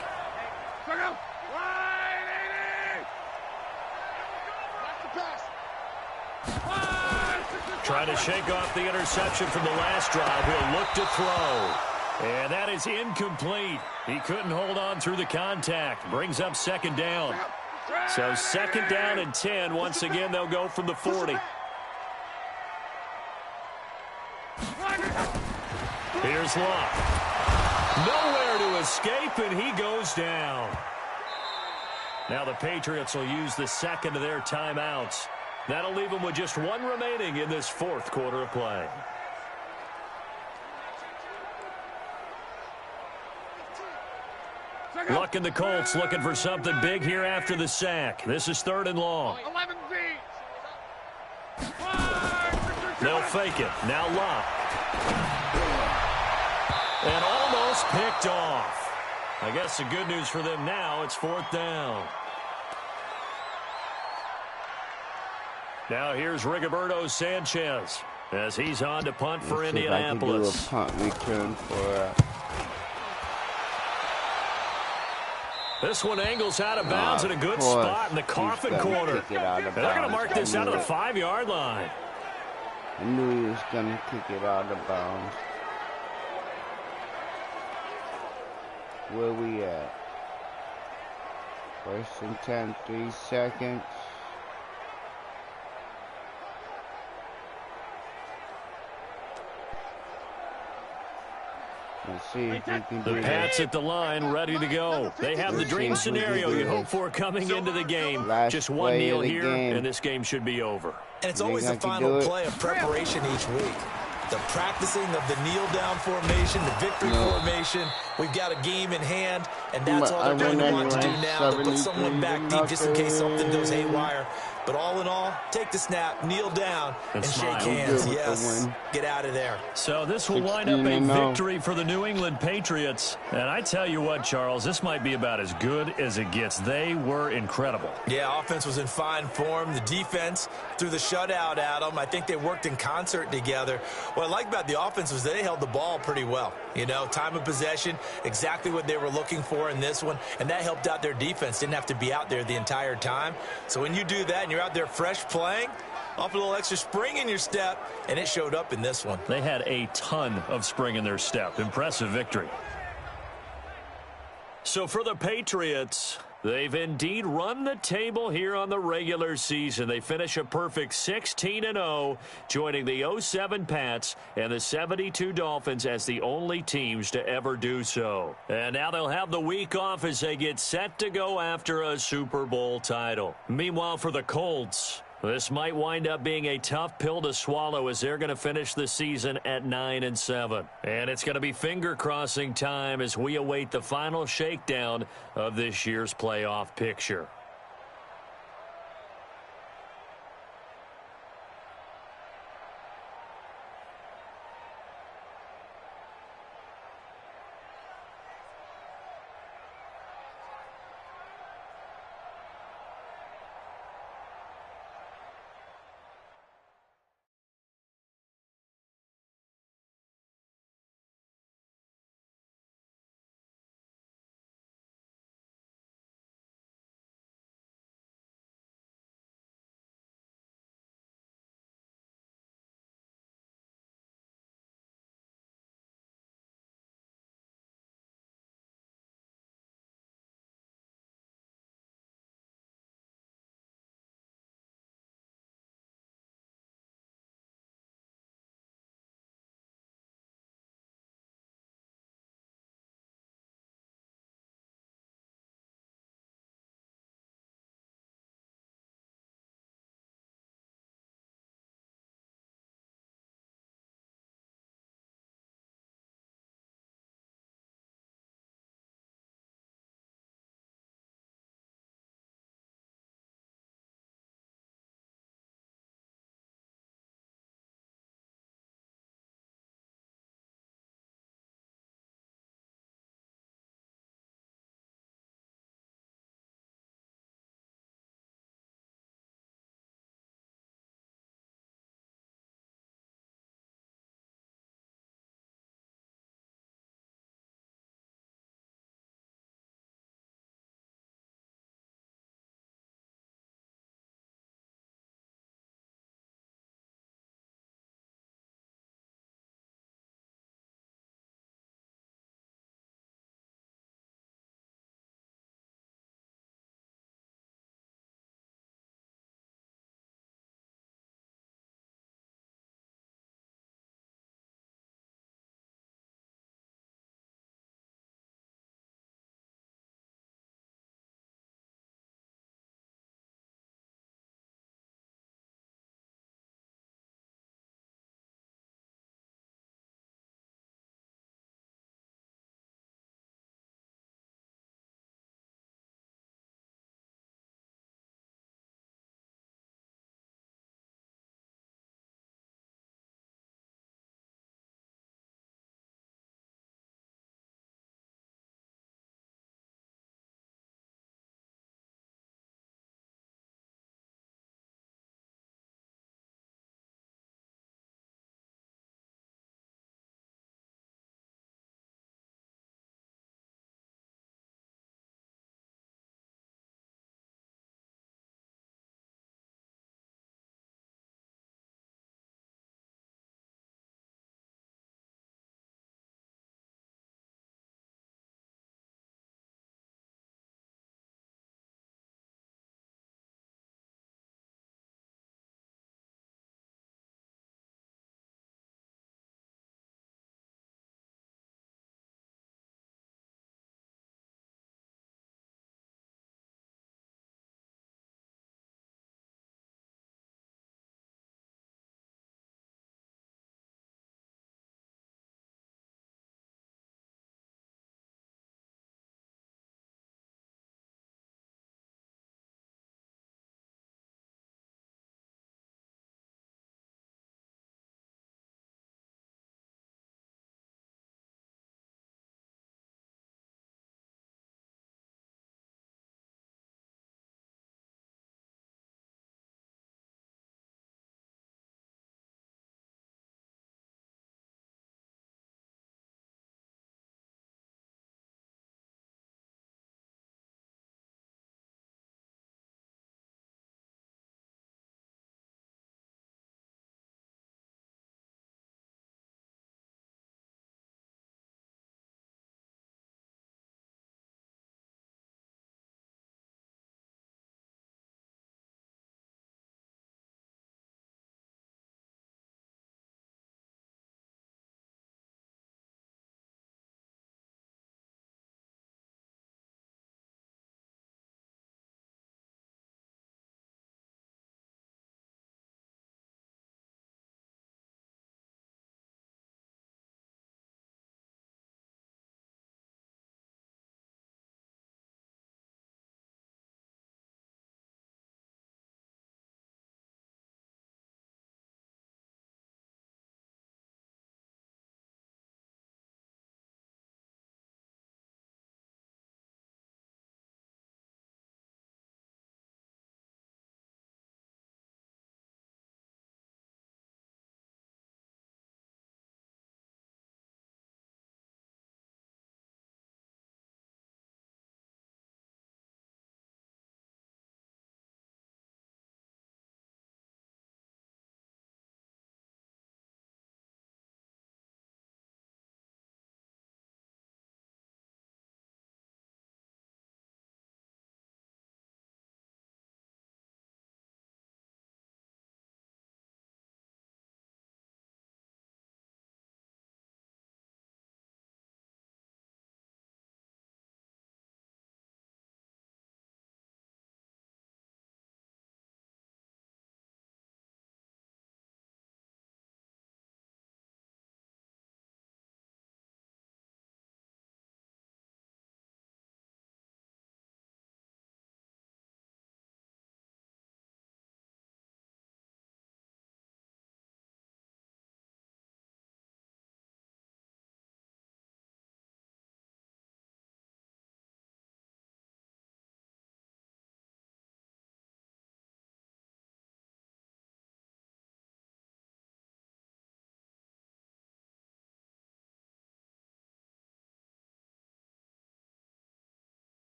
Trying to shake off the interception from the last drive. He'll look to throw. And that is incomplete. He couldn't hold on through the contact. Brings up 2nd down. So 2nd down and 10. Once again, they'll go from the 40. Here's Luck. Nowhere to escape, and he goes down. Now the Patriots will use the 2nd of their timeouts. That'll leave them with just 1 remaining in this 4th quarter of play. Luck and the Colts looking for something big here after the sack. This is 3rd and long. They'll fake it. Now Luck. And almost picked off. I guess the good news for them now, it's 4th down. Now here's Rigoberto Sanchez as he's on to punt for Indianapolis. I can do a punt return for This one angles out of bounds in a good spot in the coffin corner. And they're going to mark this out of the 5-yard line. I knew he was going to kick it out of bounds. Where we at? 1st and 10, 3 seconds. Let's see if we can do the Pats at the line, ready to go. They have the dream scenario you hope for coming into the game. Just one kneel here, and this game should be over. And it's always the final play of preparation each week. The practicing of the kneel-down formation, the victory formation. We've got a game in hand, and that's all they're going to want to do now. To put someone back deep just in case something goes haywire. But all in all, take the snap, kneel down, and shake hands. Yes, get out of there. So this will wind up a victory for the New England Patriots. And I tell you what, Charles, this might be about as good as it gets. They were incredible. Yeah, offense was in fine form. The defense threw the shutout at them. I think they worked in concert together. What I like about the offense was they held the ball pretty well. You know, time of possession, exactly what they were looking for in this one. And that helped out their defense. Didn't have to be out there the entire time. So when you do that and you're out there fresh playing, off a little extra spring in your step, and it showed up in this one. They had a ton of spring in their step. Impressive victory. So for the Patriots, they've indeed run the table here on the regular season. They finish a perfect 16-0, joining the 07 Pats and the 72 Dolphins as the only teams to ever do so. And now they'll have the week off as they get set to go after a Super Bowl title. Meanwhile, for the Colts, this might wind up being a tough pill to swallow as they're going to finish the season at 9-7. And it's going to be finger-crossing time as we await the final shakedown of this year's playoff picture.